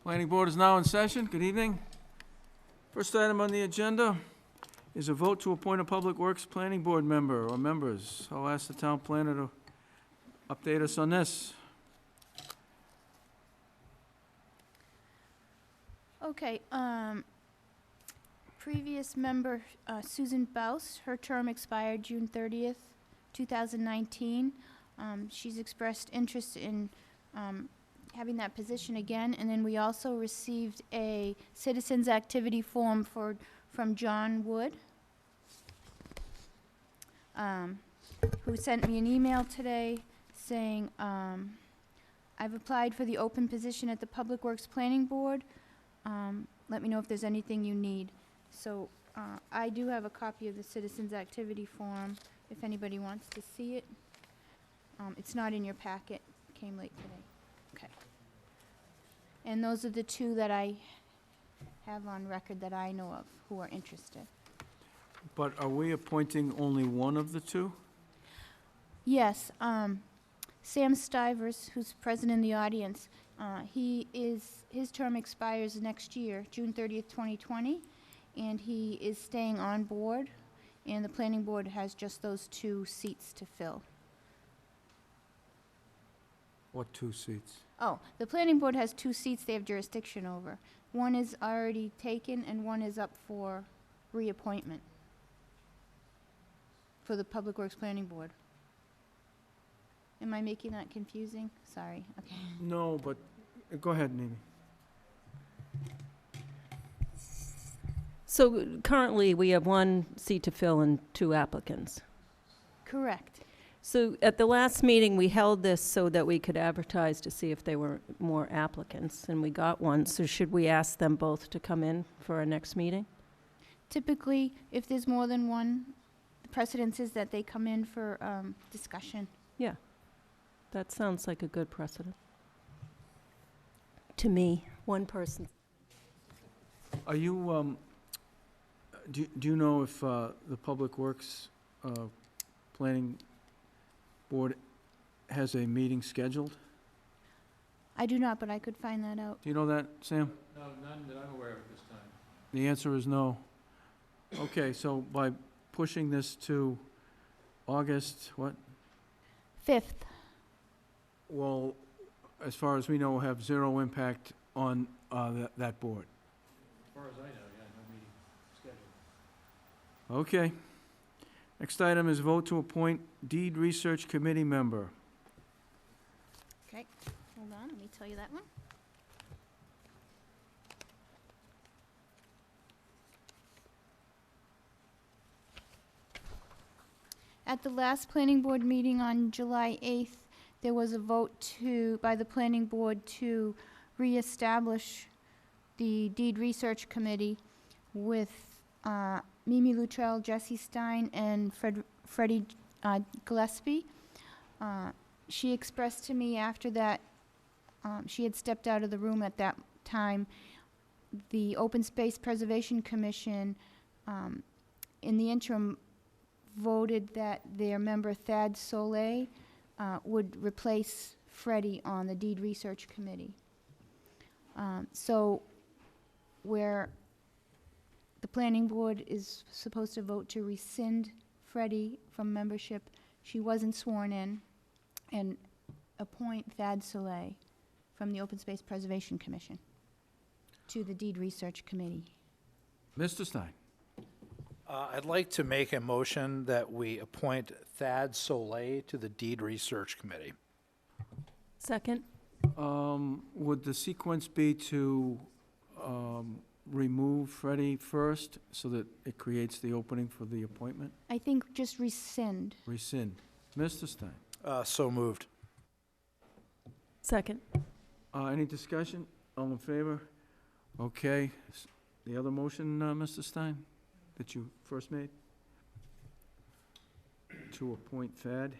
Planning board is now in session. Good evening. First item on the agenda is a vote to appoint a Public Works Planning Board member or members. I'll ask the town planner to update us on this. Okay, previous member, Susan Baus, her term expired June 30th, 2019. She's expressed interest in having that position again, and then we also received a citizens activity form from John Wood, who sent me an email today saying, I've applied for the open position at the Public Works Planning Board. Let me know if there's anything you need. So I do have a copy of the citizens activity form if anybody wants to see it. It's not in your packet, came late today. Okay. And those are the two that I have on record that I know of who are interested. But are we appointing only one of the two? Yes, Sam Stivers, who's present in the audience, his term expires next year, June 30th, 2020, and he is staying on board, and the planning board has just those 2 seats to fill. What 2 seats? Oh, the planning board has 2 seats they have jurisdiction over. One is already taken and one is up for reappointment for the Public Works Planning Board. Am I making that confusing? Sorry, okay. No, but go ahead, Mimi. So currently, we have 1 seat to fill and 2 applicants. Correct. So at the last meeting, we held this so that we could advertise to see if there were more applicants, and we got one. So should we ask them both to come in for our next meeting? Typically, if there's more than one, the precedence is that they come in for discussion. Yeah, that sounds like a good precedent. To me, 1 person. Are you, do you know if the Public Works Planning Board has a meeting scheduled? I do not, but I could find that out. Do you know that, Sam? No, none that I'm aware of at this time. The answer is no. Okay, so by pushing this to August, what? 5th. Will, as far as we know, have 0 impact on that board. As far as I know, yeah, no meeting scheduled. Okay. Next item is vote to appoint Deed Research Committee member. Okay, hold on, let me tell you that one. At the last planning board meeting on July 8th, there was a vote by the planning board to reestablish the Deed Research Committee with Mimi Luttrell, Jesse Stein, and Freddie Gillespie. She expressed to me after that, she had stepped out of the room at that time, the Open Space Preservation Commission, in the interim, voted that their member Thad Soleil would replace Freddie on the Deed Research Committee. So where the planning board is supposed to vote to rescind Freddie from membership, she wasn't sworn in, and appoint Thad Soleil from the Open Space Preservation Commission to the Deed Research Committee. Mr. Stein. I'd like to make a motion that we appoint Thad Soleil to the Deed Research Committee. Second? Would the sequence be to remove Freddie first so that it creates the opening for the appointment? I think just rescind. Rescind. Mr. Stein. So moved. Second. Any discussion? All in favor? Okay. The other motion, Mr. Stein, that you first made? To appoint Thad?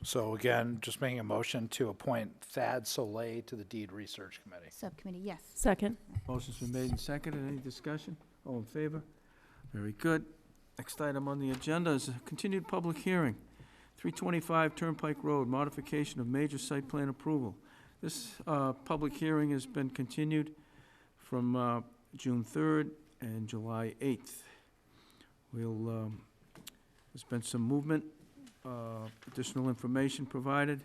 So again, just making a motion to appoint Thad Soleil to the Deed Research Committee. Subcommittee, yes. Second. Motion's been made and seconded. Any discussion? All in favor? Very good. Next item on the agenda is a continued public hearing. 325 Turnpike Road, modification of major site plan approval. This public hearing has been continued from June 3rd and July 8th. There's been some movement, additional information provided.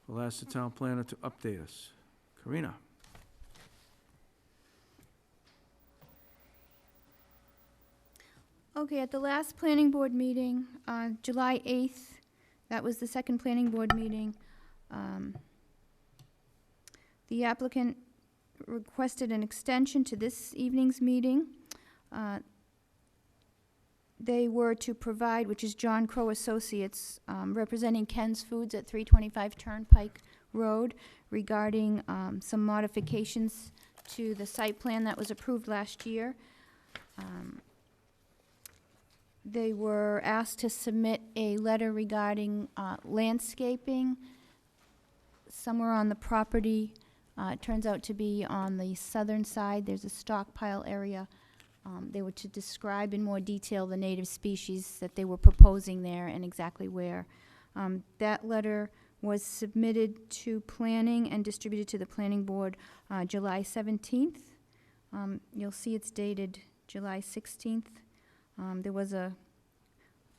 We'll ask the town planner to update us. Karina? Okay, at the last planning board meeting, on July 8th, that was the second planning board meeting, the applicant requested an extension to this evening's meeting. They were to provide, which is John Crow Associates, representing Ken's Foods at 325 Turnpike Road, regarding some modifications to the site plan that was approved last year. They were asked to submit a letter regarding landscaping somewhere on the property. It turns out to be on the southern side. There's a stockpile area. They were to describe in more detail the native species that they were proposing there and exactly where. That letter was submitted to planning and distributed to the planning board July 17th. You'll see it's dated July 16th. There was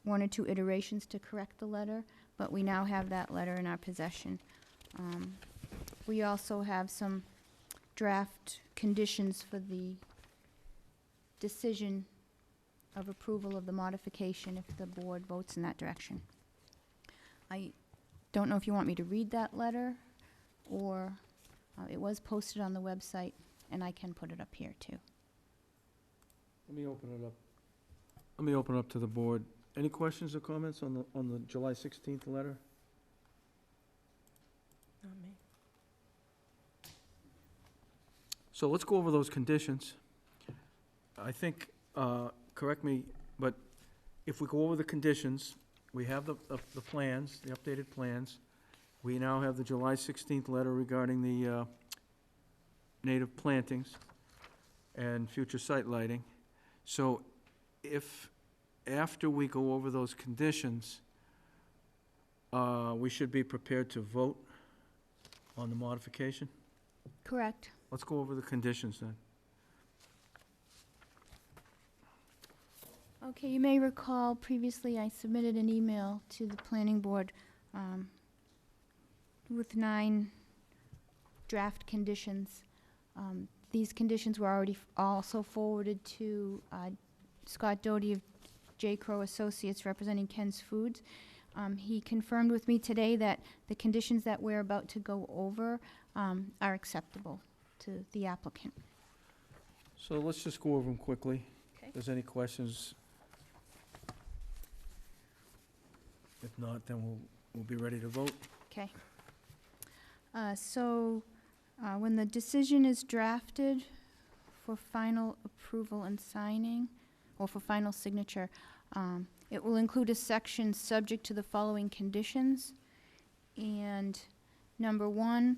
one or two iterations to correct the letter, but we now have that letter in our possession. We also have some draft conditions for the decision of approval of the modification if the board votes in that direction. I don't know if you want me to read that letter, or it was posted on the website, and I can put it up here too. Let me open it up. Let me open it up to the board. Any questions or comments on the July 16th letter? Not me. So let's go over those conditions. I think, correct me, but if we go over the conditions, we have the plans, the updated plans. We now have the July 16th letter regarding the native plantings and future site lighting. So if, after we go over those conditions, we should be prepared to vote on the modification? Correct. Let's go over the conditions then. Okay, you may recall previously I submitted an email to the planning board with 9 draft conditions. These conditions were already also forwarded to Scott Doty of J. Crow Associates representing Ken's Foods. He confirmed with me today that the conditions that we're about to go over are acceptable to the applicant. So let's just go over them quickly. Okay. If there's any questions. If not, then we'll be ready to vote. Okay. When the decision is drafted for final approval and signing, or for final signature, it will include a section subject to the following conditions. And number 1,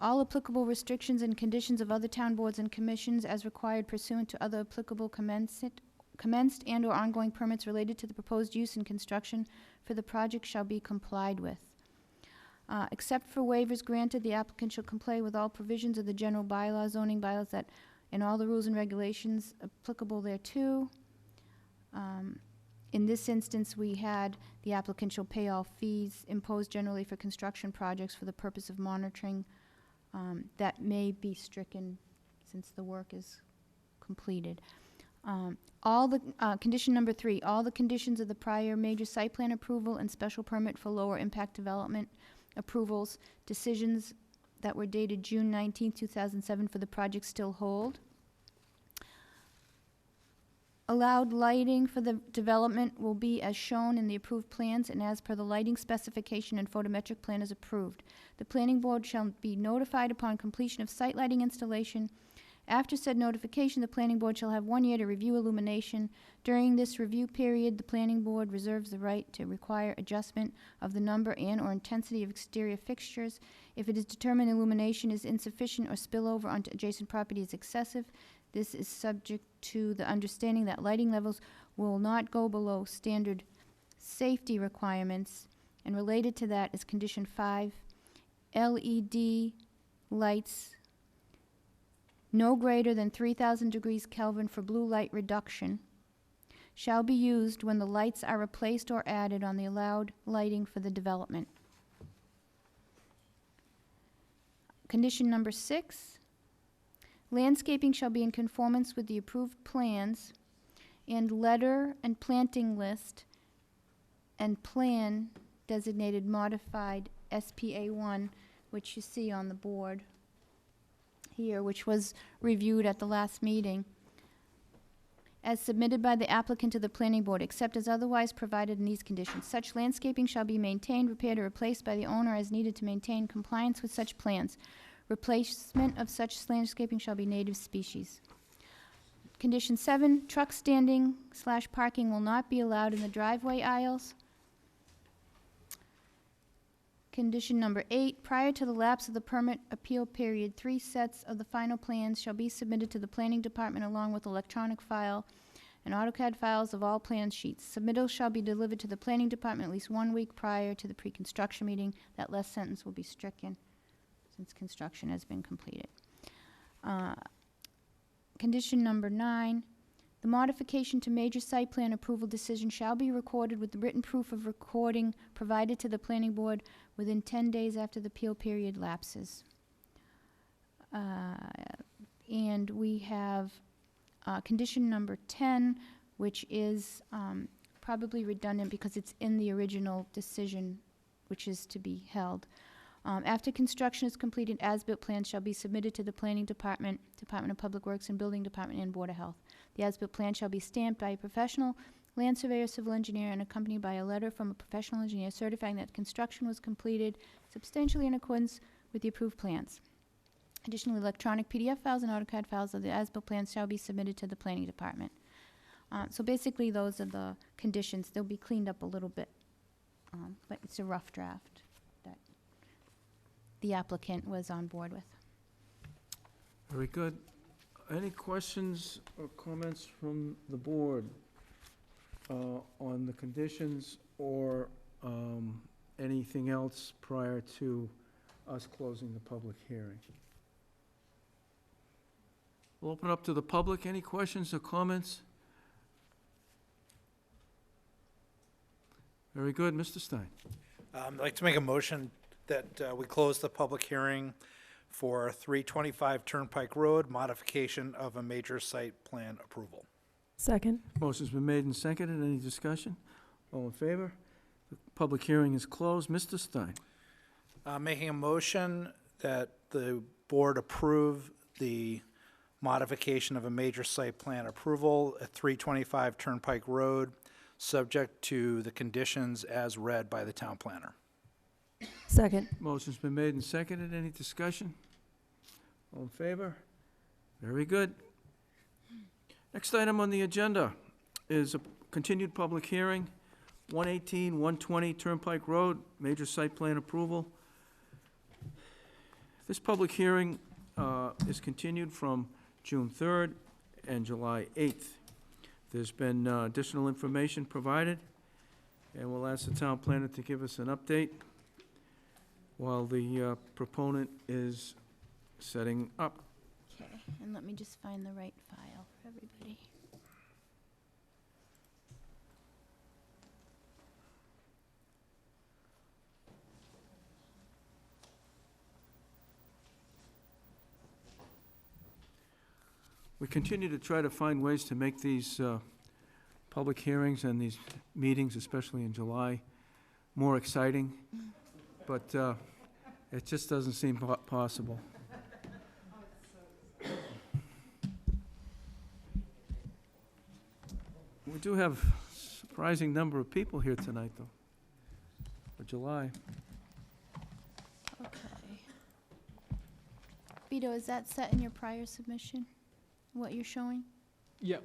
all applicable restrictions and conditions of other town boards and commissions as required pursuant to other applicable commenced and/or ongoing permits related to the proposed use and construction for the project shall be complied with. Except for waivers granted, the applicant shall comply with all provisions of the general bylaws, zoning bylaws, and all the rules and regulations applicable thereto. In this instance, we had the applicant shall pay all fees imposed generally for construction projects for the purpose of monitoring. That may be stricken since the work is completed. Condition number 3, all the conditions of the prior major site plan approval and special permit for lower impact development approvals, decisions that were dated June 19, 2007 for the project still hold. Allowed lighting for the development will be as shown in the approved plans and as per the lighting specification and photometric plan as approved. The planning board shall be notified upon completion of site lighting installation. After said notification, the planning board shall have 1 year to review illumination. During this review period, the planning board reserves the right to require adjustment of the number and/or intensity of exterior fixtures. If it is determined illumination is insufficient or spillover onto adjacent property is excessive, this is subject to the understanding that lighting levels will not go below standard safety requirements. And related to that is condition 5, LED lights no greater than 3,000 degrees Kelvin for blue light reduction shall be used when the lights are replaced or added on the allowed lighting for the development. Condition number 6, landscaping shall be in conformance with the approved plans and letter and planting list and plan designated modified SPA1, which you see on the board here, which was reviewed at the last meeting, as submitted by the applicant to the planning board, except as otherwise provided in these conditions. Such landscaping shall be maintained, repaired, or replaced by the owner as needed to maintain compliance with such plans. Replacement of such landscaping shall be native species. Condition 7, truck standing / parking will not be allowed in the driveway aisles. Condition number 8, prior to the lapse of the permit appeal period, 3 sets of the final plans shall be submitted to the planning department along with electronic file and AutoCAD files of all plan sheets. Submittals shall be delivered to the planning department at least 1 week prior to the pre-construction meeting. That last sentence will be stricken since construction has been completed. Condition number 9, the modification to major site plan approval decision shall be recorded with the written proof of recording provided to the planning board within 10 days after the appeal period lapses. And we have condition number 10, which is probably redundant because it's in the original decision, which is to be held. After construction is completed, as-built plans shall be submitted to the Planning Department, Department of Public Works, and Building Department, and Board of Health. The as-built plan shall be stamped by a professional land surveyor, civil engineer, and accompanied by a letter from a professional engineer certifying that construction was completed substantially in accordance with the approved plans. Additionally, electronic PDF files and AutoCAD files of the as-built plans shall be submitted to the Planning Department. So basically, those are the conditions. They'll be cleaned up a little bit, but it's a rough draft that the applicant was on board with. Very good. Any questions or comments from the board on the conditions or anything else prior to us closing the public hearing? We'll open up to the public. Any questions or comments? Very good. Mr. Stein. I'd like to make a motion that we close the public hearing for 325 Turnpike Road, modification of a major site plan approval. Second. Motion's been made and seconded. Any discussion? All in favor? The public hearing is closed. Mr. Stein. Making a motion that the board approve the modification of a major site plan approval at 325 Turnpike Road, subject to the conditions as read by the town planner. Second. Motion's been made and seconded. Any discussion? All in favor? Very good. Next item on the agenda is a continued public hearing, 118, 120 Turnpike Road, major site plan approval. This public hearing is continued from June 3rd and July 8th. There's been additional information provided, and we'll ask the town planner to give us an update while the proponent is setting up. Okay, and let me just find the right file for everybody. We continue to try to find ways to make these public hearings and these meetings, especially in July, more exciting, but it just doesn't seem possible. We do have a surprising number of people here tonight, though, for July. Okay. Vito, is that set in your prior submission, what you're showing? Yep,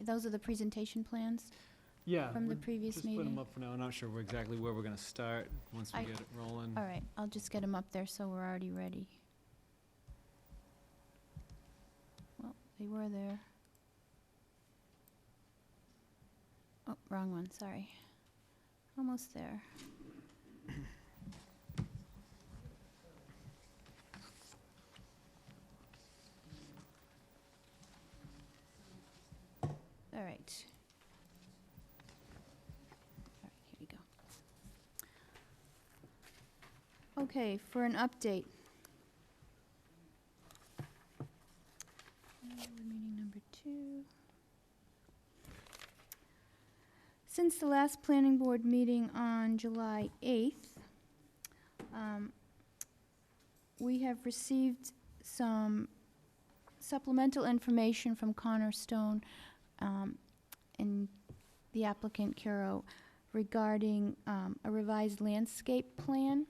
Those are the presentation plans yeah. from the we're previous Just put them meeting? up for now. I'm not sure exactly where we're gonna start once we I- get it rolling. All right, I'll just get them up there so we're already ready. Well, they were there. Oh, wrong one, sorry. Almost there. Okay, for an update. Meeting number 2. Since the last planning board meeting on July 8th, we have received some supplemental information from Connor Stone and the applicant Curo regarding a revised landscape plan.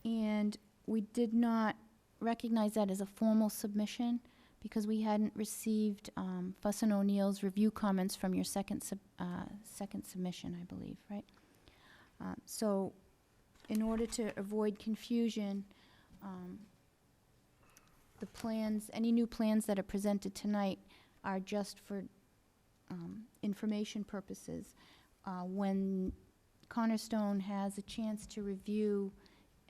And we did not recognize that as a formal submission because we hadn't received Fuss and O'Neill's review comments from your second submission, I believe, right? So in order to avoid confusion, the plans, any new plans that are presented tonight are just for information purposes. When Cornerstone has a chance to review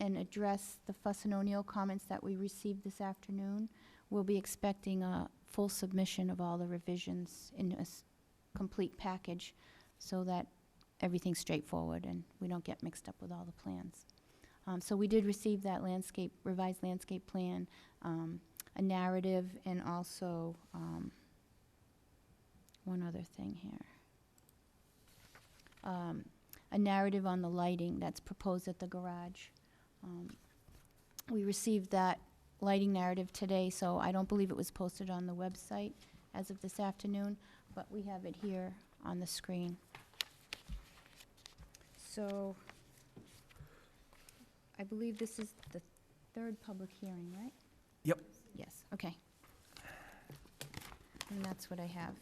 and address the Fuss and O'Neill comments that we received this afternoon, we'll be expecting a full submission of all the revisions in a complete package so that everything's straightforward and we don't get mixed up with all the plans. So we did receive that revised landscape plan, a narrative, and also one other thing here. A narrative on the lighting that's proposed at the garage. We received that lighting narrative today, so I don't believe it was posted on the website as of this afternoon, but we have it here on the screen. So I believe this is the third public hearing, right? Yep. Yes, okay. And that's what I have.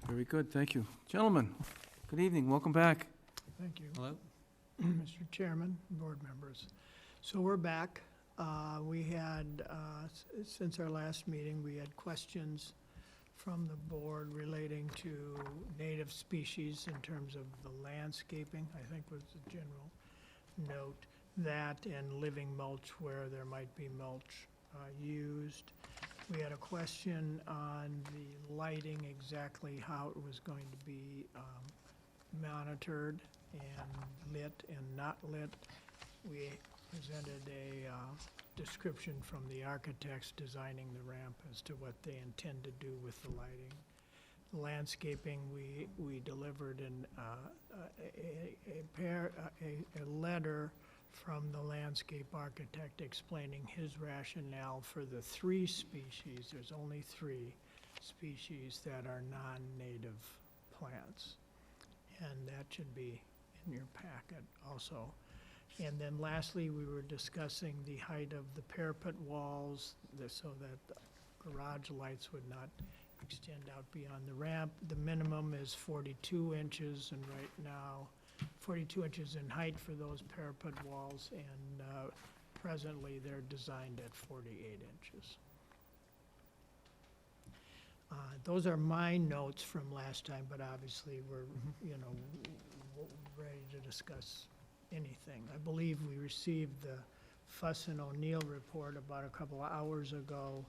Very good, thank you. Gentlemen, good evening, welcome back. Thank you. Hello? Mr. Chairman, board members. So we're back. We had, since our last meeting, we had questions from the board relating to native species in terms of the landscaping, I think was the general note. That and living mulch where there might be mulch used. We had a question on the lighting, exactly how it was going to be monitored and lit and not lit. We presented a description from the architects designing the ramp as to what they intend to do with the lighting. The landscaping, we delivered a letter from the landscape architect explaining his rationale for the 3 species. There's only 3 species that are non-native plants. And that should be in your packet also. And then lastly, we were discussing the height of the parapet walls so that the garage lights would not extend out beyond the ramp. The minimum is 42 inches, and right now, 42 inches in height for those parapet walls, and presently they're designed at 48 inches. Those are my notes from last time, but obviously we're, ready to discuss anything. I believe we received the Fuss and O'Neill report about a couple of hours ago,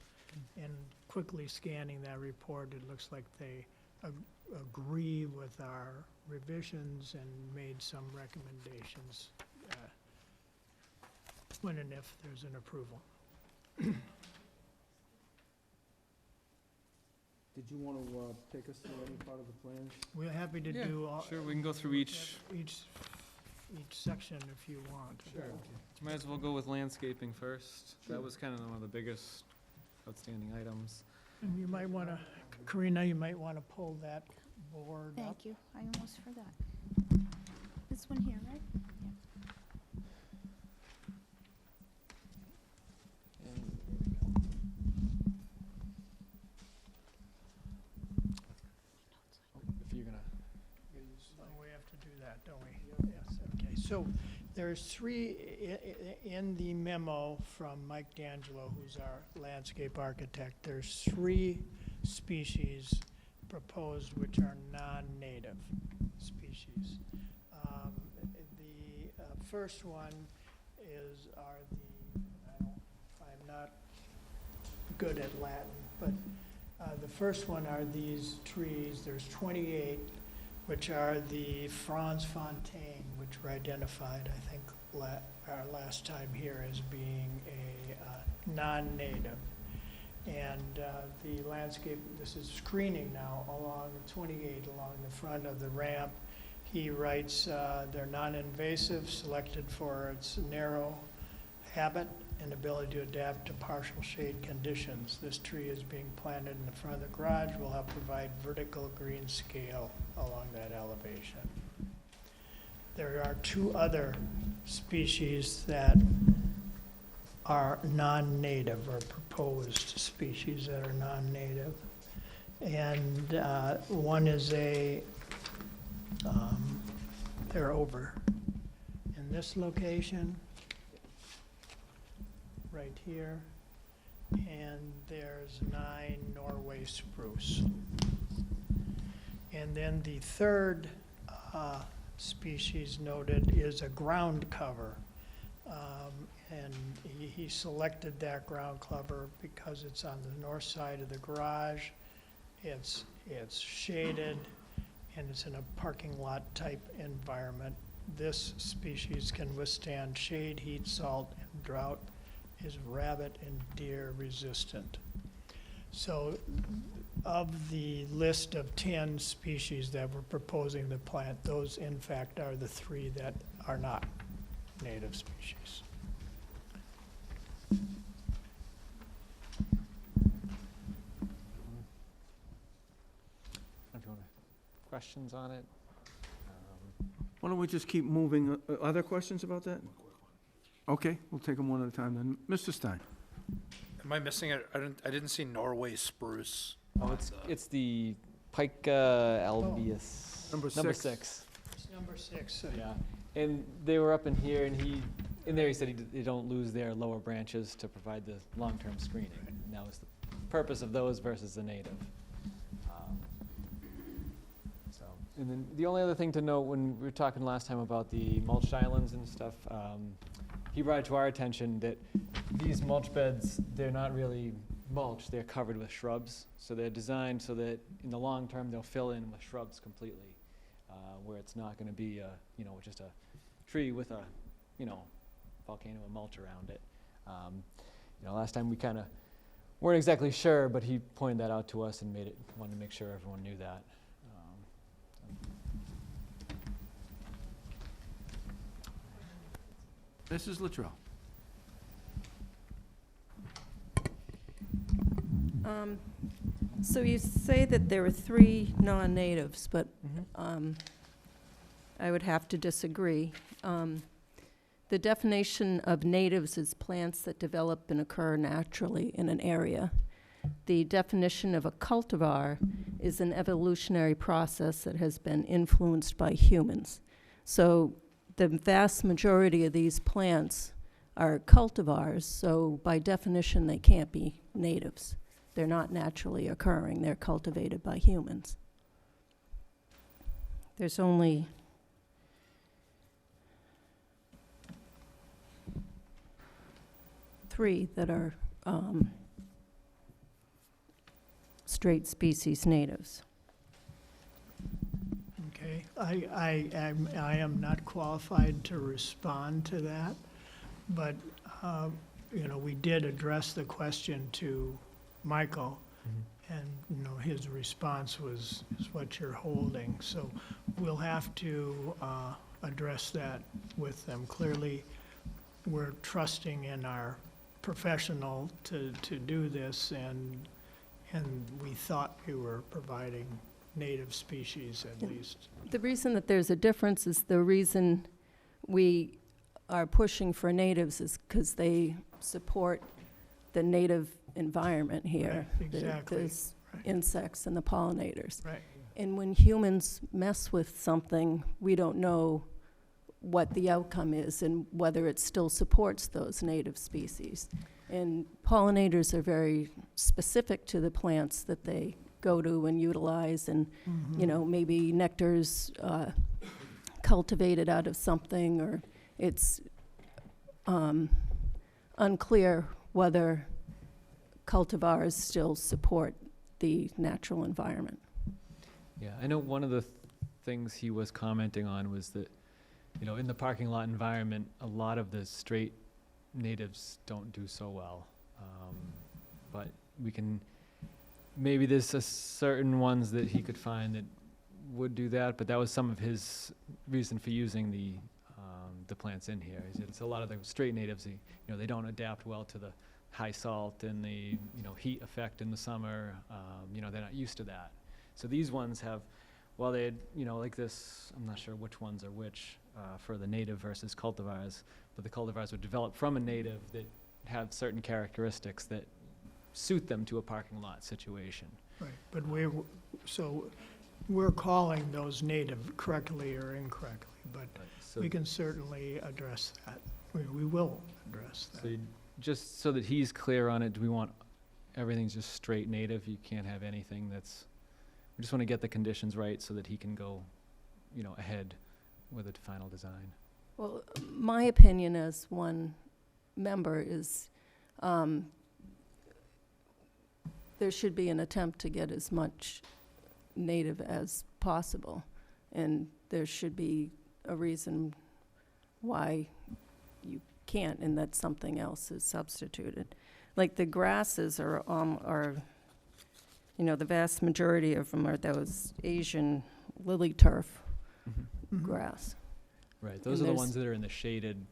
and quickly scanning that report, it looks like they agree with our revisions and made some recommendations when and if there's an approval. Did you want to take us through any part of the plans? We're happy to Yeah, do all. sure, we can go through each section if you want. Might as well go with landscaping first. That was kind of one of the biggest outstanding items. And you might want to, Karina, you might want to pull that board up. Thank you, I almost forgot. This one here, right? If you're gonna, Oh, we have to do that, don't we? Yes, okay. So there's 3 in the memo from Mike D'Angelo, who's our landscape architect. There's 3 species proposed which are non-native species. The first one I'm not good at Latin, but the first one are these trees. There's 28, which are the Franz Fontaine, which were identified, I think, our last time here as being a non-native. And the landscape, this is screening now along 28, along the front of the ramp. He writes, they're non-invasive, selected for its narrow habit and ability to adapt to partial shade conditions. This tree is being planted in the front of the garage, will help provide vertical green scale along that elevation. There are 2 other species that are non-native, or proposed species that are non-native. And one is they're over in this location, right here, and there's 9 Norway spruce. And then the third species noted is a ground cover. And he selected that ground cover because it's on the north side of the garage. It's shaded, and it's in a parking lot type environment. This species can withstand shade, heat, salt, and drought, is rabbit and deer resistant. So of the list of 10 species that we're proposing to plant, those in fact are the 3 that are not native species. If you want questions on it? Why don't we just keep moving? Other questions about that? Okay, we'll take them one at a time then. Mr. Stein? Am I missing it? I didn't see Norway spruce. Oh, it's the Pica albius. Number Number 6. 6. It's number 6. Yeah, and they were up in here, and he said they don't lose their lower branches to provide the long-term screening. And that was the purpose of those versus the native. So, and then the only other thing to note when we were talking last time about the mulched islands and stuff, he brought it to our attention that these mulch beds, they're not really mulch, they're covered with shrubs. So they're designed so that in the long term, they'll fill in with shrubs completely, where it's not going to be just a tree with a, volcano of mulch around it. Last time we kind of weren't exactly sure, but he pointed that out to us and wanted to make sure everyone knew that. Mrs. Luttrell? So you say that there are 3 non-natives, but I would have to disagree. The definition of natives is plants that develop and occur naturally in an area. The definition of a cultivar is an evolutionary process that has been influenced by humans. So the vast majority of these plants are cultivars, so by definition they can't be natives. They're not naturally occurring, they're cultivated by humans. There's only three that are straight species natives. Okay, I am not qualified to respond to that, but, we did address the question to Michael, and, his response is what you're holding. So we'll have to address that with them. Clearly, we're trusting in our professional to do this, and we thought we were providing native species at least. The reason that there's a difference is the reason we are pushing for natives is because they support the native environment here. Right, exactly. There's Right. insects and the pollinators. Right. And when humans mess with something, we don't know what the outcome is and whether it still supports those native species. And pollinators are very specific to the plants that they go to and utilize, and maybe nectar's cultivated out of something, or it's unclear whether cultivars still support the natural environment. Yeah, I know one of the things he was commenting on was that in the parking lot environment, a lot of the straight natives don't do so well. But maybe there's certain ones that he could find that would do that, but that was some of his reason for using the plants in here. It's a lot of the straight natives, they don't adapt well to the high salt and the, heat effect in the summer. They're not used to that. So these ones have, well, they, like this, I'm not sure which ones are which for the native versus cultivars, but the cultivars would develop from a native that have certain characteristics that suit them to a parking lot situation. Right, but we're calling those native correctly or incorrectly, but So, we can certainly address that. We will address so that. just so that he's clear on it, do we want everything's just straight native? You can't have anything that's, we just want to get the conditions right so that he can go, ahead with a final design. Well, my opinion as one member is there should be an attempt to get as much native as possible, and there should be a reason why you can't, and that something else is substituted. Like the grasses are, the vast majority of them are those Asian lily turf Mhm. grass. Right, those And are the there's- ones that are in the shaded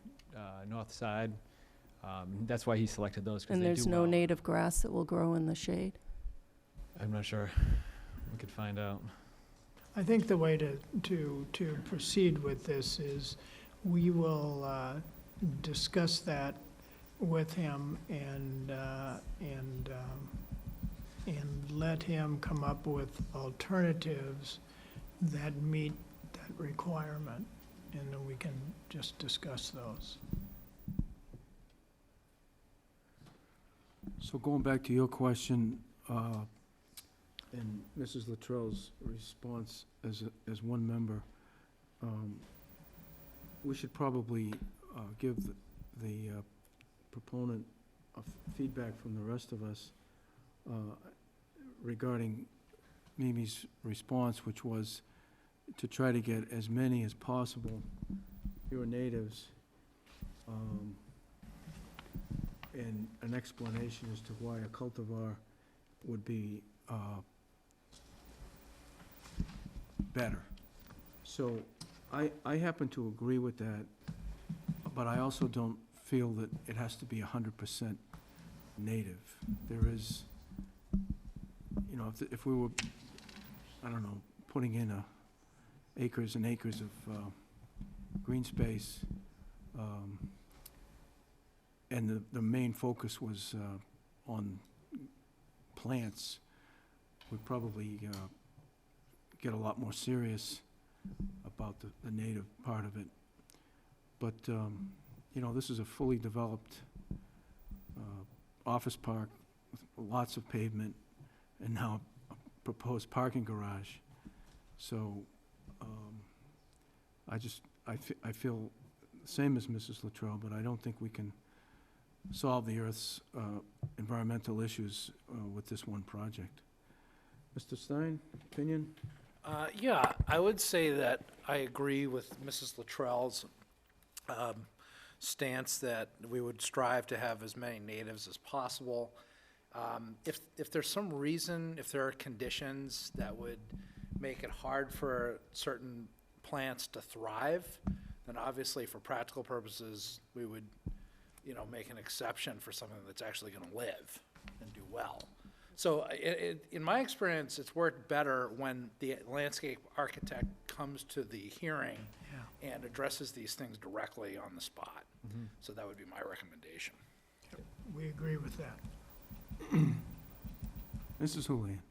north side. That's why he selected those, because And they do there's no well. native grass that will grow in the shade. I'm not sure. We could find out. I think the way to proceed with this is we will discuss that with him and let him come up with alternatives that meet that requirement, and then we can just discuss those. So going back to your question, and Mrs. Luttrell's response as one member, we should probably give the proponent of feedback from the rest of us regarding Mimi's response, which was to try to get as many as possible pure natives, and an explanation as to why a cultivar would be better. So I happen to agree with that, but I also don't feel that it has to be 100% native. There is, if we were, I don't know, putting in acres and acres of green space, and the main focus was on plants, we'd probably get a lot more serious about the native part of it. But, this is a fully developed office park with lots of pavement and now a proposed parking garage. So I feel the same as Mrs. Luttrell, but I don't think we can solve the Earth's environmental issues with this one project. Mr. Stein, opinion? Yeah, I would say that I agree with Mrs. Luttrell's stance that we would strive to have as many natives as possible. If there's some reason, if there are conditions that would make it hard for certain plants to thrive, then obviously for practical purposes, we would, make an exception for something that's actually going to live and do well. So in my experience, it's worked better when the landscape architect comes to the hearing and addresses these things directly on the spot. So that would be my recommendation. We agree with that. Mrs. Houlihan?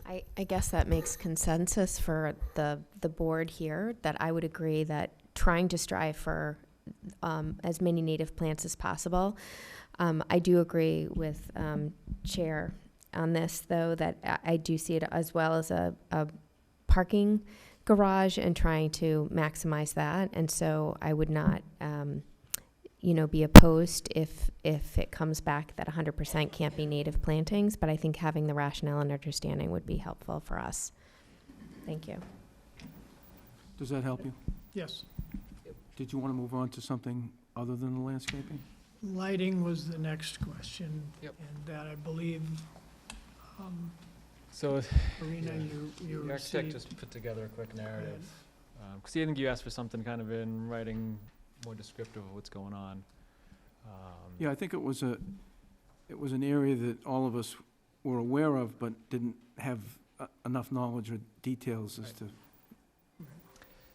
I guess that makes consensus for the board here, that I would agree that trying to strive for as many native plants as possible. I do agree with Chair on this, though, that I do see it as well as a parking garage and trying to maximize that. And so I would not, be opposed if it comes back that 100% can't be native plantings, but I think having the rationale and understanding would be helpful for us. Thank you. Does that help you? Yes. Did you want to move on to something other than the landscaping? Lighting was the next question. Yep. And that I believe, So Marina, Yeah. you the architect received. just put together a quick narrative. Because I think you asked for something kind of in writing, more descriptive of what's going on. Yeah, I think it was an area that all of us were aware of, but didn't have enough knowledge or details as Right. to.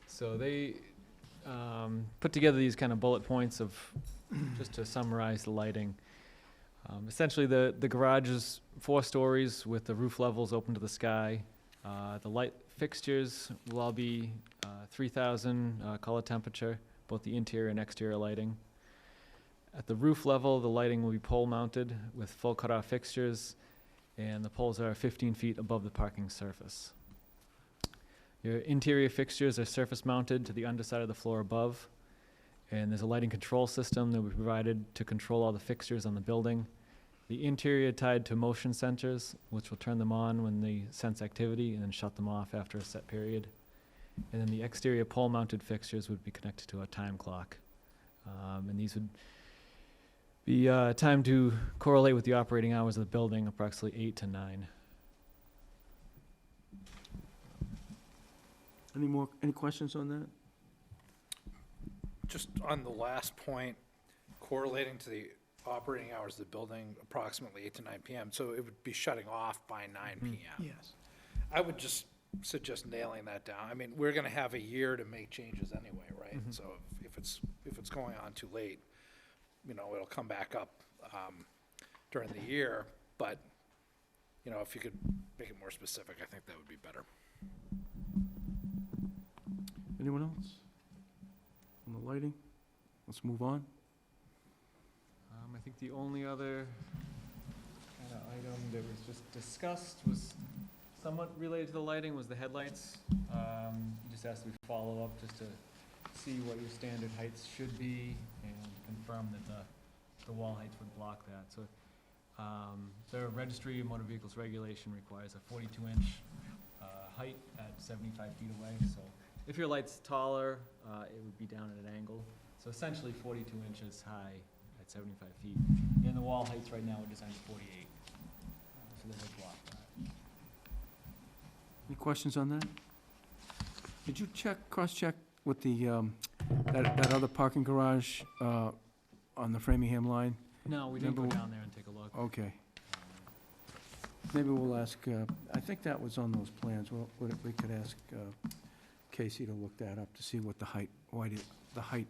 So they put together these kind of bullet points of, just to summarize the lighting. Essentially, the garage is 4 stories with the roof levels open to the sky. The light fixtures will all be 3,000 color temperature, both the interior and exterior lighting. At the roof level, the lighting will be pole mounted with full cutoff fixtures, and the poles are 15 feet above the parking surface. Your interior fixtures are surface mounted to the underside of the floor above, and there's a lighting control system that will be provided to control all the fixtures on the building. The interior tied to motion sensors, which will turn them on when they sense activity and then shut them off after a set period. And then the exterior pole-mounted fixtures would be connected to a time clock. And these would be timed to correlate with the operating hours of the building, approximately 8 to 9. Any questions on that? Just on the last point, correlating to the operating hours of the building, approximately 8 to 9 PM, so it would be shutting off by 9 PM. Yes. I would just suggest nailing that down. I mean, we're gonna have a year to make changes anyway, right? Mhm. So if it's going on too late, it'll come back up during the year, but, if you could make it more specific, I think that would be better. Anyone else? On the lighting? Let's move on. I think the only other kind of item that was just discussed was somewhat related to the lighting was the headlights. You just asked me to follow up just to see what your standard heights should be and confirm that the wall heights would block that. So the Registry of Motor Vehicles regulation requires a 42-inch height at 75 feet away. So if your light's taller, it would be down at an angle. So essentially 42 inches high at 75 feet. And the wall heights right now are designed at 48. So they would block that. Any questions on that? Did you cross-check with that other parking garage on the Framingham line? No, we didn't go Remember- down there and take a look. Okay. Maybe we'll ask, I think that was on those plans. Well, we could ask Casey to look that up to see what the height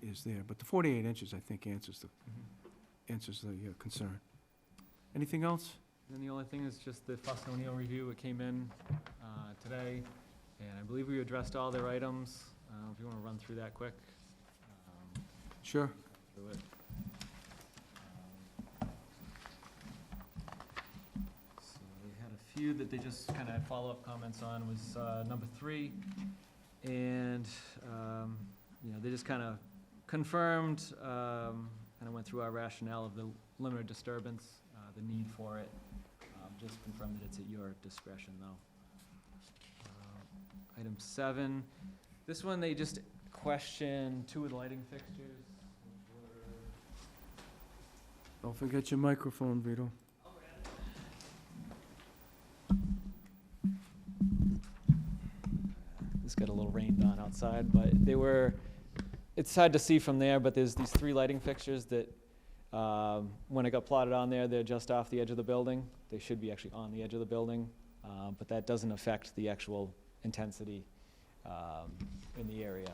is there. But the 48 inches, I think, answers the concern. Anything else? Then the only thing is just the Fuss and O'Neill review. It came in today, and I believe we addressed all their items. If you want to run through that quick. Sure. Through it. So they had a few that they just kind of had follow-up comments on, was number 3. And, they just kind of confirmed, kind of went through our rationale of the limited disturbance, the need for it. Just confirmed that it's at your discretion, though. Item 7, this one, they just questioned 2 of the lighting fixtures, which were Don't forget your microphone, Vito. This got a little rained on outside, but it's hard to see from there, but there's these 3 lighting fixtures that, when it got plotted on there, they're just off the edge of the building. They should be actually on the edge of the building, but that doesn't affect the actual intensity in the area,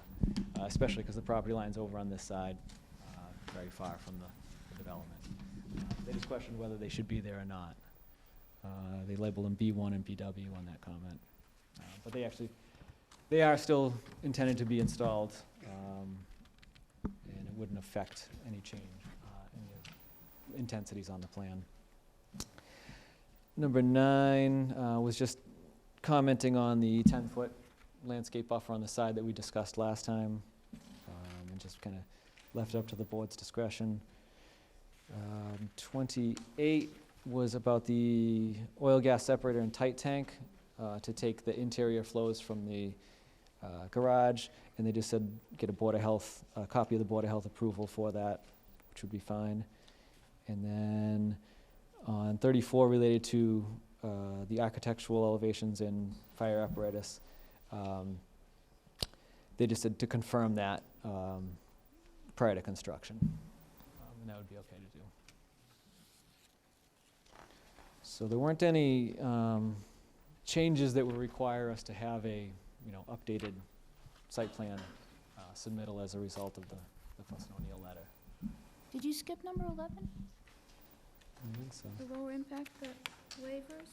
especially because the property line's over on this side, very far from the development. They just questioned whether they should be there or not. They labeled them B1 and BW on that comment. But they are still intended to be installed, and it wouldn't affect any change in the intensities on the plan. Number 9 was just commenting on the 10-foot landscape buffer on the side that we discussed last time, and just kind of left it up to the board's discretion. 28 was about the oil gas separator and tight tank to take the interior flows from the garage, and they just said get a Board of Health, a copy of the Board of Health approval for that, which would be fine. And then on 34, related to the architectural elevations and fire apparatus, they just said to confirm that prior to construction, and that would be okay to do. So there weren't any changes that would require us to have a, updated site plan submittal as a result of the Fuss and O'Neill letter. Did you skip number 11, I think so. the lower impact, the waivers?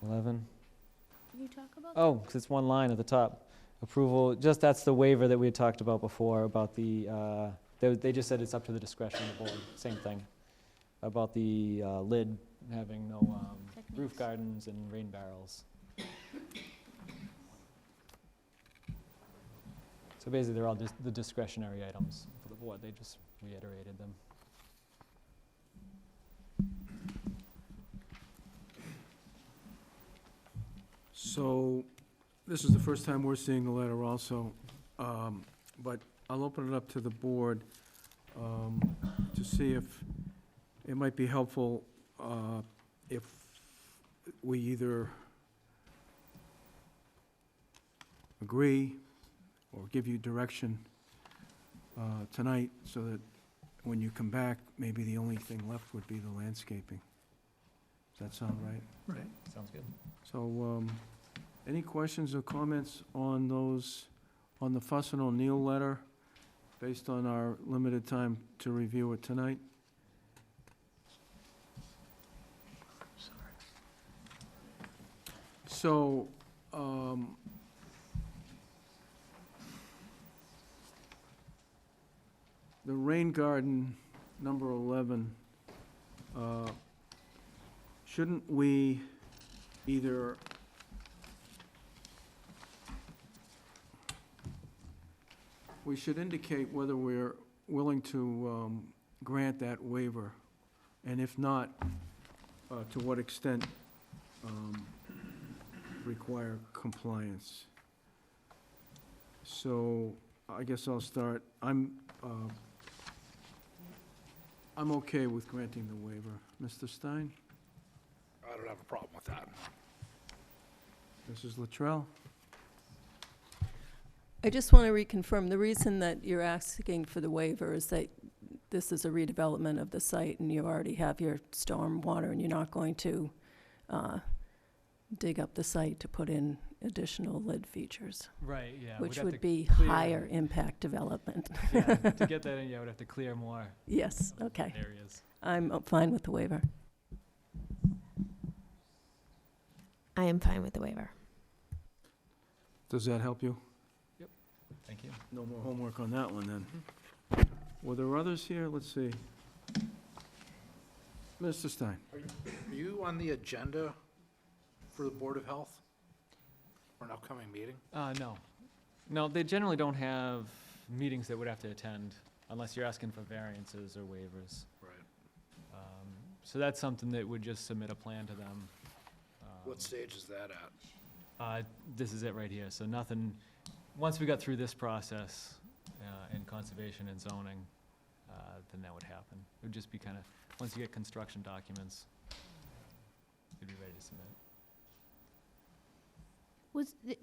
11. Did you talk about? Oh, because it's one line at the top. Approval, just that's the waiver that we had talked about before about the, they just said it's up to the discretion of the board, same thing. About the lid having no roof Techniques. gardens and rain barrels. So basically, they're all the discretionary items for the board. They just reiterated them. So, this is the first time we're seeing the letter also, but I'll open it up to the board to see if it might be helpful if we either agree or give you direction tonight, so that when you come back, maybe the only thing left would be the landscaping. Does that sound right? Right. Sounds good. So, any questions or comments on those, on the Fuss and O'Neill letter, based on our limited time to review it tonight? So, the rain garden, number 11, shouldn't we either we should indicate whether we're willing to grant that waiver, and if not, to what extent require compliance. So I guess I'll start. I'm okay with granting the waiver. Mr. Stein? I don't have a problem with that. Mrs. Luttrell? I just want to reconfirm, the reason that you're asking for the waiver is that this is a redevelopment of the site and you already have your storm water and you're not going to dig up the site to put in additional lid features, Right, yeah. which we'd have would to be clear- higher impact development. Yeah, to get that in, we'd have to clear more Yes, okay. areas. I'm fine with the waiver. I am fine with the waiver. Does that help you? Thank you. No more homework on that one, then. Were there others here? Let's see. Mr. Stein? Are you on the agenda for the Board of Health for an upcoming meeting? No. No, they generally don't have meetings that would have to attend unless you're asking for variances or waivers. Right. So that's something that would just submit a plan to them. What stage is that at? This is it right here. So nothing, once we got through this process in conservation and zoning, then that would happen. It would just be kind of, once you get construction documents, you'd be ready to submit.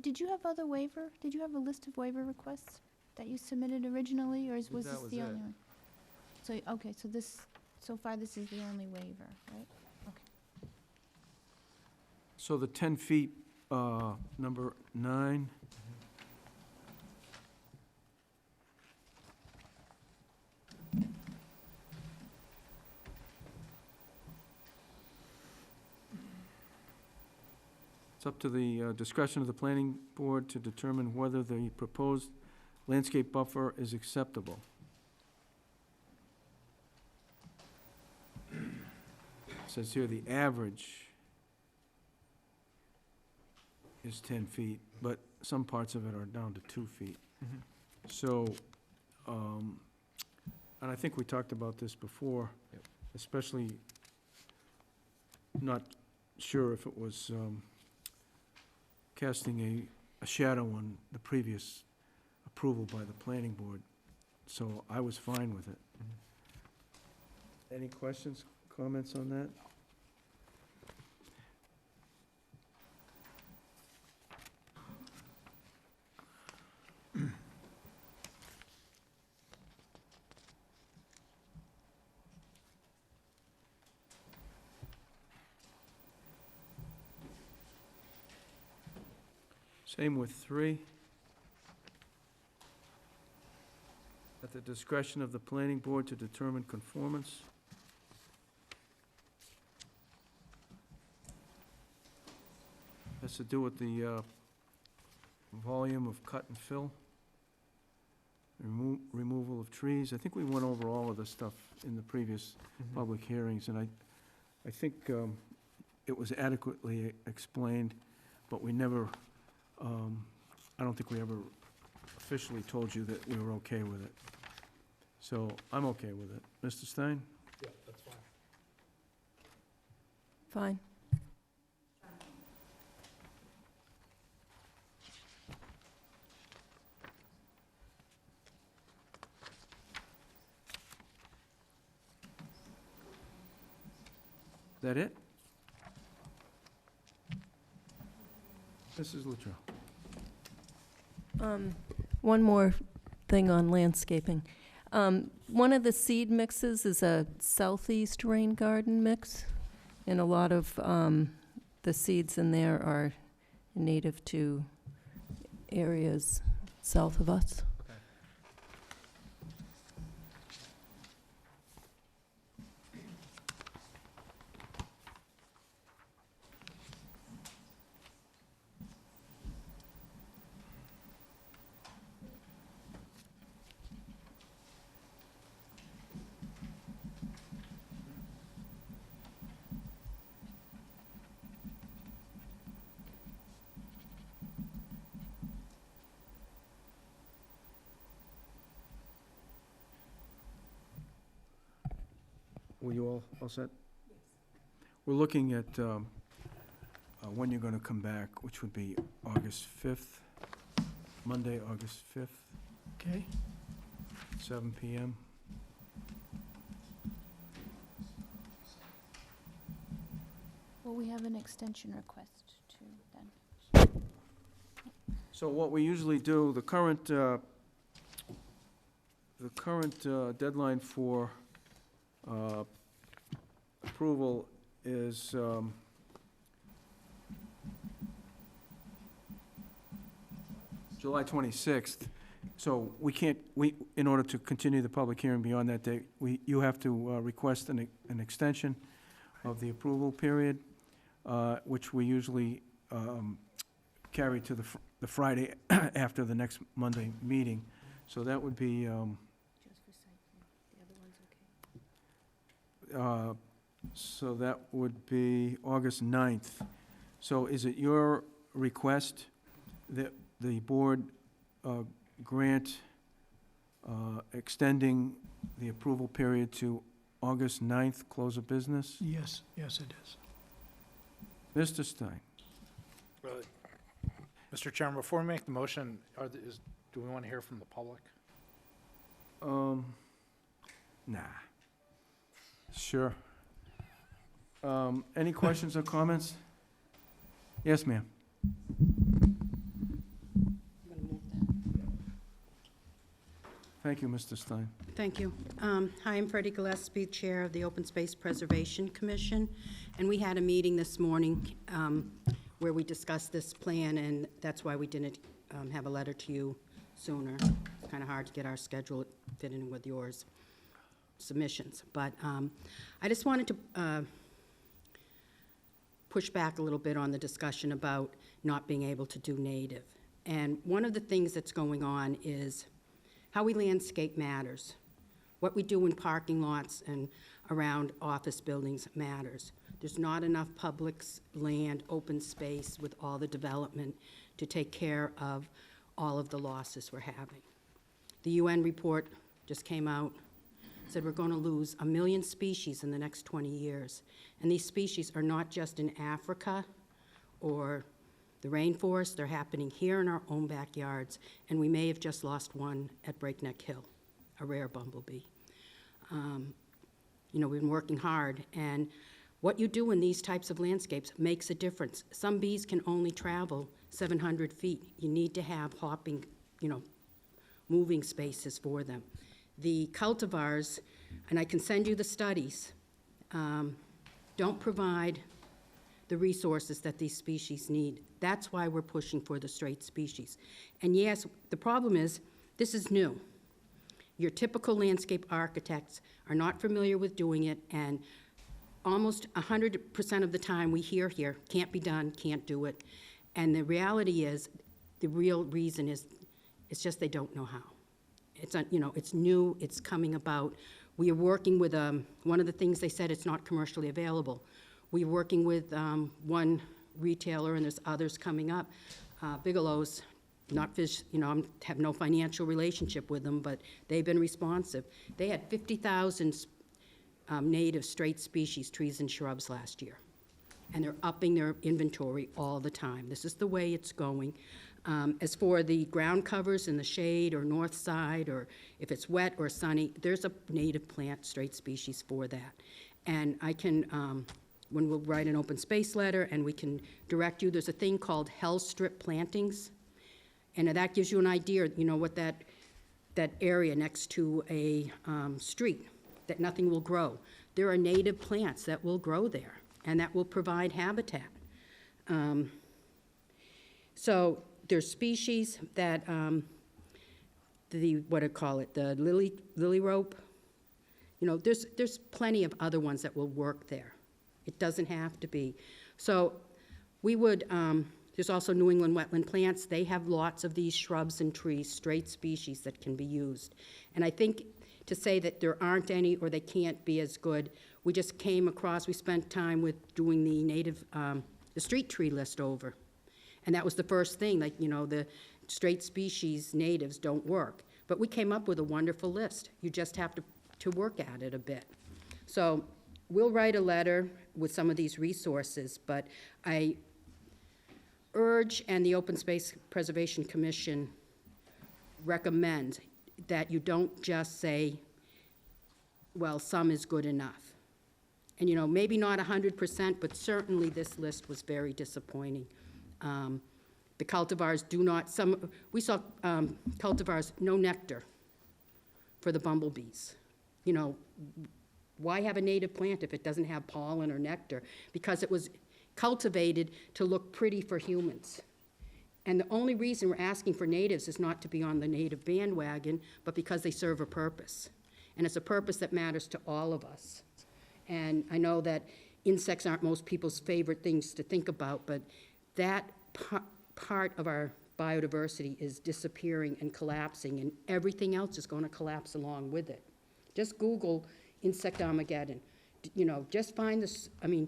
Did you have other waiver? Did you have a list of waiver requests that you submitted originally, or was That this was the it. only one? So, okay, so far this is the only waiver, right? So the 10 feet, number 9, it's up to the discretion of the planning board to determine whether the proposed landscape buffer is acceptable. It says here the average is 10 feet, but some parts of it are down to 2 feet. So, and I think we talked about this before, Yep. especially not sure if it was casting a shadow on the previous approval by the planning board, so I was fine with it. Any questions, comments on that? Same with 3. At the discretion of the planning board to determine conformance. Has to do with the volume of cut and fill, removal of trees. I think we went over all of this stuff in the previous public hearings, and I think it was adequately explained, but we never, I don't think we ever officially told you that we were okay with it. So I'm okay with it. Mr. Stein? Yeah, that's fine. Fine. Is that it? Mrs. Luttrell? One more thing on landscaping. One of the seed mixes is a southeast rain garden mix, and a lot of the seeds in there are native to areas south of us. Were you all set? We're looking at when you're going to come back, which would be August 5th, Monday, August 5th, Okay, 7 PM. Well, we have an extension request too, then. So what we usually do, the current deadline for approval is July 26th. So we can't, in order to continue the public hearing beyond that date, you have to request an extension of the approval period, which we usually carry to the Friday after the next Monday meeting. So that would be, Just for site plan. The other one's okay. so that would be August 9th. So is it your request that the board grant extending the approval period to August 9th, close of business? yes, yes, it is. Mr. Stein? Mr. Chairman, before we make the motion, do we want to hear from the public? Nah. Sure. Any questions or comments? Yes, ma'am. Thank you, Mr. Stein. Thank you. Hi, I'm Freddie Gillespie, Chair of the Open Space Preservation Commission, and we had a meeting this morning where we discussed this plan, and that's why we didn't have a letter to you sooner. It's kind of hard to get our schedule fit in with yours submissions. But I just wanted to push back a little bit on the discussion about not being able to do native. And one of the things that's going on is how we landscape matters. What we do in parking lots and around office buildings matters. There's not enough public land, open space with all the development to take care of all of the losses we're having. The UN report just came out, said we're going to lose 1 million species in the next 20 years. And these species are not just in Africa or the rainforest, they're happening here in our own backyards, and we may have just lost one at Breakneck Hill, a rare bumblebee. You know, we've been working hard, and what you do in these types of landscapes makes a difference. Some bees can only travel 700 feet. You need to have hopping, you know, moving spaces for them. The cultivars, and I can send you the studies, don't provide the resources that these species need. That's why we're pushing for the straight species. And yes, the problem is, this is new. Your typical landscape architects are not familiar with doing it, and almost 100% of the time we hear here, can't be done, can't do it. And the reality is, the real reason is, it's just they don't know how. It's, you know, it's new, it's coming about. We are working with, one of the things they said, it's not commercially available. We're working with one retailer, and there's others coming up. Bigelow's, not fish, you know, I have no financial relationship with them, but they've been responsive. They had 50,000 native straight species, trees and shrubs last year. And they're upping their inventory all the time. This is the way it's going. As for the ground covers in the shade or north side, or if it's wet or sunny, there's a native plant, straight species for that. And I can, when we'll write an open space letter and we can direct you, there's a thing called Hell Strip plantings. And that gives you an idea, you know, what that area next to a street, that nothing will grow. There are native plants that will grow there and that will provide habitat. So there's species that, what do I call it, the lily rope, you know, there's plenty of other ones that will work there. It doesn't have to be. So we would, there's also New England wetland plants. They have lots of these shrubs and trees, straight species that can be used. And I think to say that there aren't any or they can't be as good, we just came across, we spent time with doing the native, the street tree list over. And that was the first thing, like, you know, the straight species natives don't work. But we came up with a wonderful list. You just have to work at it a bit. So we'll write a letter with some of these resources, but I urge, and the Open Space Preservation Commission recommend, that you don't just say, well, some is good enough. And, you know, maybe not 100%, but certainly this list was very disappointing. The cultivars do not, we saw cultivars, no nectar for the bumblebees. You know, why have a native plant if it doesn't have pollen or nectar? Because it was cultivated to look pretty for humans. And the only reason we're asking for natives is not to be on the native bandwagon, but because they serve a purpose. And it's a purpose that matters to all of us. And I know that insects aren't most people's favorite things to think about, but that part of our biodiversity is disappearing and collapsing, and everything else is going to collapse along with it. Just Google Insect Armageddon. You know, just find this. I mean,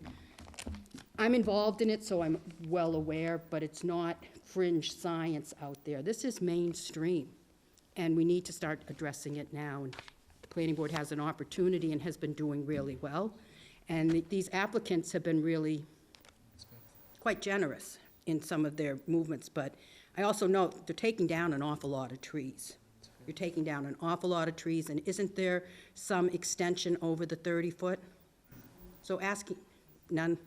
I'm involved in it, so I'm well aware, but it's not fringe science out there. This is mainstream, and we need to start addressing it now. And the Planning Board has an opportunity and has been doing really well. And these applicants have been really quite generous in some of their movements, but I also know they're taking down an awful lot of trees. You're taking down an awful lot of trees, and isn't there some extension over the 30-foot? So asking, none,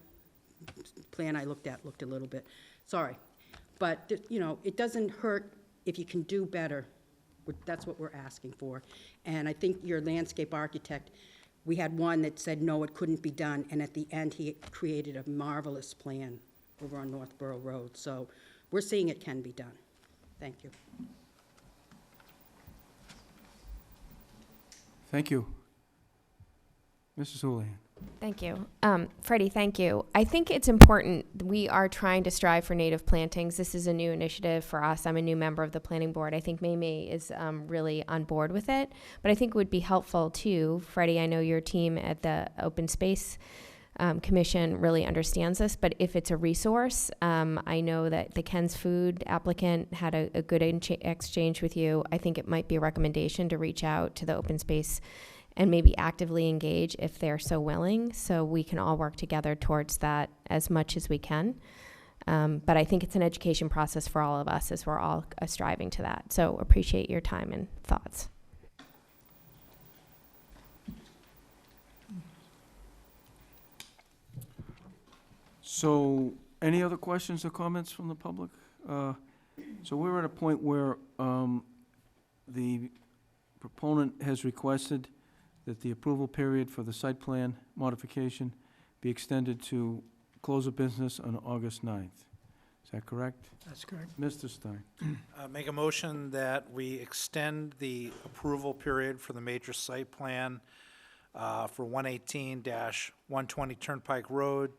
plan I looked at looked a little bit, sorry. But, you know, it doesn't hurt if you can do better. That's what we're asking for. And I think your landscape architect, we had one that said, no, it couldn't be done, and at the end, he created a marvelous plan over on Northborough Road. So we're seeing it can be done. Thank you. Thank you. Mrs. Houlihan. Thank you. Freddie, thank you. I think it's important. We are trying to strive for native plantings. This is a new initiative for us. I'm a new member of the planning board. I think Mamie is really on board with it. But I think it would be helpful too, Freddie, I know your team at the Open Space Commission really understands this, but if it's a resource, I know that the Ken's Food applicant had a good exchange with you. I think it might be a recommendation to reach out to the Open Space and maybe actively engage if they're so willing, so we can all work together towards that as much as we can. But I think it's an education process for all of us as we're all striving to that. So appreciate your time and thoughts. So, any other questions or comments from the public? So we're at a point where the proponent has requested that the approval period for the site plan modification be extended to close of business on August 9th. Is that correct? That's correct. Mr. Stein? Make a motion that we extend the approval period for the major site plan for 118-120 Turnpike Road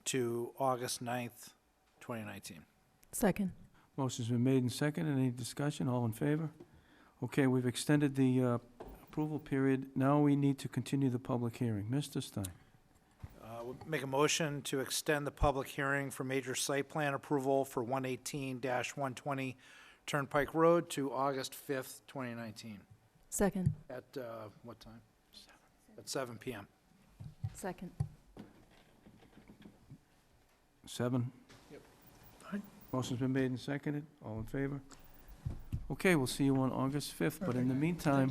to August 9th, 2019. Second. Motion's been made and seconded. Any discussion? All in favor? Okay, we've extended the approval period. Now we need to continue the public hearing. Mr. Stein? We'll make a motion to extend the public hearing for major site plan approval for 118-120 Turnpike Road to August 5th, 2019. Second. At what time? At 7 PM. Second. 7? Yep. Fine. Motion's been made and seconded. All in favor? Okay, we'll see you on August 5th, but in the meantime,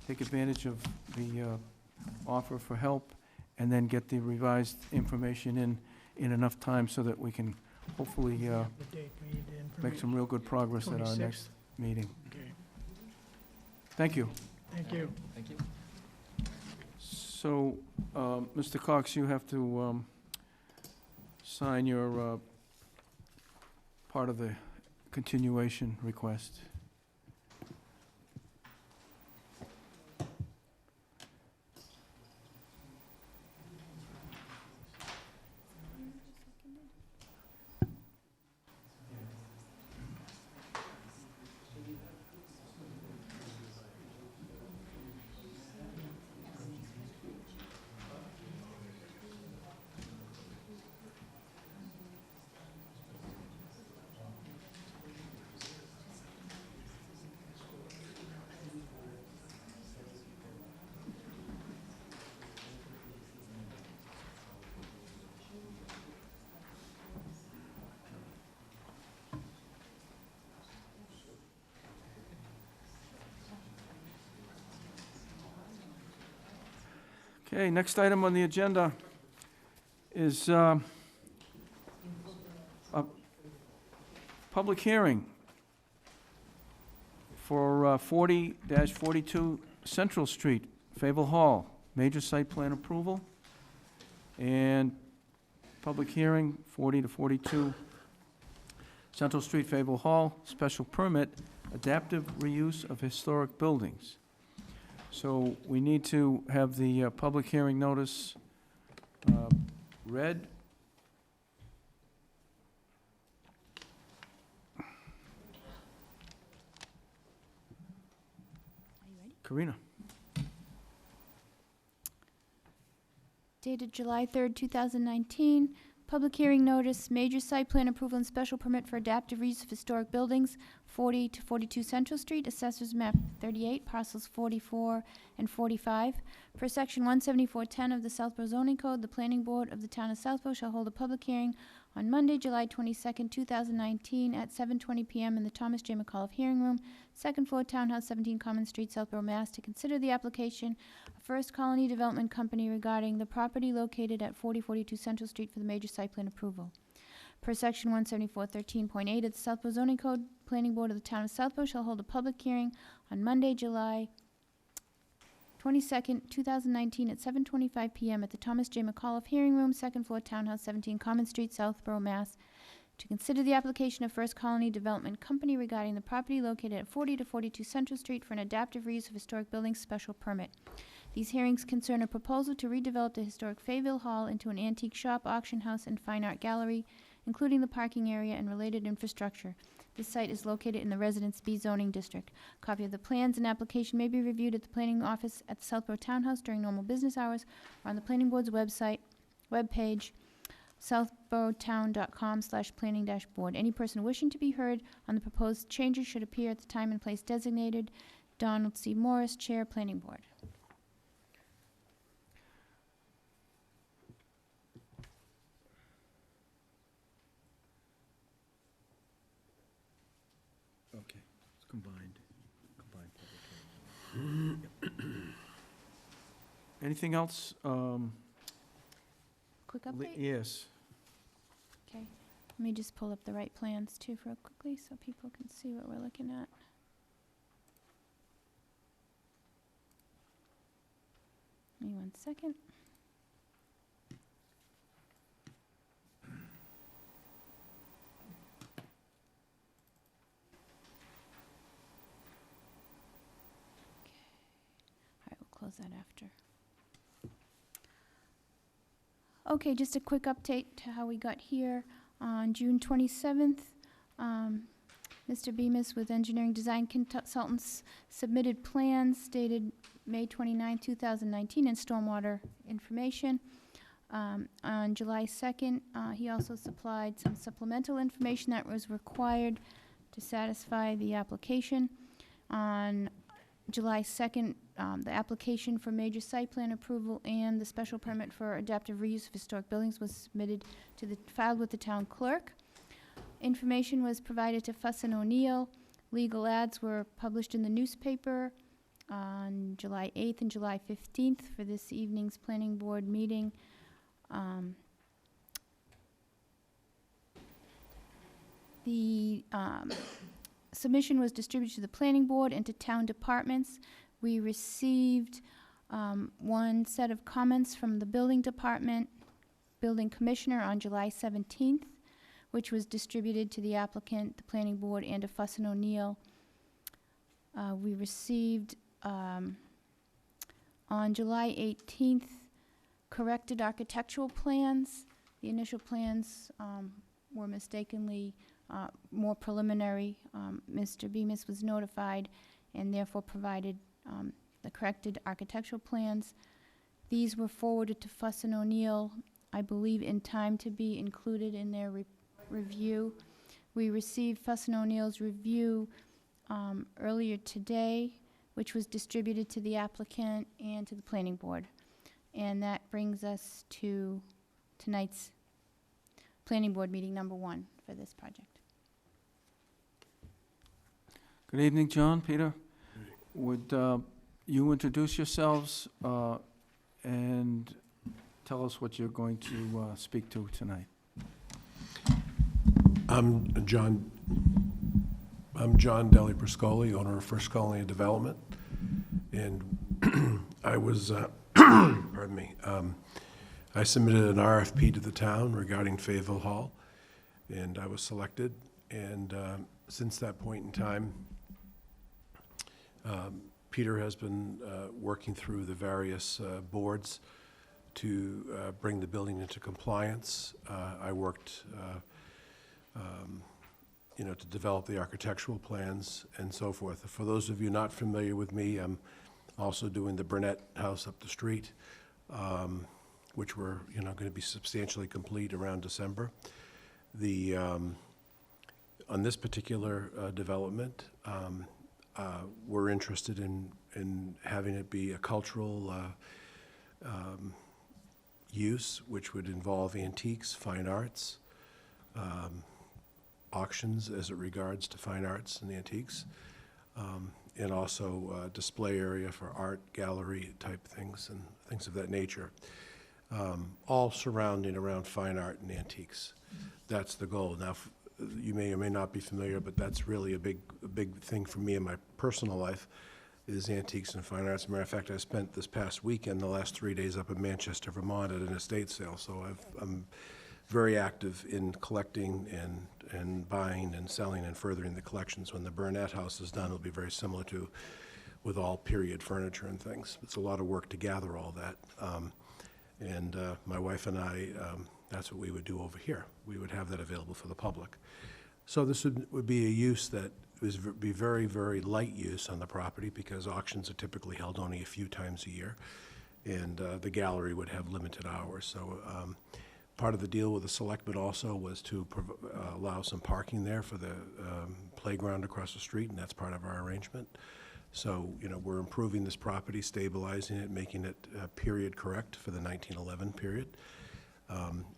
take advantage of the offer for help and then get the revised information in enough time so that we can hopefully The date we need the make information. some real good progress at our next 26th. meeting. Okay. Thank you. Thank you. Thank you. So, Mr. Cox, you have to sign your part of the continuation request. Okay, next item on the agenda is a public hearing for 40-42 Central Street, Favel Hall, major site plan approval. And public hearing, 40-42 Central Street, Favel Hall, special permit, adaptive reuse of historic buildings. So we need to have the public hearing notice read. Karina? Dated July 3rd, 2019. Public hearing notice, major site plan approval and special permit for adaptive reuse of historic buildings, 40-42 Central Street, Assessors Map 38, parcels 44 and 45. Per section 17410 of the Southborough zoning code, the planning board of the town of Southborough shall hold a public hearing on Monday, July 22nd, 2019 at 7:20 PM in the Thomas J. McAuliffe Hearing Room, second floor, Townhouse 17 Common Street, Southborough, Mass. To consider the application of First Colony Development Company regarding the property located at 4042 Central Street for the major site plan approval. Per section 174-13.8 of the Southborough zoning code, planning board of the town of Southborough shall hold a public hearing on Monday, July 22nd, 2019 at 7:25 PM at the Thomas J. McAuliffe Hearing Room, second floor, Townhouse 17 Common Street, Southborough, Mass. To consider the application of First Colony Development Company regarding the property located at 40-42 Central Street for an adaptive reuse of historic buildings special permit. These hearings concern a proposal to redevelop the historic Fayville Hall into an antique shop, auction house, and fine art gallery, including the parking area and related infrastructure. This site is located in the Residence B zoning district. Copy of the plans and application may be reviewed at the planning office at the Southborough Townhouse during normal business hours or on the planning board's webpage, southboroughtown.com/planning-board. Any person wishing to be heard on the proposed changes should appear at the time and place designated. Donald C. Morris, Chair, Planning Board. Combined public hearing. Anything else? Quick update? Yes. Okay. Let me just pull up the right plans too for quickly so people can see what we're looking at. Give me 1 second. All right, we'll close that after. Okay, just a quick update to how we got here. On June 27th, Mr. Bemis with Engineering Design Consultants submitted plans dated May 29, 2019, and stormwater information. On July 2nd, he also supplied some supplemental information that was required to satisfy the application. On July 2nd, the application for major site plan approval and the special permit for adaptive reuse of historic buildings was submitted filed with the town clerk. Information was provided to Fuss and O'Neill. Legal ads were published in the newspaper on July 8th and July 15th for this evening's planning board meeting. The submission was distributed to the planning board and to town departments. We received one set of comments from the building department, building commissioner on July 17th, which was distributed to the applicant, the planning board, and to Fuss and O'Neill. We received on July 18th corrected architectural plans. The initial plans were mistakenly more preliminary. Mr. Bemis was notified and therefore provided the corrected architectural plans. These were forwarded to Fuss and O'Neill, I believe, in time to be included in their review. We received Fuss and O'Neill's review earlier today, which was distributed to the applicant and to the planning board. And that brings us to tonight's planning board meeting number 1 for this project. Good evening, John, Peter. Would you introduce yourselves and tell us what you're going to speak to tonight? I'm John Deli Priscoli, owner of First Colony Development, and I was, pardon me, I submitted an RFP to the town regarding Fayetteville Hall, and I was selected, and since that point in time, Peter has been working through the various boards to bring the building into compliance. I worked to develop the architectural plans and so forth. For those of you not familiar with me, I'm also doing the Burnett House up the street, which we're going to be substantially complete around December. On this particular development, we're interested in having it be a cultural use, which would involve antiques, fine arts, auctions as it regards to fine arts and antiques, and also a display area for art, gallery type things and things of that nature, all surrounding around fine art and antiques. That's the goal. Now, you may or may not be familiar, but that's really a big thing for me in my personal life, is antiques and fine arts. As a matter of fact, I spent this past weekend, the last 3 days up in Manchester, Vermont at an estate sale, so I'm very active in collecting and buying and selling and furthering the collections. When the Burnett House is done, it'll be very similar to with all period furniture and things. It's a lot of work to gather all that. And my wife and I, that's what we would do over here. We would have that available for the public. So this would be a use that would be very, very light use on the property, because auctions are typically held only a few times a year, and the gallery would have limited hours. So part of the deal with the selectmen also was to allow some parking there for the playground across the street, and that's part of our arrangement. So, we're improving this property, stabilizing it, making it period correct for the 1911 period.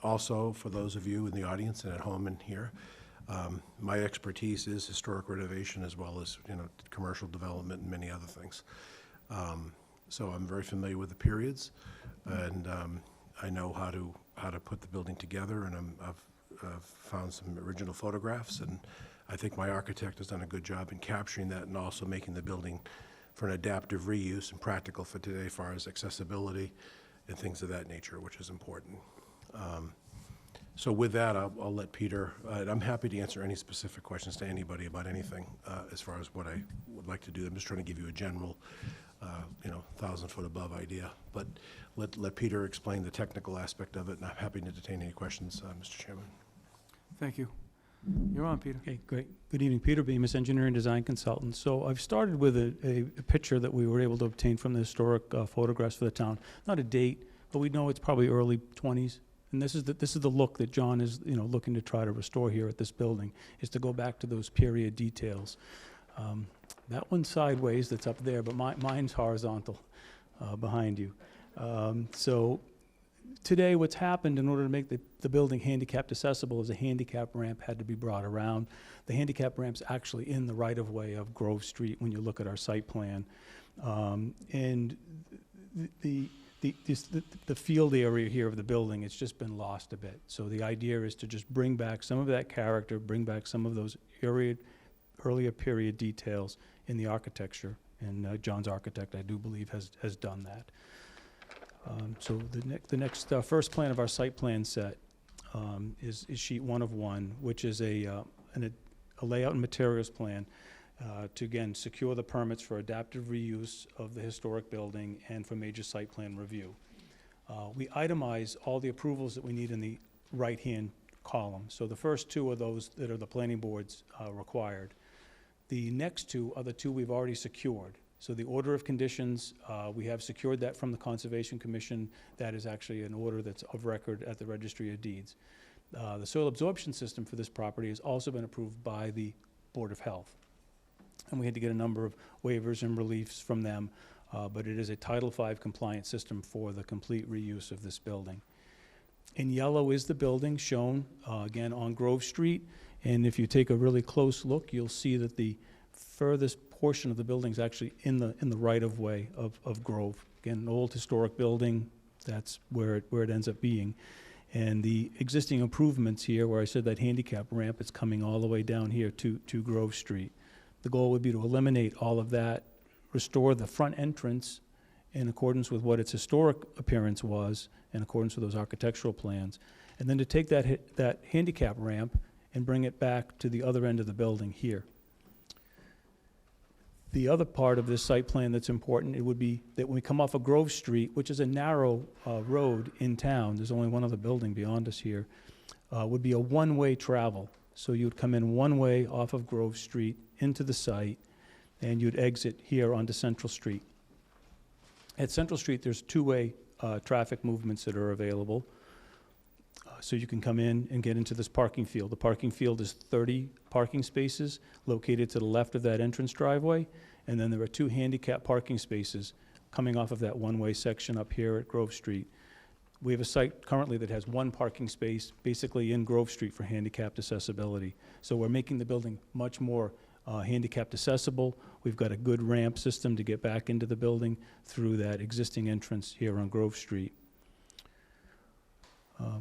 Also, for those of you in the audience and at home and here, My expertise is historic renovation as well as, commercial development and many other things. So I'm very familiar with the periods, and I know how to put the building together, and I've found some original photographs, and I think my architect has done a good job in capturing that and also making the building for an adaptive reuse and practical for today as far as accessibility and things of that nature, which is important. So with that, I'll let Peter, I'm happy to answer any specific questions to anybody about anything as far as what I would like to do. I'm just trying to give you a general, 1,000-foot above idea. But let Peter explain the technical aspect of it, and I'm happy to entertain any questions, Mr. Chairman. Thank you. You're on, Peter. Okay, great. Good evening, Peter Bemis, Engineering Design Consultant. So I've started with a picture that we were able to obtain from the historic photographs for the town. Not a date, but we know it's probably early 20s. And this is the look that John is, looking to try to restore here at this building, is to go back to those period details. That one's sideways, that's up there, but mine's horizontal behind you. So today, what's happened in order to make the building handicapped accessible is a handicap ramp had to be brought around. The handicap ramp's actually in the right-of-way of Grove Street when you look at our site plan. And the field area here of the building, it's just been lost a bit. So the idea is to just bring back some of that character, bring back some of those earlier period details in the architecture. And John's architect, I do believe, has done that. So the next first plan of our site plan set is sheet 1 of 1, which is a layout and materials plan to, again, secure the permits for adaptive reuse of the historic building and for major site plan review. We itemize all the approvals that we need in the right-hand column. So the first 2 are those that are the planning board's required. The next 2 are the 2 we've already secured. So the order of conditions, we have secured that from the Conservation Commission. That is actually an order that's of record at the Registry of Deeds. The soil absorption system for this property has also been approved by the Board of Health. And we had to get a number of waivers and reliefs from them, but it is a Title V compliant system for the complete reuse of this building. In yellow is the building shown, again, on Grove Street. And if you take a really close look, you'll see that the furthest portion of the building is actually in the right-of-way of Grove. Again, an old historic building, that's where it ends up being. And the existing improvements here, where I said that handicap ramp, is coming all the way down here to Grove Street. The goal would be to eliminate all of that, restore the front entrance in accordance with what its historic appearance was, in accordance with those architectural plans, and then to take that handicap ramp and bring it back to the other end of the building here. The other part of this site plan that's important, it would be that when we come off of Grove Street, which is a narrow road in town, there's only one other building beyond us here, would be a one-way travel. So you'd come in one way off of Grove Street into the site, and you'd exit here onto Central Street. At Central Street, there's two-way traffic movements that are available. So you can come in and get into this parking field. The parking field is 30 parking spaces located to the left of that entrance driveway, and then there are 2 handicap parking spaces coming off of that one-way section up here at Grove Street. We have a site currently that has 1 parking space basically in Grove Street for handicapped accessibility. So we're making the building much more handicapped accessible. We've got a good ramp system to get back into the building through that existing entrance here on Grove Street.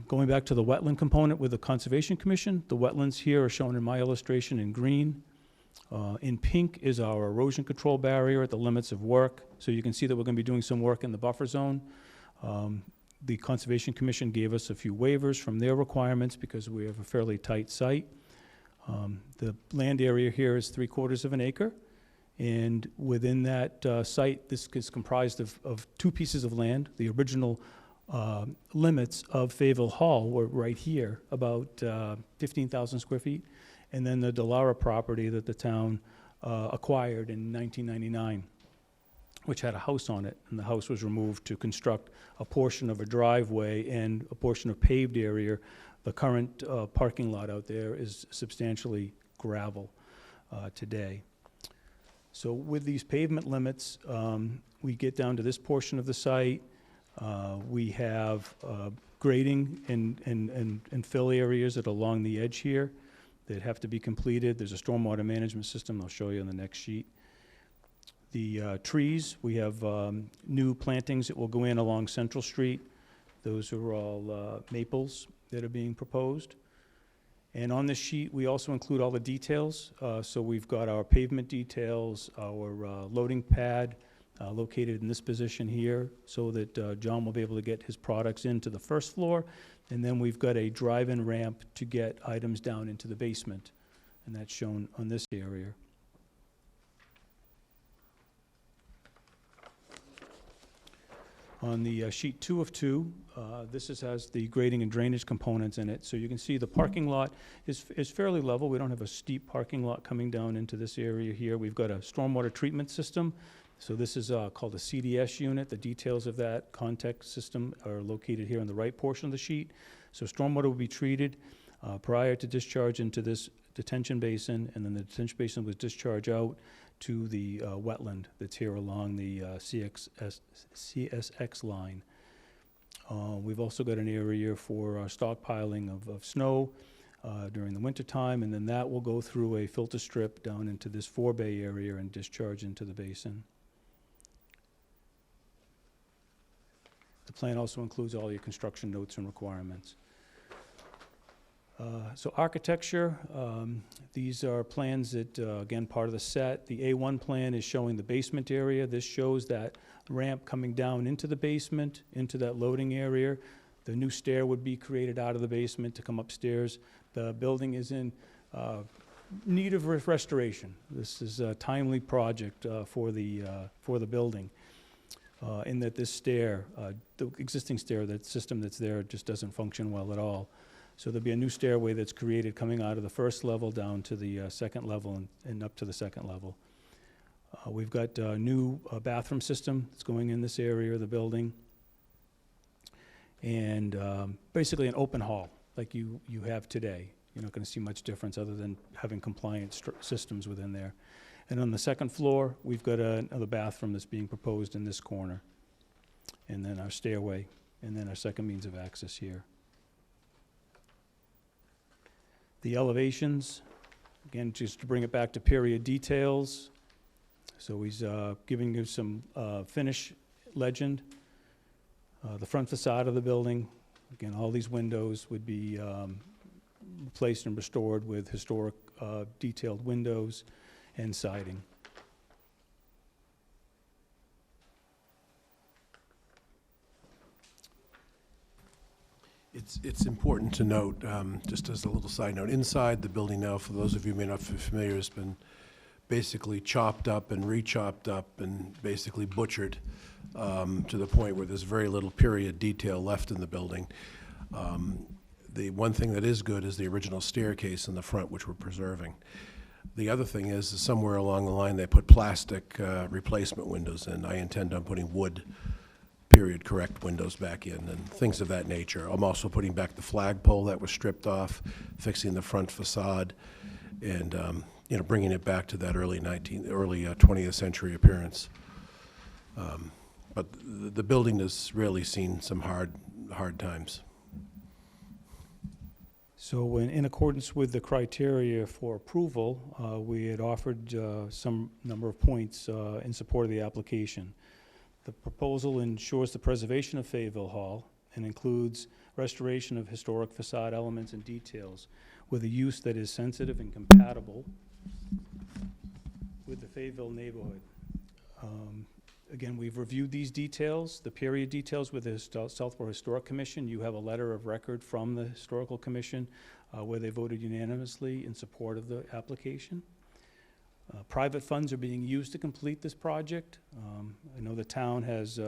Going back to the wetland component with the Conservation Commission, the wetlands here are shown in my illustration in green. In pink is our erosion control barrier at the limits of work. So you can see that we're going to be doing some work in the buffer zone. The Conservation Commission gave us a few waivers from their requirements because we have a fairly tight site. The land area here is 3/4 of an acre. And within that site, this is comprised of 2 pieces of land. The original limits of Fayetteville Hall were right here, about 15,000 square feet. And then the Delara property that the town acquired in 1999, which had a house on it. And the house was removed to construct a portion of a driveway and a portion of paved area. The current parking lot out there is substantially gravel today. So with these pavement limits, we get down to this portion of the site. We have grading and fill areas that are along the edge here. that have to be completed. There's a stormwater management system I'll show you on the next sheet. The trees, we have new plantings that will go in along Central Street. Those are all maples that are being proposed. And on this sheet, we also include all the details. So we've got our pavement details, our loading pad located in this position here, so that John will be able to get his products into the first floor. And then we've got a drive-in ramp to get items down into the basement, and that's shown on this area. On the sheet 2 of 2, this has the grading and drainage components in it. So you can see the parking lot is fairly level. We don't have a steep parking lot coming down into this area here. We've got a stormwater treatment system. So this is called a CDS unit. The details of that context system are located here on the right portion of the sheet. So stormwater will be treated prior to discharge into this detention basin, and then the detention basin was discharged out to the wetland that's here along the CSX line. We've also got an area for stockpiling of snow during the wintertime, and then that will go through a filter strip down into this 4-bay area and discharge into the basin. The plan also includes all your construction notes and requirements. So architecture, these are plans that, again, part of the set. The A1 plan is showing the basement area. This shows that ramp coming down into the basement, into that loading area. The new stair would be created out of the basement to come upstairs. The building is in need of restoration. This is a timely project for the building. In that this stair, the existing stair, that system that's there just doesn't function well at all. So there'll be a new stairway that's created coming out of the first level down to the second level and up to the second level. We've got a new bathroom system that's going in this area of the building. And basically an open hall like you have today. You're not going to see much difference other than having compliant systems within there. And on the second floor, we've got another bathroom that's being proposed in this corner. And then our stairway, and then our second means of access here. The elevations, again, just to bring it back to period details. So he's giving you some finish legend. The front facade of the building, again, all these windows would be replaced and restored with historic detailed windows and siding. It's important to note, just as a little side note, inside the building now, for those of you who may not be familiar, has been basically chopped up and re-chopped up and basically butchered to the point where there's very little period detail left in the building. The one thing that is good is the original staircase in the front, which we're preserving. The other thing is somewhere along the line they put plastic replacement windows in. I intend on putting wood period correct windows back in and things of that nature. I'm also putting back the flagpole that was stripped off, fixing the front facade, and bringing it back to that early 20th century appearance. But the building has really seen some hard times. So in accordance with the criteria for approval, we had offered some number of points in support of the application. The proposal ensures the preservation of Fayetteville Hall and includes restoration of historic facade elements and details with a use that is sensitive and compatible with the Fayetteville neighborhood. Again, we've reviewed these details, the period details with the Southborough Historic Commission. You have a letter of record from the Historical Commission where they voted unanimously in support of the application. Private funds are being used to complete this project. I know the town has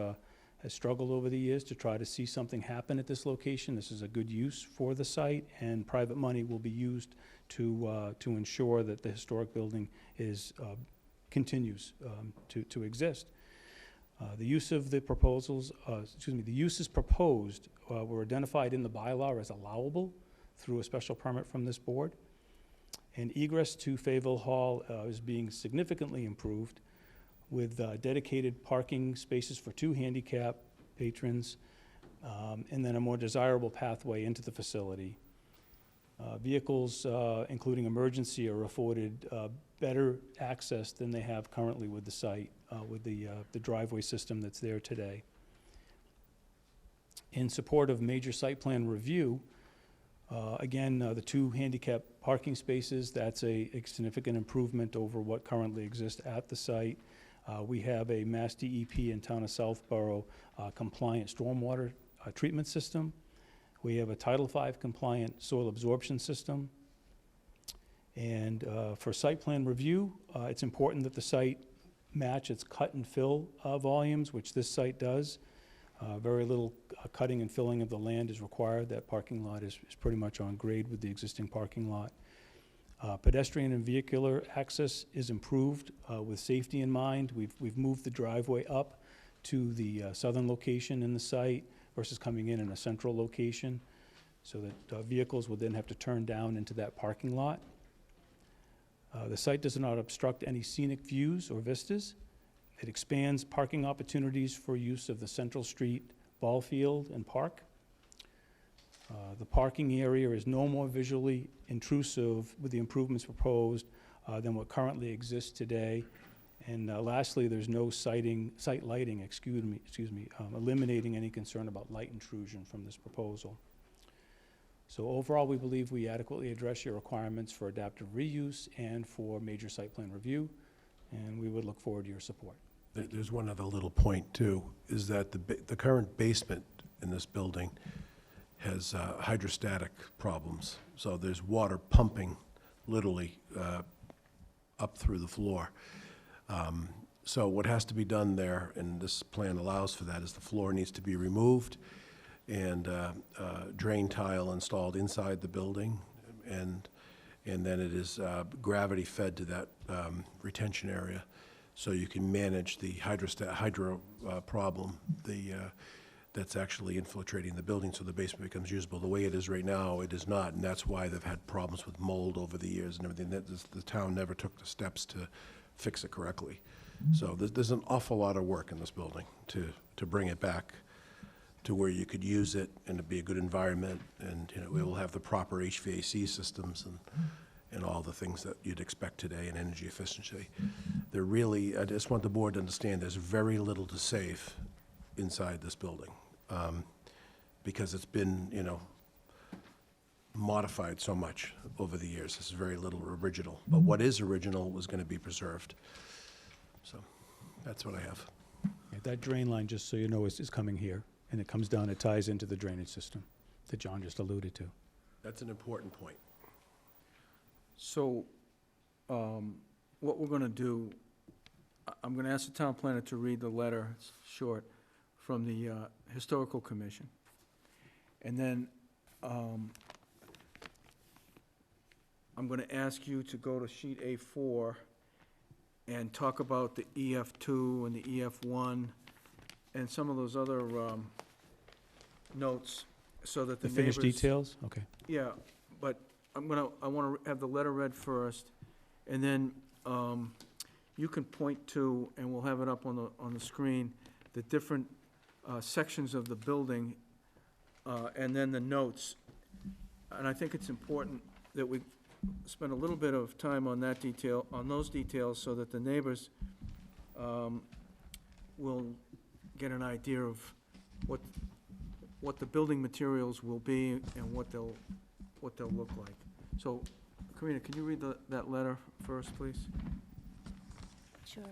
struggled over the years to try to see something happen at this location. This is a good use for the site, and private money will be used to ensure that the historic building continues to exist. The use of the proposals, the uses proposed were identified in the bylaw as allowable through a special permit from this board. And egress to Fayetteville Hall is being significantly improved with dedicated parking spaces for 2 handicap patrons, and then a more desirable pathway into the facility. Vehicles, including emergency, are afforded better access than they have currently with the site, with the driveway system that's there today. In support of major site plan review, again, the 2 handicap parking spaces, that's a significant improvement over what currently exists at the site. We have a Mass DEP and Town of Southborough compliant stormwater treatment system. We have a Title V compliant soil absorption system. And for site plan review, it's important that the site match its cut and fill volumes, which this site does. Very little cutting and filling of the land is required. That parking lot is pretty much on grade with the existing parking lot. Pedestrian and vehicular access is improved with safety in mind. We've moved the driveway up to the southern location in the site versus coming in a central location, so that vehicles would then have to turn down into that parking lot. The site does not obstruct any scenic views or vistas. It expands parking opportunities for use of the Central Street ball field and park. The parking area is no more visually intrusive with the improvements proposed than what currently exists today. And lastly, there's no site lighting, eliminating any concern about light intrusion from this proposal. So overall, we believe we adequately address your requirements for adaptive reuse and for major site plan review, and we would look forward to your support. There's one other little point, too, is that the current basement in this building has hydrostatic problems. So there's water pumping literally up through the floor. So what has to be done there, and this plan allows for that, is the floor needs to be removed and drain tile installed inside the building, and then it is gravity fed to that retention area, so you can manage the hydro problem that's actually infiltrating the building, so the basement becomes usable. The way it is right now, it is not, and that's why they've had problems with mold over the years and everything. The town never took the steps to fix it correctly. So there's an awful lot of work in this building to bring it back to where you could use it and it'd be a good environment, and we will have the proper HVAC systems and all the things that you'd expect today in energy efficiency. I just want the board to understand there's very little to save inside this building because it's been, modified so much over the years. There's very little original, but what is original was going to be preserved. So that's what I have. Yeah, that drain line, just so you know, is coming here, and it comes down, it ties into the drainage system that John just alluded to. That's an important point. So, what we're gonna do, I'm gonna ask the town planner to read the letter, it's short, from the Historical Commission. And then, I'm gonna ask you to go to sheet A4 and talk about the EF2 and the EF1 and some of those other notes, so that the The neighbors... finished details? Okay. Yeah, but I want to have the letter read first, and then you can point to, and we'll have it up on the screen, the different sections of the building, and then the notes. And I think it's important that we spend a little bit of time on that detail, on those details, so that the neighbors will get an idea of what the building materials will be and what they'll look like. So, Karina, can you read that letter first, please? Sure.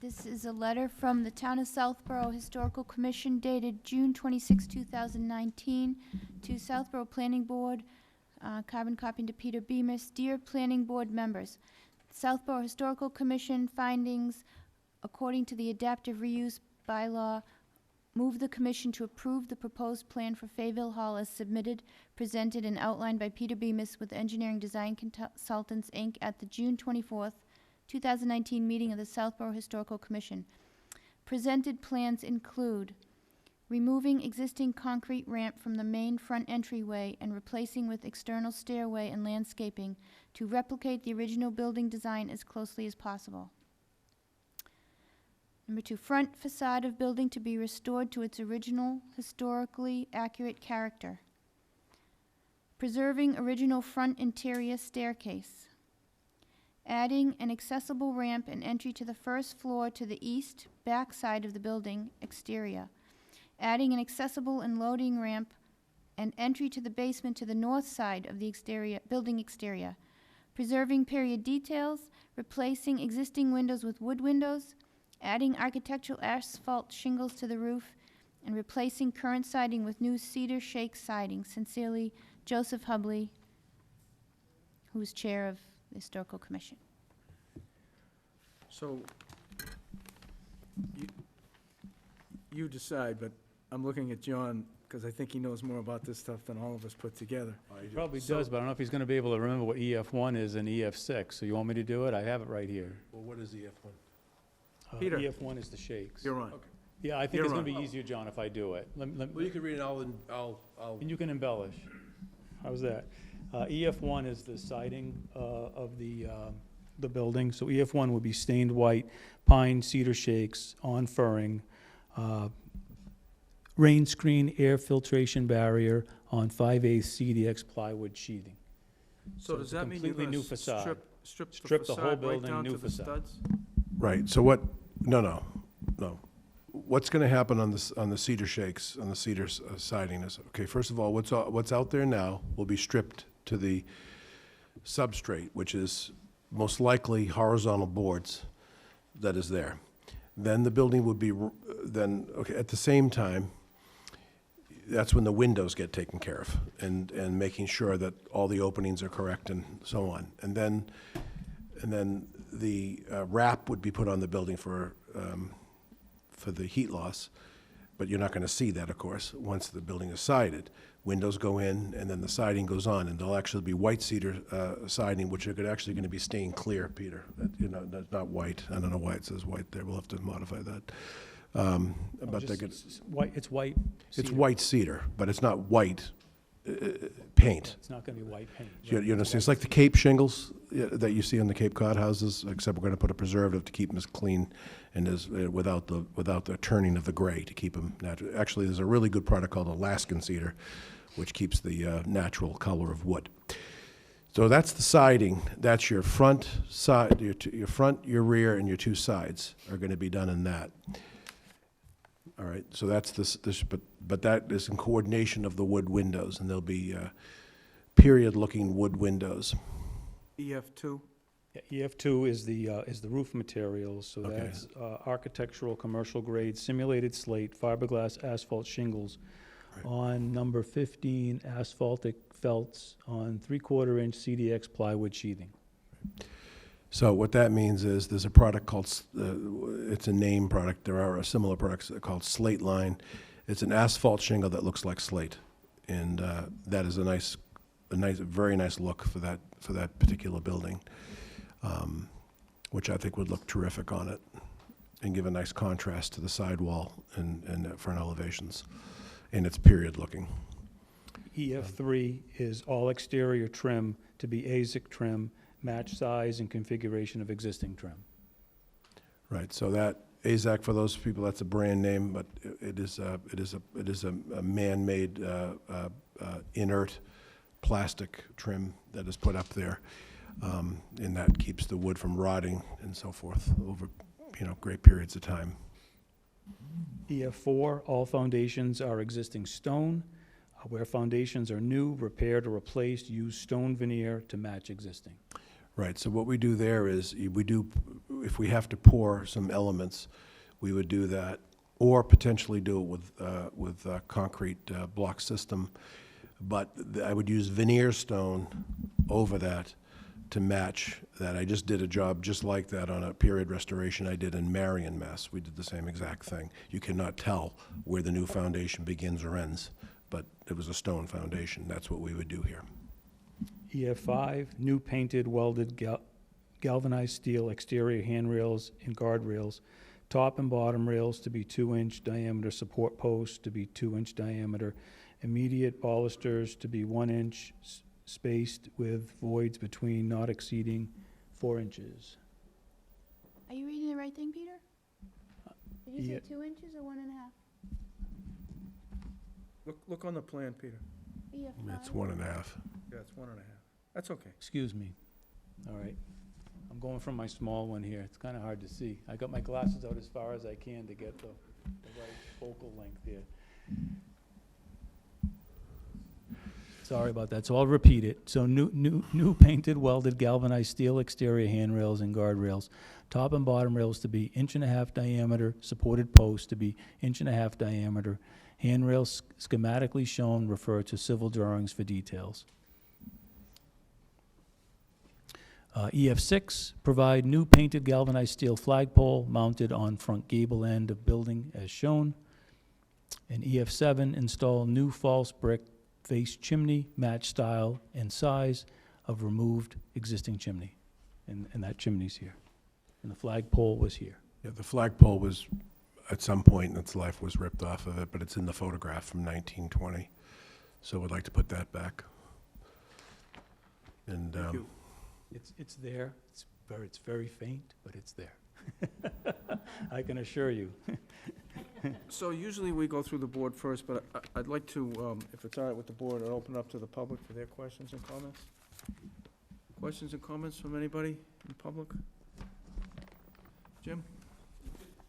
This is a letter from the Town of Southborough Historical Commission dated June 26, 2019, to Southborough Planning Board, carbon copy to Peter Bemis. Dear Planning Board members, Southborough Historical Commission findings according to the adaptive reuse bylaw move the commission to approve the proposed plan for Fayville Hall as submitted, presented, and outlined by Peter Bemis with Engineering Design Consultants, Inc. at the June 24th, 2019 meeting of the Southborough Historical Commission. Presented plans include removing existing concrete ramp from the main front entryway and replacing with external stairway and landscaping to replicate the original building design as closely as possible. Number 2, front facade of building to be restored to its original historically accurate character. preserving original front interior staircase, adding an accessible ramp and entry to the first floor to the east back side of the building exterior, adding an accessible and loading ramp and entry to the basement to the north side of the building exterior, preserving period details, replacing existing windows with wood windows, adding architectural asphalt shingles to the roof, and replacing current siding with new cedar shake siding. Sincerely, Joseph Hubley, who's chair of the Historical Commission. So, you decide, but I'm looking at John, because I think he knows more about this stuff than all of us put together. He probably does, but I don't know if he's gonna be able to remember what EF1 is and EF6. So you want me to do it? I have it right here. Well, what is EF1? Peter. EF1 is the shakes. You're on. Yeah, I think You're it's gonna on. be easier, John, if I do it. Well, you can read it, I'll, And you can embellish. How's that? EF1 is the siding of the building. So EF1 would be stained white, pine cedar shakes on furring, rain screen air filtration barrier on 5/8 CDX plywood sheathing. So does it's a that mean you're completely gonna new facade. strip Strip the the whole facade right building, down new to the facade. studs? right, so what, no. What's gonna happen on the cedar shakes, on the cedar siding is, okay, first of all, what's out there now will be stripped to the substrate, which is most likely horizontal boards that is there. Then the building would be, okay, at the same time, that's when the windows get taken care of, and making sure that all the openings are correct and so on. And then the wrap would be put on the building for the heat loss, but you're not gonna see that, of course, once the building is sided. Windows go in, and then the siding goes on, and there'll actually be white cedar siding, which are actually gonna be stained clear, Peter. That's not white. I don't know why it says white there. We'll have to modify that. But they could, It's white. it's cedar. white cedar, but it's not white paint. It's not gonna be white paint. You right? understand? It's like the Cape shingles that you see on the Cape Cod houses, except we're gonna put a preservative to keep them as clean and as, without the turning of the gray, to keep them natural. Actually, there's a really good product called Alaskan cedar, which keeps the natural color of wood. So that's the siding. That's your front side, your front, your rear, and your two sides are gonna be done in that. All right, so that's this, but that is in coordination of the wood windows, and there'll be period-looking wood windows. EF2? Yeah, EF2 is the roof materials, so Okay. that's architectural, commercial grade, simulated slate, fiberglass asphalt shingles Right. on number 15 asphaltic felts on 3/4 inch CDX plywood sheathing. So what that means is there's a product called, it's a name product, there are similar products called Slate Line. It's an asphalt shingle that looks like slate, and that is a very nice look for that particular building, which I think would look terrific on it and give a nice contrast to the sidewall and front elevations, and it's period looking. EF3 is all exterior trim to be ASIC trim, match size and configuration of existing trim. Right, so that, AZAC, for those people, that's a brand name, but it is a man-made inert plastic trim that is put up there, and that keeps the wood from rotting and so forth over, great periods of time. EF4, all foundations are existing stone. Where foundations are new, repaired, or replaced, use stone veneer to match existing. Right, so what we do there is, if we have to pour some elements, we would do that, or potentially do it with a concrete block system. But I would use veneer stone over that to match that. I just did a job just like that on a period restoration I did in Marion, Mass. We did the same exact thing. You cannot tell where the new foundation begins or ends, but it was a stone foundation. That's what we would do here. EF5, new painted welded galvanized steel exterior handrails and guardrails, top and bottom rails to be 2-inch diameter, support posts to be 2-inch diameter, immediate balusters to be 1 inch spaced with voids between not exceeding 4 inches. Are you reading the right thing, Peter? Did you Yeah. say 2 inches or 1.5? Look on the plan, Peter. It's 1.5. Yeah, it's 1.5. That's okay. Excuse me. All right. I'm going from my small one here. It's kind of hard to see. I got my glasses out as far as I can to get the right focal length here. Sorry about that. So I'll repeat it. So new painted welded galvanized steel exterior handrails and guardrails. Top and bottom rails to be 1.5 diameter. Supported posts to be 1.5 diameter. Handrails schematically shown refer to civil drawings for details. EF6, provide new painted galvanized steel flagpole mounted on front gable end of building as shown. And EF7, install new false brick face chimney, match style and size of removed existing chimney. And that chimney's here. And the flagpole was here. Yeah, the flagpole was, at some point in its life, was ripped off of it, but it's in the photograph from 1920. So we'd like to put that back. And Thank you. It's there. It's very faint, but it's there. I can assure you. So usually we go through the board first, but I'd like to, if it's all right with the board, I'll open up to the public for their questions and comments. Questions and comments from anybody in the public? Jim?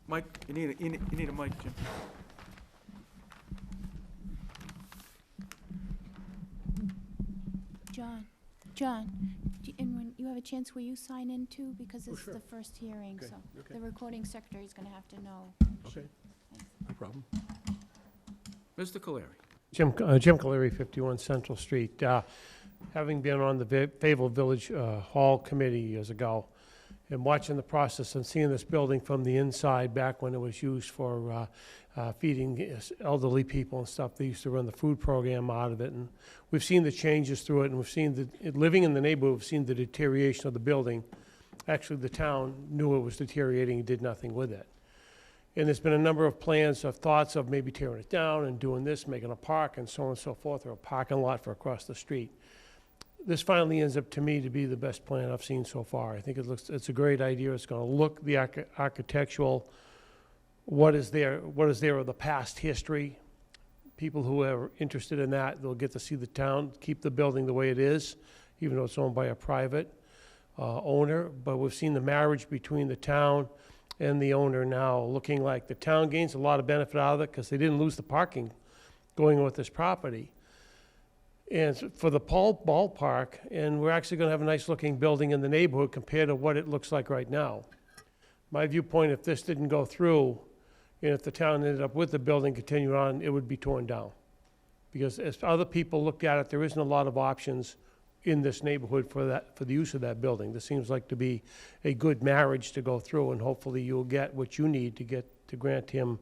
Mike, you need a mic, Jim. John, and when you have a chance, will you sign in too? Because this is the first hearing, Okay, so okay. the recording secretary is gonna have to know. Okay, no problem. Mr. Caleri? Jim Caleri, 51 Central Street. Having been on the Fayetteville Village Hall Committee years ago, and watching the process and seeing this building from the inside back when it was used for feeding elderly people and stuff, they used to run the food program out of it. And we've seen the changes through it, and we've seen living in the neighborhood, we've seen the deterioration of the building. Actually, the town knew it was deteriorating and did nothing with it. And there's been a number of plans of thoughts of maybe tearing it down and doing this, making a park and so on and so forth, or a parking lot for across the street. This finally ends up, to me, to be the best plan I've seen so far. I think it's a great idea. It's gonna look the architectural, what is there of the past history. People who are interested in that, they'll get to see the town, keep the building the way it is, even though it's owned by a private owner. But we've seen the marriage between the town and the owner now looking like the town gains a lot of benefit out of it because they didn't lose the parking going with this property. And for the ballpark, and we're actually gonna have a nice looking building in the neighborhood compared to what it looks like right now. My viewpoint, if this didn't go through, and if the town ended up with the building continued on, it would be torn down. Because as other people looked at it, there isn't a lot of options in this neighborhood for the use of that building. This seems like to be a good marriage to go through, and hopefully you'll get what you need to grant him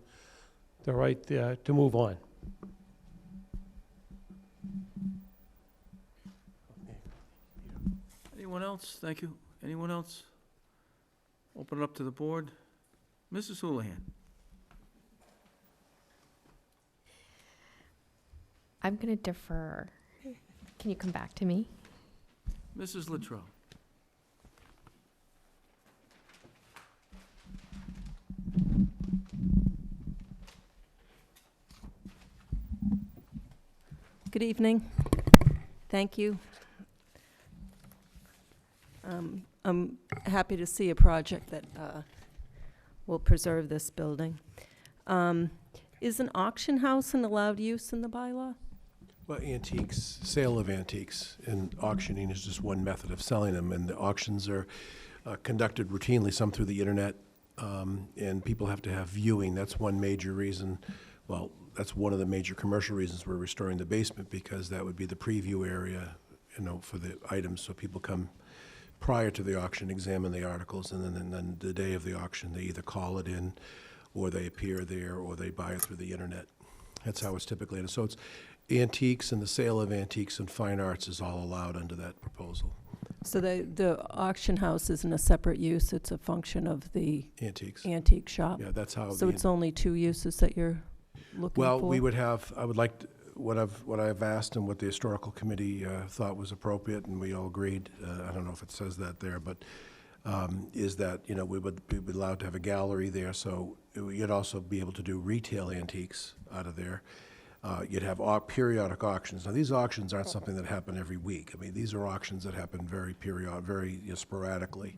the right to move on. Anyone else? Thank you. Anyone else? Open it up to the board. Mrs. Houlihan? I'm going to defer. Can you come back to me? Mrs. Littrell? Good evening. Thank you. I'm happy to see a project that will preserve this building. Is an auction house an allowed use in the bylaw? Well, antiques, sale of antiques, and auctioning is just one method of selling them, and the auctions are conducted routinely, some through the internet, and people have to have viewing. That's one major reason, well, that's one of the major commercial reasons we're restoring the basement, because that would be the preview area, for the items, so people come prior to the auction, examine the articles, and then the day of the auction, they either call it in, or they appear there, or they buy it through the internet. That's how it's typically, and so it's antiques, and the sale of antiques and fine arts is all allowed under that proposal. So the auction house isn't a separate use, it's a function of the Antiques. antique shop? Yeah, that's how. So it's only two uses that you're looking for? Well, we would have, I would like, what I've asked and what the historical committee thought was appropriate, and we all agreed, I don't know if it says that there, but is that, we would be allowed to have a gallery there, so you'd also be able to do retail antiques out of there. You'd have periodic auctions. Now, these auctions aren't something that happen every week. I mean, these are auctions that happen very sporadically.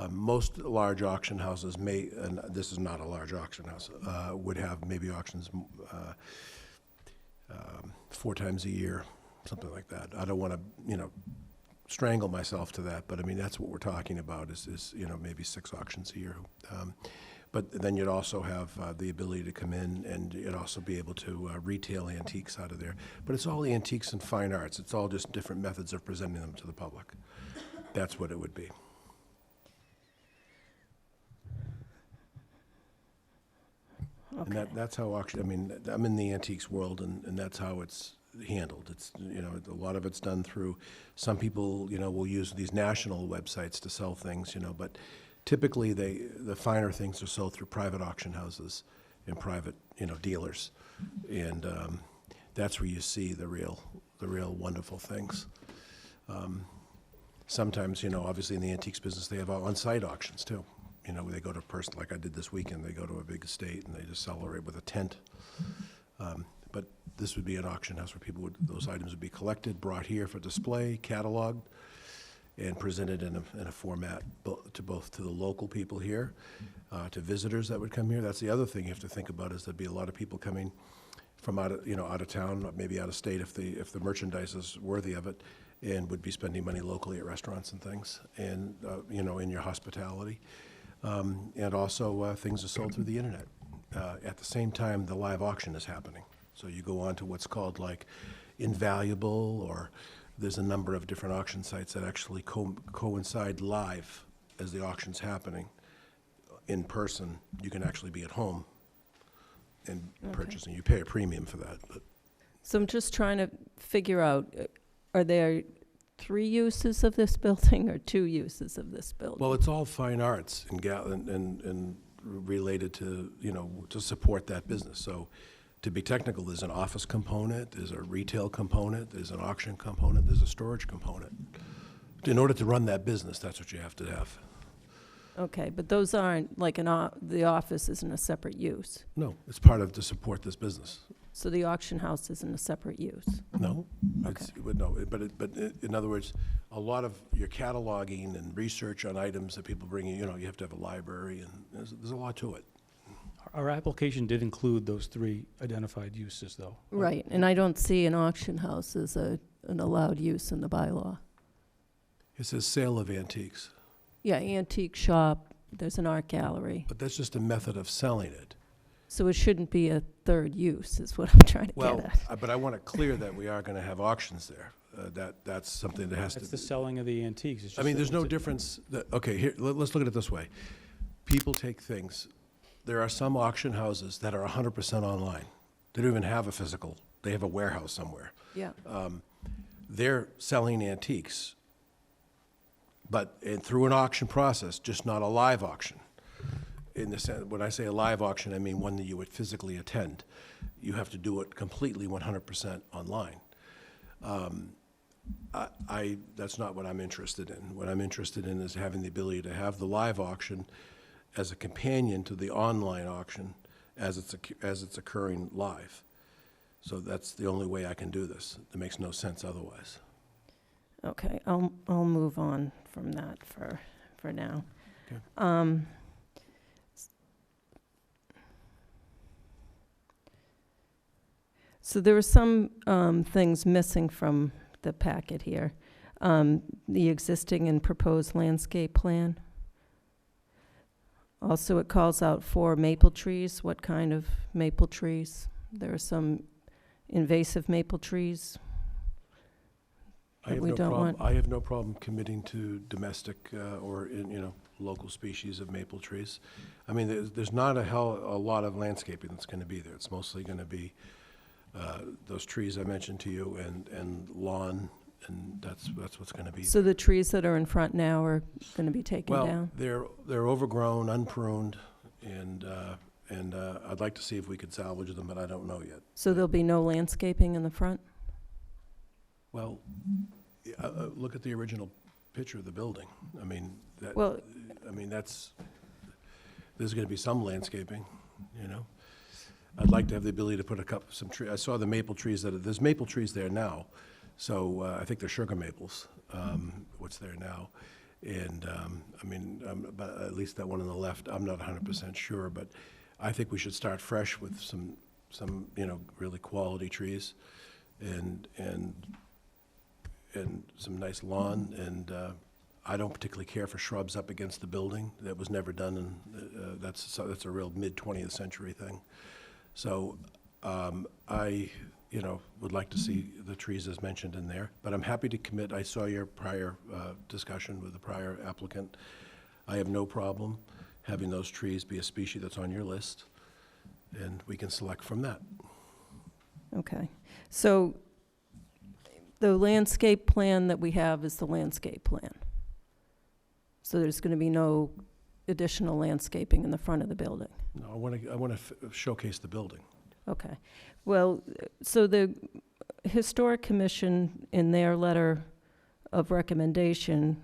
Most large auction houses may, and this is not a large auction house, would have maybe auctions 4 times a year, something like that. I don't want to, strangle myself to that, but I mean, that's what we're talking about is maybe 6 auctions a year. But then you'd also have the ability to come in and you'd also be able to retail antiques out of there. But it's all antiques and fine arts. It's all just different methods of presenting them to the public. That's what it would be. Okay. And that's how auction, I mean, I'm in the antiques world, and that's how it's handled. It's, a lot of it's done through, some people, will use these national websites to sell things, but typically the finer things are sold through private auction houses and private, dealers. And that's where you see the real wonderful things. Sometimes, obviously in the antiques business, they have on-site auctions too. They go to a person, like I did this weekend, they go to a big estate and they just celebrate with a tent. But this would be an auction house where those items would be collected, brought here for display, cataloged, and presented in a format to the local people here, to visitors that would come here. That's the other thing you have to think about, is there'd be a lot of people coming from out of town, maybe out of state if the merchandise is worthy of it, and would be spending money locally at restaurants and things, and in your hospitality. And also things are sold through the internet. At the same time, the live auction is happening. So you go on to what's called like Invaluable, or there's a number of different auction sites that actually coincide live as the auction's happening in person. You can actually be at home and purchasing. You pay a premium for that. But. So I'm just trying to figure out, are there 3 uses of this building or 2 uses of this building? Well, it's all fine arts and related to, to support that business. So to be technical, there's an office component, there's a retail component, there's an auction component, there's a storage component. In order to run that business, that's what you have to have. Okay, but those aren't, like the office isn't a separate use? No, it's part of to support this business. So the auction house isn't a separate use? No, Okay. but in other words, a lot of your cataloging and research on items that people bring in, you have to have a library, and there's a lot to it. Our application did include those 3 identified uses, though. Right, and I don't see an auction house as an allowed use in the bylaw. It says sale of antiques, Yeah, antique shop, there's an art gallery. but that's just a method of selling it. So it shouldn't be a 3rd use, is what I'm trying to Well, get at. but I want to clear that we are going to have auctions there. That's something that has to. That's the selling of the antiques. It's I just mean, that there's no it's a- difference. Okay, here, let's look at it this way. People take things. There are some auction houses that are 100% online. They don't even have a physical. They have a warehouse somewhere. Yeah, They're selling antiques, but through an auction process, just not a live auction. In the sense, when I say a live auction, I mean one that you would physically attend. You have to do it completely 100% online. That's not what I'm interested in. What I'm interested in is having the ability to have the live auction as a companion to the online auction as it's occurring live. So that's the only way I can do this. It makes no sense otherwise. okay, I'll move on from that for now. Okay. So there were some things missing from the packet here. The existing and proposed landscape plan. Also, it calls out 4 maple trees. What kind of maple trees? There are some invasive maple trees that we don't want. I have no problem committing to domestic or local species of maple trees. I mean, there's not a lot of landscaping that's going to be there. It's mostly going to be those trees I mentioned to you and lawn, and that's what's going to be. So the trees that are in front now are going to be taken down? Well, they're overgrown, unpruned, and I'd like to see if we could salvage them, but I don't know yet. So there'll be no landscaping in the front? Well, look at the original picture of the building. I mean, there's going to be some landscaping, I'd like to have the ability to put some tree, I saw the maple trees there's maple trees there now. So I think they're sugar maples, what's there now. And, I mean, but at least that one on the left, I'm not 100% sure, but I think we should start fresh with some, really quality trees and some nice lawn. And I don't particularly care for shrubs up against the building. That was never done, and that's a real mid-20th century thing. So I, would like to see the trees as mentioned in there, but I'm happy to commit. I saw your prior discussion with the prior applicant. I have no problem having those trees be a species that's on your list, and we can select from that. Okay. So the landscape plan that we have is the landscape plan. So there's going to be no additional landscaping in the front of the building. No, I want to showcase the building. Okay. Well, so the Historic Commission, in their letter of recommendation,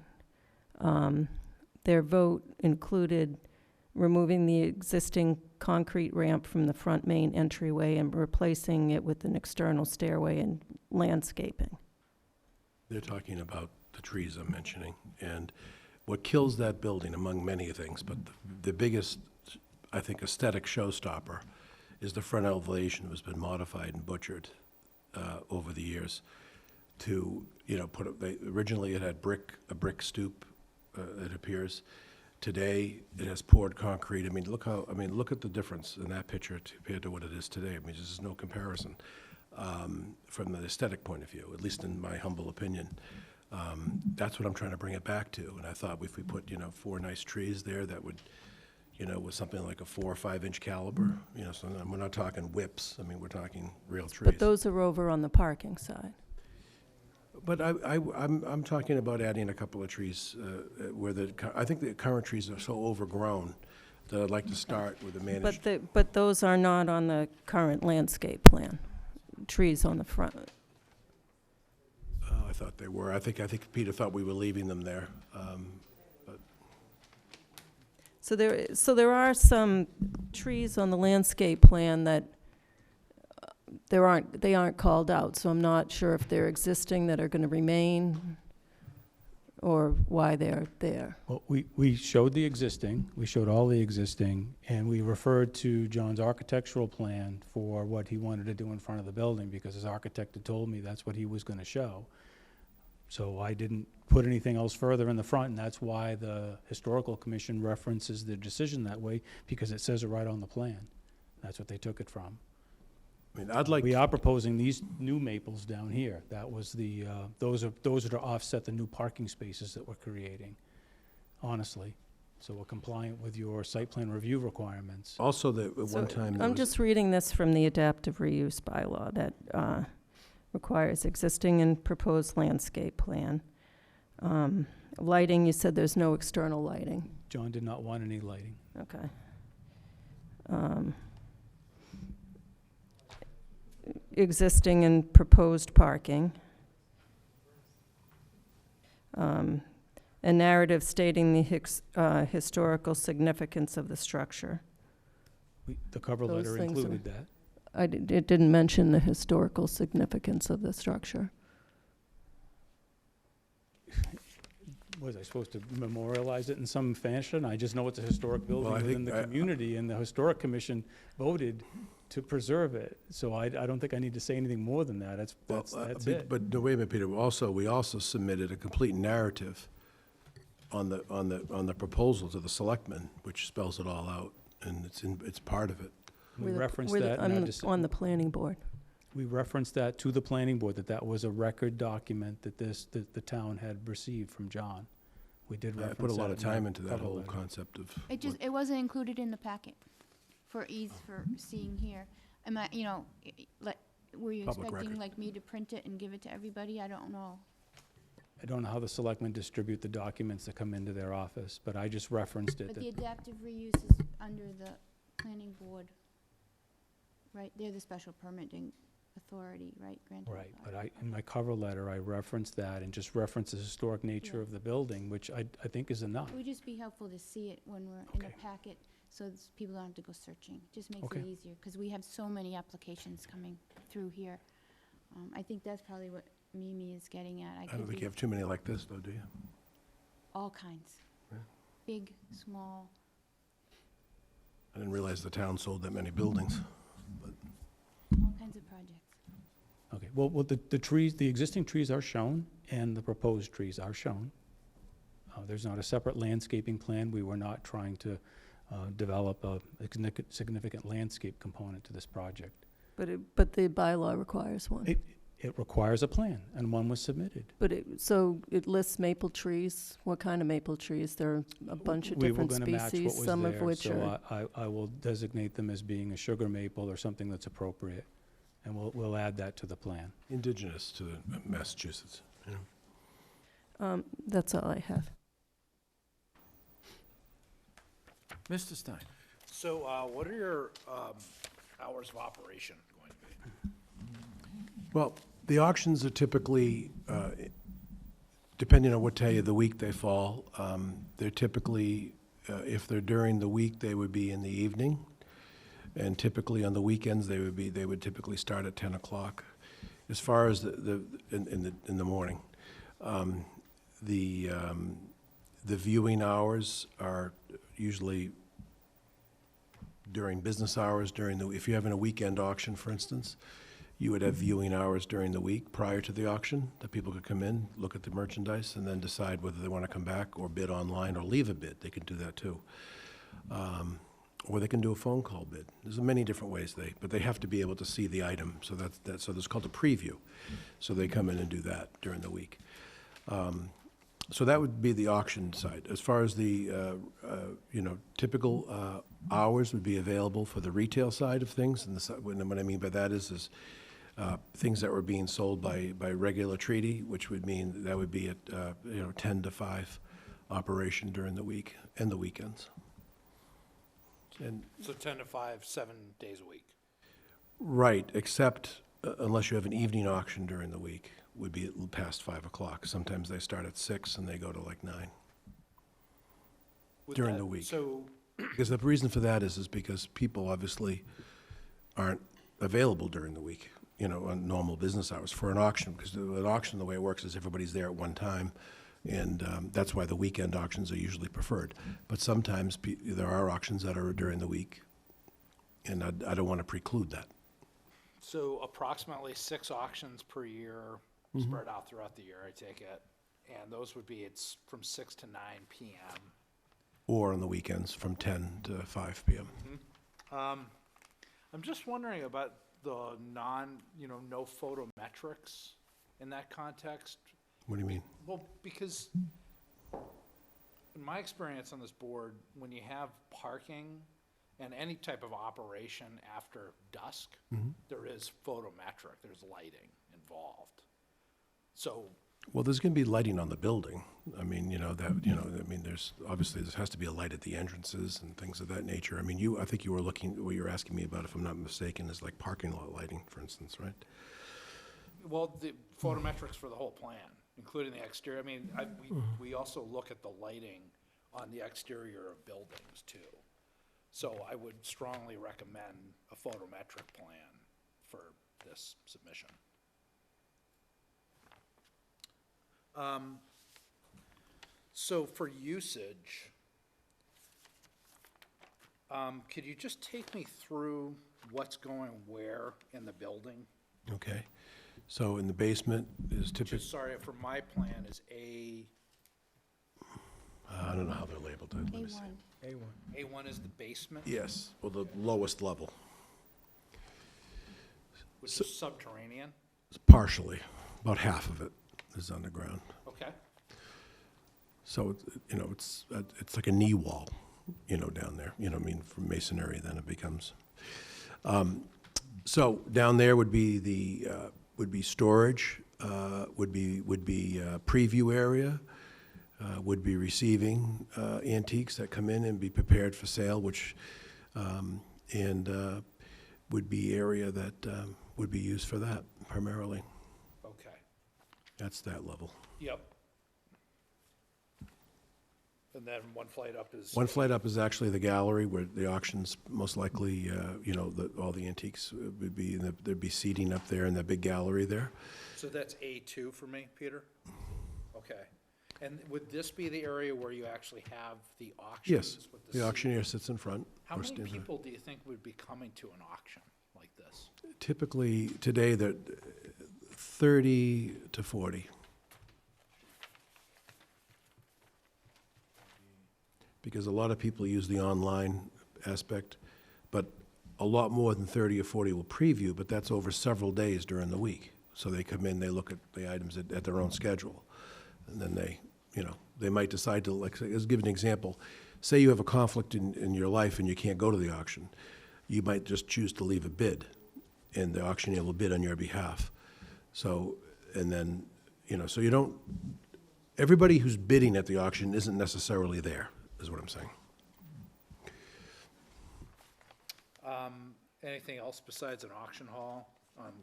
their vote included removing the existing concrete ramp from the front main entryway and replacing it with an external stairway and landscaping. They're talking about the trees I'm mentioning, and what kills that building, among many things, but the biggest, I think, aesthetic showstopper is the front elevation has been modified and butchered over the years to, originally it had a brick stoop, it appears. Today, it has poured concrete. Look at the difference in that picture compared to what it is today. There's no comparison from the aesthetic point of view, at least in my humble opinion. That's what I'm trying to bring it back to. And I thought if we put, 4 nice trees there, that would, with something like a 4 or 5 inch caliber, so we're not talking whips. We're talking real trees. But those are over on the parking side. But I'm talking about adding a couple of trees where I think the current trees are so overgrown that I'd like to start with a managed. But those are not on the current landscape plan, trees on the front. I thought they were. I think Peter thought we were leaving them there. But So there are some trees on the landscape plan that they aren't called out, so I'm not sure if they're existing that are going to remain or why they're there. Well, we showed the existing, we showed all the existing, and we referred to John's architectural plan for what he wanted to do in front of the building, because his architect had told me that's what he was going to show. So I didn't put anything else further in the front, and that's why the Historical Commission references the decision that way, because it says it right on the plan. That's what they took it from. I'd like. We are proposing these new maples down here. That was the, those are to offset the new parking spaces that we're creating, honestly. So we're compliant with your site plan review requirements. Also, at one time. I'm just reading this from the adaptive reuse bylaw that requires existing and proposed landscape plan. Lighting, you said there's no external lighting. John did not want any lighting. Okay. Existing and proposed parking. A narrative stating the historical significance of the structure. The cover Those letter things included that. It didn't mention the historical significance of the structure. Was I supposed to memorialize it in some fashion? I just know it's a historic building Well, I within think the community, and the Historic Commission voted to preserve it. So I don't think I need to say anything more than that. That's it. But no, wait a minute, Peter. We also submitted a complete narrative on the proposal to the selectmen, which spells it all out, and it's part of it. We referenced that in our on the planning board. We referenced that to the planning board, that was a record document that the town had received from John. We did reference that. I put a lot of in our time into that cover whole letter. concept of. It wasn't included in the packet for ease for seeing here. Am I, were you Public expecting record. like me to print it and give it to everybody? I don't know. I don't know how the selectmen distribute the documents that come into their office, but I just referenced it. But that- the adaptive reuse is under the planning board, right? They're the special permitting authority, right? Granted Right, but authority. in my cover letter, I referenced that and just referenced the historic nature Yeah. of the building, which I think is enough. It would just be helpful to see it when we're in a Okay. packet, so people don't have to go searching. Just makes Okay. it easier, because we have so many applications coming through here. I think that's probably what Mimi is getting at. I don't think you have too many like this, though, do you? All kinds. Yeah. Big, small, I didn't realize the town sold that many buildings. all kinds of projects. Okay, well, the trees, the existing trees are shown, and the proposed trees are shown. There's not a separate landscaping plan. We were not trying to develop a significant landscape component to this project. But the bylaw requires one. It requires a plan, and one was submitted. So it lists maple trees. What kind of maple trees? There are a bunch of different We were gonna match species, what was some of there, which are. so I will designate them as being a sugar maple or something that's appropriate, and we'll add that to the plan. Indigenous to Massachusetts, you know. That's all I have. Mr. Stein? So what are your hours of operation going to be? Well, the auctions are typically, depending on what day of the week they fall, they're typically, if they're during the week, they would be in the evening. And typically on the weekends, they would typically start at 10 o'clock. As far as in the morning. The viewing hours are usually during business hours, if you're having a weekend auction, for instance, you would have viewing hours during the week prior to the auction, that people could come in, look at the merchandise, and then decide whether they want to come back or bid online or leave a bid. They can do that too. Or they can do a phone call bid. There's many different ways but they have to be able to see the item, so so there's called a preview. So they come in and do that during the week. So that would be the auction side. As far as the, typical hours would be available for the retail side of things, and what I mean by that is things that were being sold by regular treaty, which would mean that would be at, 10 to 5 operation during the week and the weekends. And So 10 to 5, 7 days a week. right, except unless you have an evening auction during the week, would be past 5 o'clock. Sometimes they start at 6 and they go to like 9. Would During that- the week. So, Because the reason for that is because people obviously aren't available during the week, on normal business hours for an auction. Because an auction, the way it works is everybody's there at one time, and that's why the weekend auctions are usually preferred. But sometimes there are auctions that are during the week, and I don't want to preclude that. so approximately 6 auctions per year, spread out throughout the year, I take it. And those would be, it's from 6 to 9 p.m. Or on the weekends from 10 to 5 p.m. I'm just wondering about the no photometrics in that context. What do you mean? Well, because in my experience on this board, when you have parking and any type of operation after dusk, there is photometric, there's lighting involved. So, Well, there's going to be lighting on the building. I mean, there's, obviously, there has to be a light at the entrances and things of that nature. I mean, I think what you're asking me about, if I'm not mistaken, is like parking lot lighting, for instance, right? well, the photometrics for the whole plan, including the exterior. I mean, we also look at the lighting on the exterior of buildings too. So I would strongly recommend a photometric plan for this submission. So for usage, could you just take me through what's going where in the building? Okay. So in the basement is typically, Just sorry, for my plan is I don't know how they're labeled. Let me see. A1. A1 is the basement, Yes, well, the lowest level, which is subterranean. partially. About half of it is underground. Okay. So, it's like a knee wall, down there, from masonry, then it becomes. So down there would be would be storage, would be preview area, would be receiving antiques that come in and be prepared for sale, which, and would be area that would be used for that primarily. Okay. That's that level. Yep. And then one flight up is. One flight up is actually the gallery where the auctions, most likely, you know, all the antiques would be, there'd be seating up there in the big gallery there. So that's A2 for me, Peter? Okay. And would this be the area where you actually have the auctions? Yes, with the seat? auctioneer sits in front. How or many stands there. people do you think would be coming to an auction like this? Typically, today, they're 30 to 40. Because a lot of people use the online aspect, but a lot more than 30 or 40 will preview, but that's over several days during the week. So they come in, they look at the items at their own schedule, and then they, you know, they might decide to, like, let's give an example. Say you have a conflict in your life and you can't go to the auction. You might just choose to leave a bid, and the auctioneer will bid on your behalf. So, and then, you know, so you don't, everybody who's bidding at the auction isn't necessarily there, is what I'm saying. Anything else besides an auction hall on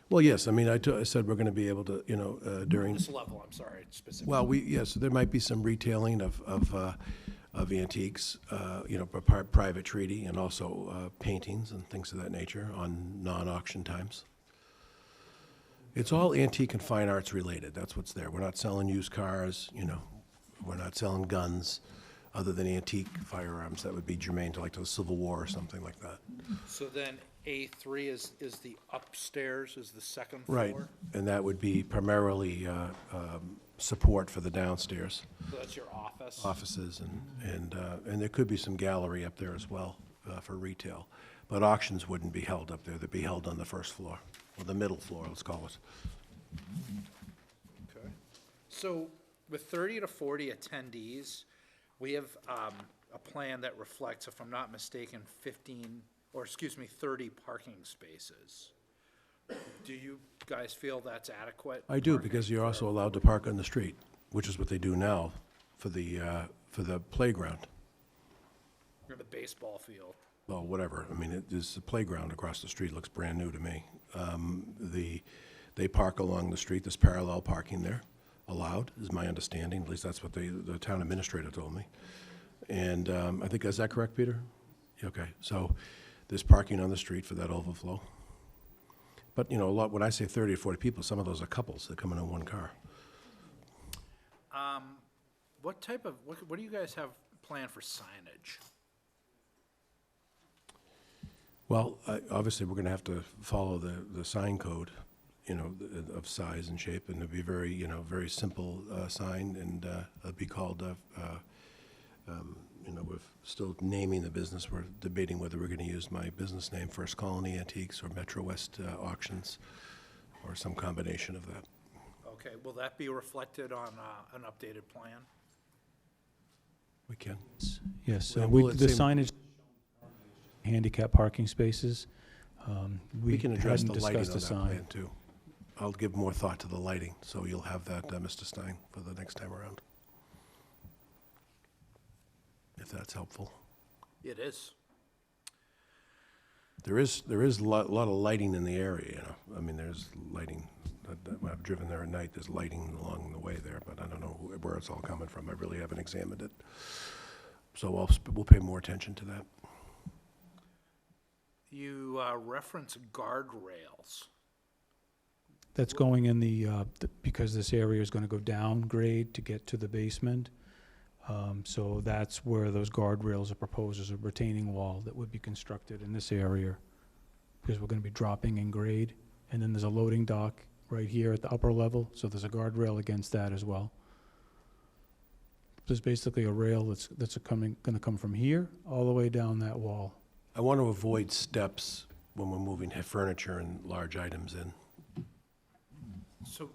Well, yes, I mean, I said we're going to be able to, you know, during, this level, I'm sorry, specifically? well, yes, there might be some retailing of antiques, you know, private treaty, and also paintings and things of that nature on non-auction times. It's all antique and fine arts related, that's what's there. We're not selling used cars, you know, we're not selling guns, other than antique firearms that would be germane to, like, to the Civil War or something like that. So then A3 is the upstairs, is the second Right, floor? and that would be primarily support for the downstairs. So that's your office? Offices, and there could be some gallery up there as well for retail. But auctions wouldn't be held up there, they'd be held on the first floor, or the middle floor, let's call it. Okay. So with 30 to 40 attendees, we have a plan that reflects, if I'm not mistaken, 30 parking spaces. Do you guys feel that's adequate? I do, parking because you're for- also allowed to park on the street, which is what they do now for the playground. Or the baseball field? Well, whatever, I mean, the playground across the street looks brand new to me. They park along the street, there's parallel parking there, allowed, is my understanding, at least that's what the town administrator told me. And I think, is that correct, Peter? Okay, so there's parking on the street for that overflow. But, you know, a lot, when I say 30 or 40 people, some of those are couples that come in one car. What do you guys have planned for signage? Well, obviously, we're going to have to follow the sign code, you know, of size and shape, and it'd be very, you know, very simple sign, and it'd be called, you know, we're still naming the business. We're debating whether we're going to use my business name, First Colony Antiques, or Metro West Auctions, or some combination of that. Okay, will that be reflected on an updated plan? We can. Yes, Well, will it the say- signage, handicap parking spaces. We can address hadn't the lighting on discussed that a sign. plan, too. I'll give more thought to the lighting, so you'll have that, Mr. Stein, for the next time around. If that's helpful. It is. There is a lot of lighting in the area, you know. I mean, there's lighting, I've driven there at night, there's lighting along the way there, but I don't know where it's all coming from. I really haven't examined it. So we'll pay more attention to that. You reference guardrails. That's going in because this area is going to go downgrade to get to the basement. So that's where those guardrails are proposed, as a retaining wall that would be constructed in this area, because we're going to be dropping in grade. And then there's a loading dock right here at the upper level, so there's a guardrail against that as well. There's basically a rail that's going to come from here all the way down that wall. I want to avoid steps when we're moving furniture and large items in. So,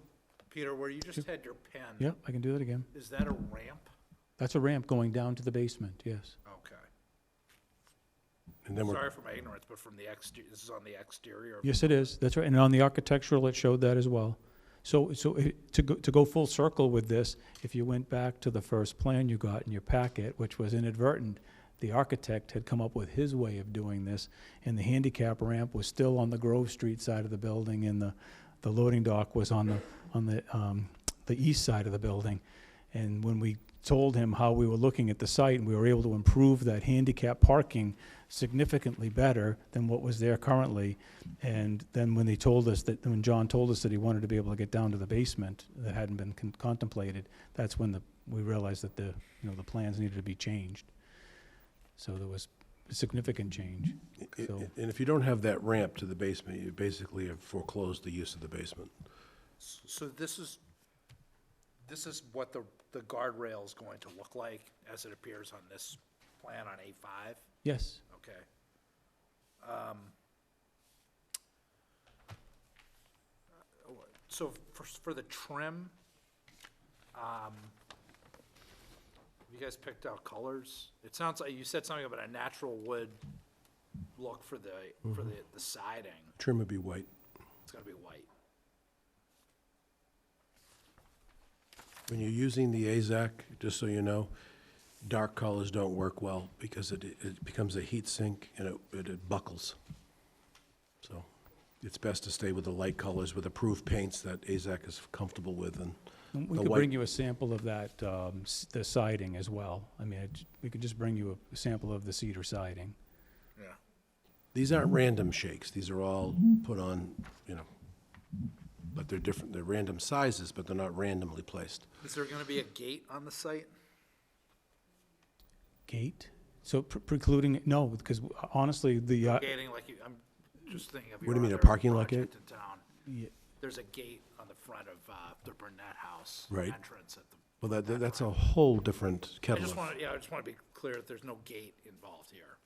Peter, where you just had your pen. Yep, I can do that again. Is that a ramp? That's a ramp going down to the basement, yes. Okay. And then Sorry for my ignorance, but from the exterior, this is on the exterior. Yes, it is, that's right, and on the architectural, it showed that as well. So to go full circle with this, if you went back to the first plan you got in your packet, which was inadvertent, The architect had come up with his way of doing this, and the handicap ramp was still on the Grove Street side of the building, and the loading dock was on the east side of the building. And when we told him how we were looking at the site, and we were able to improve that handicap parking significantly better than what was there currently, and then when when John told us that he wanted to be able to get down to the basement that hadn't been contemplated, that's when we realized that the plans needed to be changed. So there was a significant change. So, And if you don't have that ramp to the basement, you basically have foreclosed the use of the basement. So this is what the guardrail is going to look like as it appears on this plan on A5? yes, Okay. So for the trim, you guys picked out colors? It sounds like you said something about a natural wood look for the siding. Trim would be white. It's gonna be white. When you're using the AZAC, just so you know, dark colors don't work well because it becomes a heat sink and it buckles. So it's best to stay with the light colors with approved paints that AZAC is comfortable with. And we the could white- bring you a sample of that, the siding as well. I mean, we could just bring you a sample of the cedar siding. Yeah. These aren't random shakes. These are all put on, but they're different. They're random sizes, but they're not randomly placed. Is there gonna be a gate on the site? Gate? So precluding, no, because honestly, Gating, I'm just thinking of What your do you mean, a other parking lot project gate? in town. Yeah. There's a gate on the front of the Burnett House. Right. Entrance at the. Well, that's a whole different I kettle just of. want to be clear that there's no gate involved here.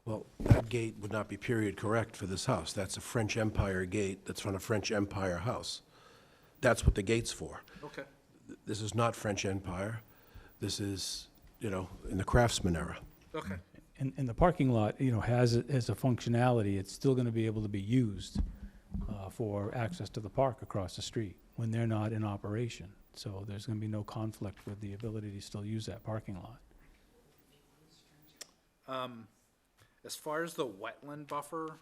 Well, that gate would not be period correct for this house. That's a French Empire gate that's from a French Empire house. That's what the gate's for. Okay. This is not French Empire. This is, in the Craftsman era. Okay. And the parking lot, has a functionality. It's still going to be able to be used for access to the park across the street when they're not in operation. So there's going to be no conflict with the ability to still use that parking lot. As far as the wetland buffer,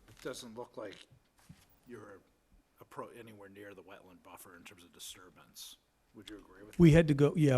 it doesn't look like you're anywhere near the wetland buffer in terms of disturbance. Would you agree with that?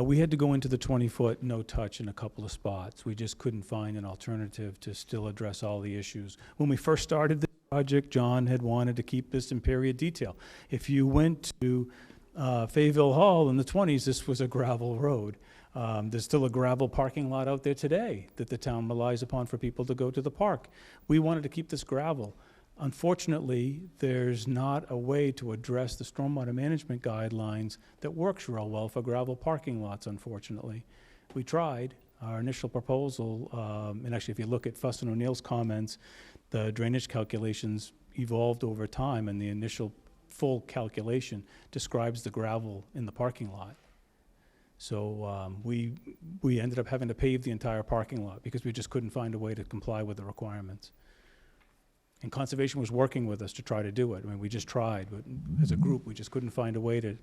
We had to go into the 20-foot no-touch in a couple of spots. We just couldn't find an alternative to still address all the issues. When we first started the project, John had wanted to keep this in period detail. If you went to Fayville Hall in the 20s, this was a gravel road. There's still a gravel parking lot out there today that the town relies upon for people to go to the park. We wanted to keep this gravel. Unfortunately, there's not a way to address the stormwater management guidelines that works real well for gravel parking lots, unfortunately. We tried. Our initial proposal, and actually if you look at Fuss and O'Neill's comments, the drainage calculations evolved over time, and the initial full calculation describes the gravel in the parking lot. So we ended up having to pave the entire parking lot because we just couldn't find a way to comply with the requirements. And Conservation was working with us to try to do it. I mean, we just tried, but as a group, we just couldn't find a way to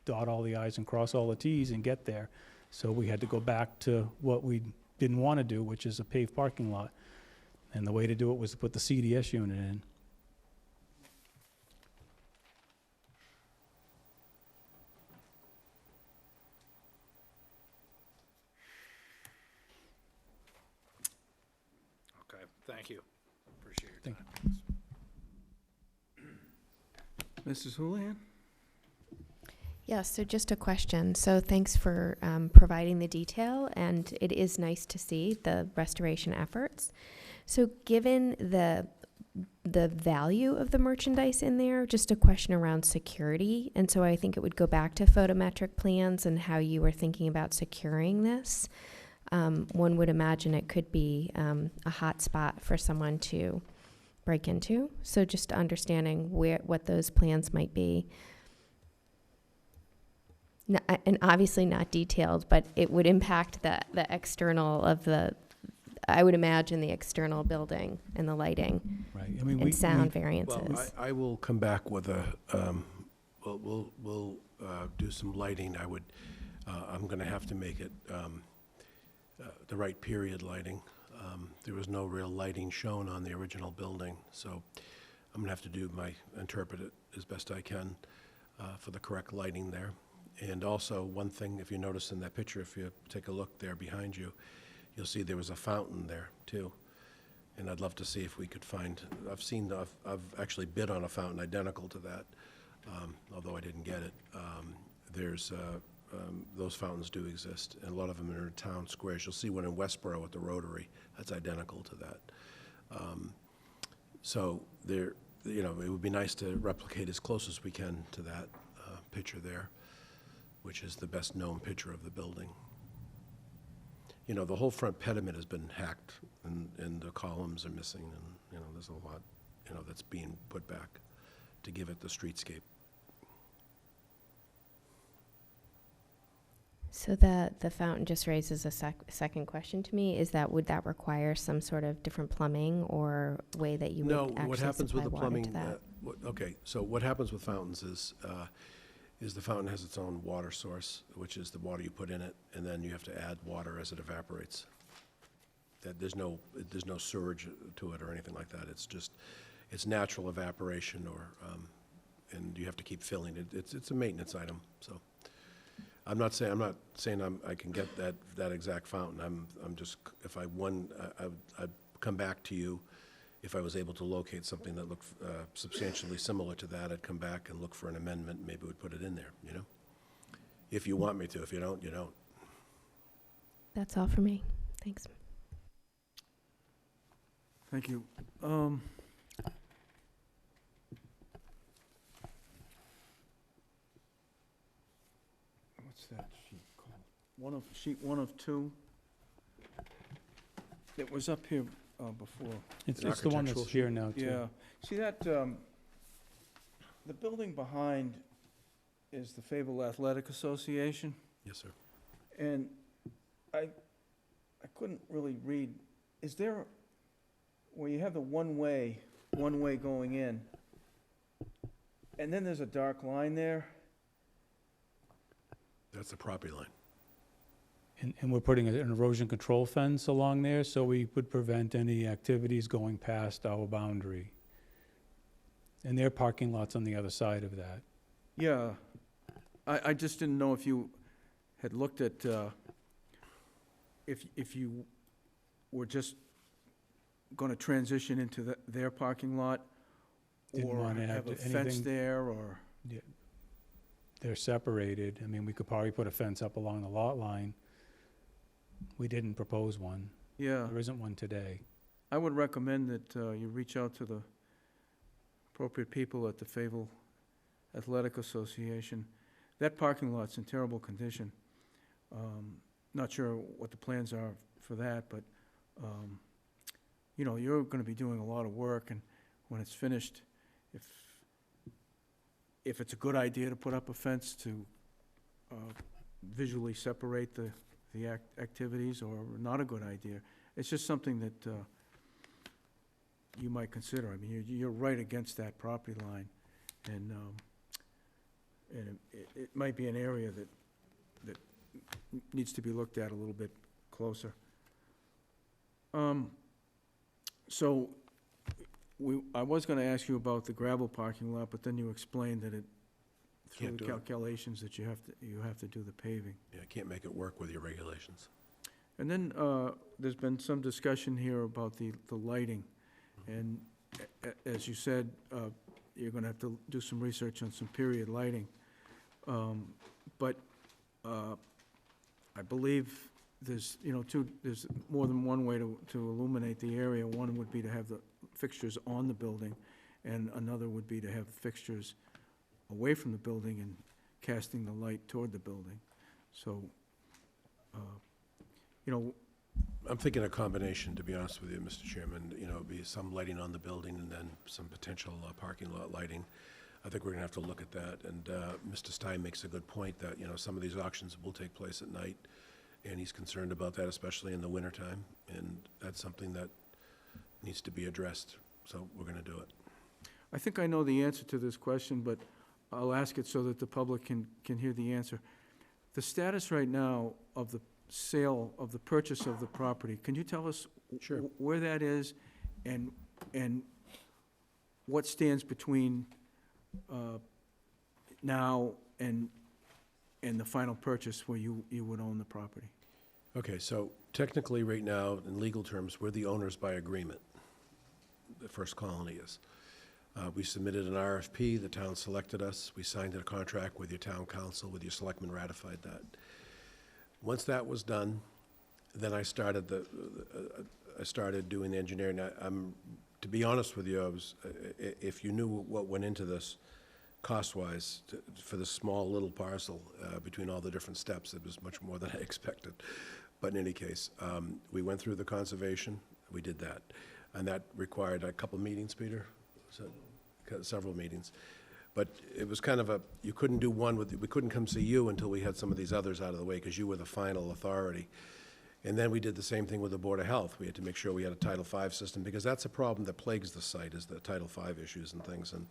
dot all the i's and cross all the t's and get there. So we had to go back to what we didn't want to do, which is a paved parking lot. And the way to do it was to put the CDS unit in. Okay, thank you. Appreciate your Thank time. Mrs. Houlihan? Yeah, so just a question. So thanks for providing the detail, and it is nice to see the restoration efforts. So given the value of the merchandise in there, just a question around security. And so I think it would go back to photometric plans and how you were thinking about securing this. One would imagine it could be a hot spot for someone to break into. So just understanding what those plans might be. And obviously not detailed, but it would impact the external of I would imagine the external building and the lighting Right. I mean, and sound Well, variances. I will come back with we'll do some lighting. I'm going to have to make it the right period lighting. There was no real lighting shown on the original building, so I'm gonna have to interpret it as best I can for the correct lighting there. And also, one thing, if you notice in that picture, if you take a look there behind you, you'll see there was a fountain there too. And I'd love to see if we could find, I've actually bid on a fountain identical to that, although I didn't get it. Those fountains do exist, and a lot of them are in town squares. You'll see one in Westborough at the Rotary that's identical to that. So it would be nice to replicate as close as we can to that picture there, which is the best known picture of the building. The whole front pediment has been hacked, and the columns are missing, and, there's a lot, that's being put back to give it the streetscape. So the fountain just raises a second question to me, would that require some sort of different plumbing or way that you would No, actually what happens with supply the water plumbing, to that? okay, so what happens with fountains is the fountain has its own water source, which is the water you put in it, and then you have to add water as it evaporates. There's no surge to it or anything like that. It's natural evaporation, and you have to keep filling it. It's a maintenance item, so. I'm not saying I can get that exact fountain. I'm just, if I won, I'd come back to you. If I was able to locate something that looked substantially similar to that, I'd come back and look for an amendment, maybe we'd put it in there, If you want me to. If you don't, you don't. That's all for me. Thanks. Thank you. What's that sheet called? Sheet one of two. It was up here before. It's the one that's here now, too. Yeah. See that, the building behind is the Fable Athletic Association, Yes, sir. and I couldn't really read, is there, where you have the one-way going in, and then there's a dark line there? That's the property line. And we're putting an erosion control fence along there, so we would prevent any activities going past our boundary. And their parking lot's on the other side of that. Yeah. I just didn't know if you had looked at, if you were just gonna transition into their parking lot, Didn't or wanna have a have fence anything- there, or, They're separated. I mean, we could probably put a fence up along the lot line. We didn't propose one. yeah. There isn't one today. I would recommend that you reach out to the appropriate people at the Fable Athletic Association. That parking lot's in terrible condition. Not sure what the plans are for that, but, you're gonna be doing a lot of work, and when it's finished, if it's a good idea to put up a fence to visually separate the activities, or not a good idea, it's just something that you might consider. I mean, you're right against that property line, and it might be an area that needs to be looked at a little bit closer. So, I was gonna ask you about the gravel parking lot, but then you explained that through Can't the do it. calculations, that you have to do the paving. Yeah, I can't make it work with your regulations. And then, there's been some discussion here about the lighting, and as you said, you're gonna have to do some research on some period lighting. But, I believe there's, there's more than one way to illuminate the area. One would be to have the fixtures on the building, and another would be to have fixtures away from the building and casting the light toward the building. So, I'm thinking a combination, to be honest with you, Mr. Chairman. It'd be some lighting on the building and then some potential parking lot lighting. I think we're gonna have to look at that, and Mr. Stein makes a good point that, some of these auctions will take place at night, and he's concerned about that, especially in the wintertime, and that's something that needs to be addressed, so we're gonna do it. I think I know the answer to this question, but I'll ask it so that the public can hear the answer. The status right now of sale of the purchase of the property. Can you tell us Sure. where that is and what stands between now and the final purchase where you would own the property? Okay, so technically, right now, in legal terms, we're the owners by agreement. The First Colony is. We submitted an RFP, the town selected us, we signed a contract with your town council, with your selectmen ratified that. Once that was done, then I started doing the engineering. To be honest with you, if you knew what went into this cost-wise, for this small little parcel, between all the different steps, it was much more than I expected. But in any case, we went through the conservation, we did that. And that required a couple meetings, Peter? Several meetings. But it was kind of we couldn't come see you until we had some of these others out of the way, because you were the final authority. And then we did the same thing with the Board of Health. We had to make sure we had a Title V system, because that's a problem that plagues the site, is the Title V issues and things. And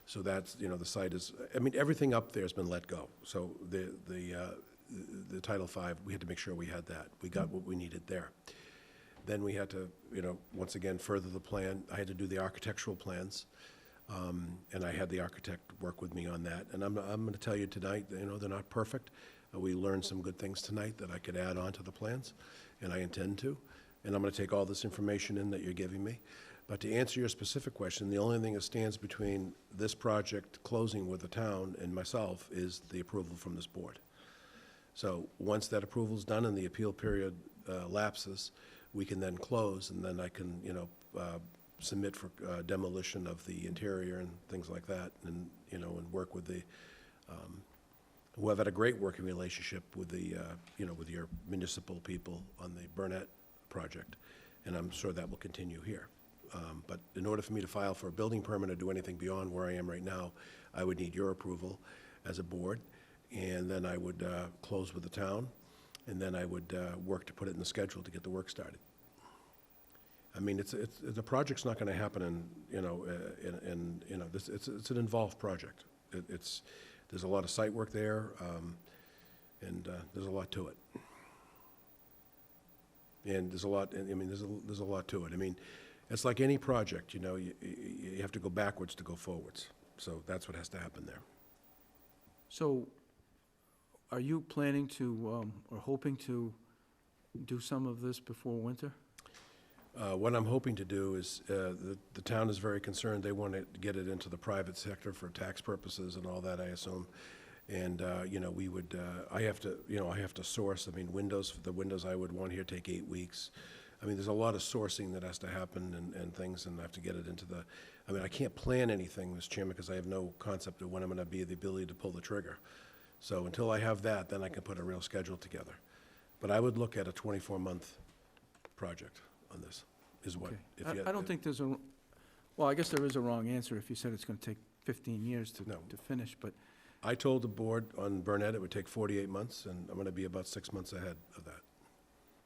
so that's, the site is, everything up there has been let go. So the Title V, we had to make sure we had that. We got what we needed there. Then we had to, once again, further the plan. I had to do the architectural plans, and I had the architect work with me on that. And I'm going to tell you tonight, they're not perfect. We learned some good things tonight that I could add on to the plans, and I intend to. And I'm going to take all this information in that you're giving me. But to answer your specific question, the only thing that stands between this project closing with the town and myself is the approval from this board. So once that approval's done and the appeal period lapses, we can then close, and then I can, submit for demolition of the interior and things like that, and, and work with the, who have had a great working relationship with the, with your municipal people on the Burnett project, and I'm sure that will continue here. But in order for me to file for a building permit or do anything beyond where I am right now, I would need your approval as a board, and then I would close with the town, and then I would work to put it in the schedule to get the work started. The project's not going to happen it's an involved project. There's a lot of site work there, and there's a lot to it. And there's a lot to it. It's like any project, you have to go backwards to go forwards. So that's what has to happen there. So are you planning to, or hoping to do some of this before winter? What I'm hoping to do is, the town is very concerned. They want to get it into the private sector for tax purposes and all that, I assume. And, we would, I have to source, the windows I would want here take 8 weeks. There's a lot of sourcing that has to happen and things, and I have to get it into the, I can't plan anything, Mr. Chairman, because I have no concept of when I'm going to be the ability to pull the trigger. So until I have that, then I can put a real schedule together. But I would look at a 24-month project on this, is what. Okay. I don't think there's I guess there is a wrong answer if you said it's going to take 15 years to finish, but. I told the board on Burnett it would take 48 months, and I'm going to be about 6 months ahead of that.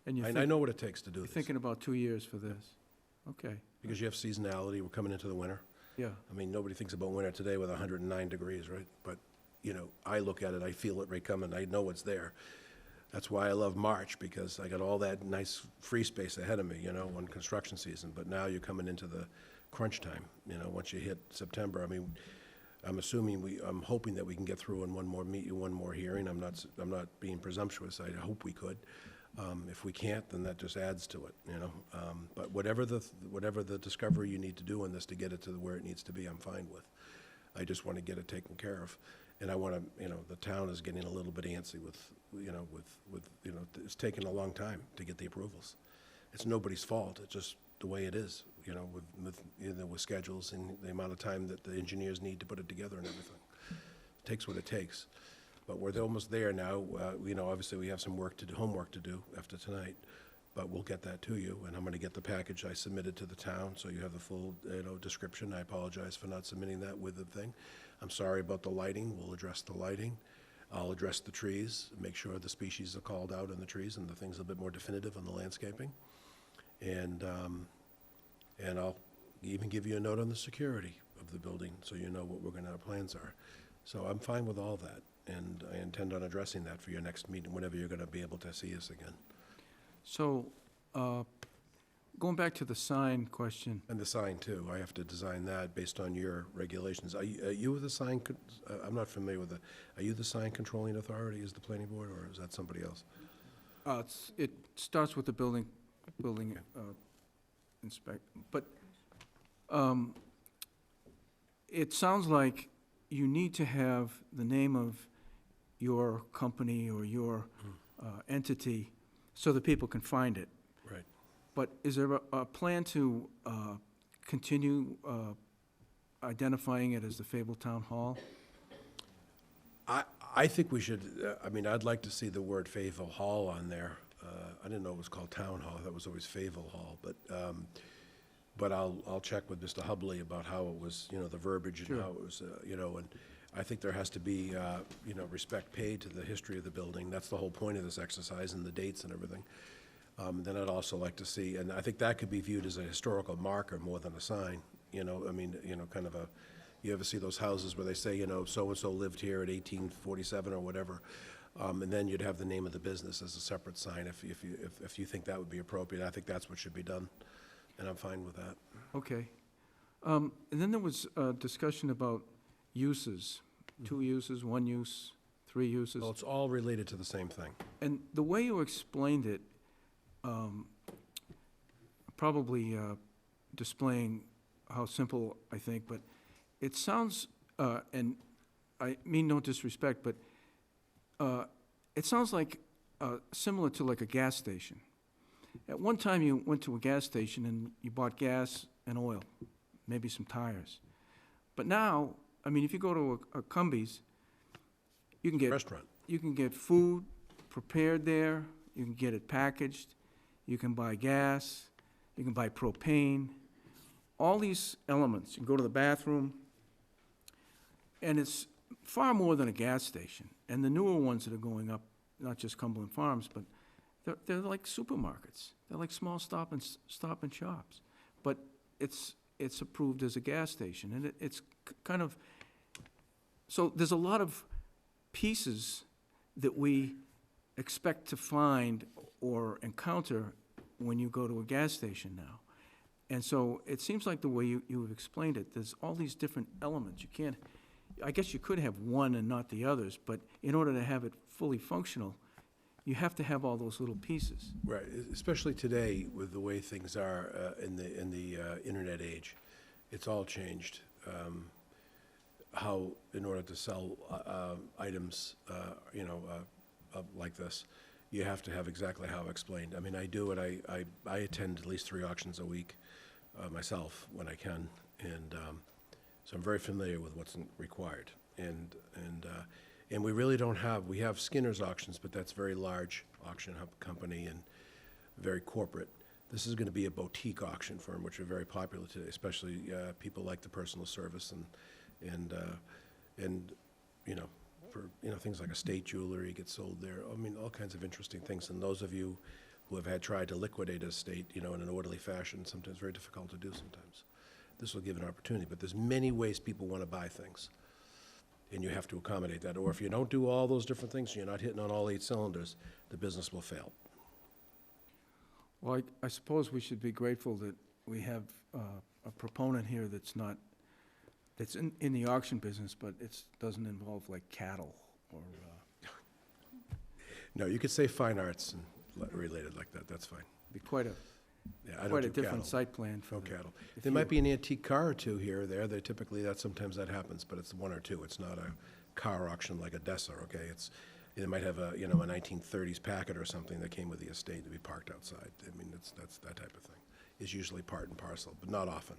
And I know what it takes to do this. You're thinking about 2 years for this? Okay. Because you have seasonality, we're coming into the winter. Yeah. Nobody thinks about winter today with 109 degrees, right? But, I look at it, I feel it right coming, I know it's there. That's why I love March, because I got all that nice free space ahead of me, on construction season. But now you're coming into the crunch time, once you hit September. I'm hoping that we can get through in one more hearing. I'm not being presumptuous. I hope we could. If we can't, then that just adds to it, But whatever the discovery you need to do in this to get it to where it needs to be, I'm fine with. I just want to get it taken care of. And I want to, the town is getting a little bit antsy with it's taken a long time to get the approvals. It's nobody's fault. It's just the way it is, with schedules and the amount of time that the engineers need to put it together and everything. It takes what it takes. But we're almost there now. Obviously we have some homework to do after tonight, but we'll get that to you. And I'm going to get the package I submitted to the town, so you have the full, description. I apologize for not submitting that with the thing. I'm sorry about the lighting. We'll address the lighting. I'll address the trees, make sure the species are called out in the trees and the things a bit more definitive on the landscaping. And I'll even give you a note on the security of the building, so you know what our plans are. So I'm fine with all that. And I intend on addressing that for your next meeting, whenever you're going to be able to see us again. So, going back to the sign question, And the sign, too. I have to design that based on your regulations. Are you the sign, I'm not familiar with are you the sign controlling authority, is the planning board, or is that somebody else? it starts with the building inspect, but it sounds like you need to have the name of your company or your entity so that people can find it. Right. But is there a plan to continue identifying it as the Fable Town Hall? I think we should, I'd like to see the word Fayetteville Hall on there. I didn't know it was called Town Hall, that was always Fayetteville Hall, but I'll check with Mr. Hubley about how it was, the verbiage Sure. and how it was, and I think there has to be, respect paid to the history of the building. That's the whole point of this exercise, and the dates and everything. Then I'd also like to see, and I think that could be viewed as a historical marker more than a sign, kind of you ever see those houses where they say, so-and-so lived here in 1847 or whatever, and then you'd have the name of the business as a separate sign if you think that would be appropriate. I think that's what should be done, and I'm fine with that. Okay. And then there was a discussion about uses, 2 uses, 1 use, 3 uses. Well, it's all related to the same thing. And the way you explained it, probably displaying how simple I think, but it sounds, and I mean no disrespect, but it sounds like similar to like a gas station. At one time, you went to a gas station and you bought gas and oil, maybe some tires. But now, if you go to a Cumbies, you can get Restaurant. you can get food prepared there, you can get it packaged, you can buy gas, you can buy propane, all these elements. You can go to the bathroom, and it's far more than a gas station. And the newer ones that are going up, not just Cumberland Farms, but they're like supermarkets. They're like small stop and shops. But it's approved as a gas station, and it's kind of, so there's a lot of pieces that we expect to find or encounter when you go to a gas station now. And so it seems like the way you have explained it, there's all these different elements. You can't, I guess you could have one and not the others, but in order to have it fully functional, you have to have all those little pieces. Right, especially today with the way things are in the internet age. It's all changed. How, in order to sell items, like this, you have to have exactly how explained. I do it, I attend at least 3 auctions a week myself when I can, and so I'm very familiar with what's required. And we really don't have, we have Skinner's auctions, but that's very large auction company and very corporate. This is going to be a boutique auction firm, which are very popular today, especially people like the personal service and for things like estate jewelry gets sold there. All kinds of interesting things. And those of you who have tried to liquidate a estate, in an orderly fashion, sometimes very difficult to do sometimes. This will give an opportunity, but there's many ways people want to buy things, and you have to accommodate that. Or if you don't do all those different things, you're not hitting on all 8 cylinders, the business will fail. Well, I suppose we should be grateful that we have a proponent here that's in the auction business, but it doesn't involve like cattle or. No, you could say fine arts and related like that, that's fine. Be quite a Yeah, I don't quite a do different cattle. site plan for No the- cattle. if There you- might be an antique car or 2 here or there. Sometimes that happens, but it's 1 or 2. It's not a car auction like a Dessa, okay? It might have a 1930s Packard or something that came with the estate to be parked outside. That's that type of thing. Is usually part and parcel, but not often.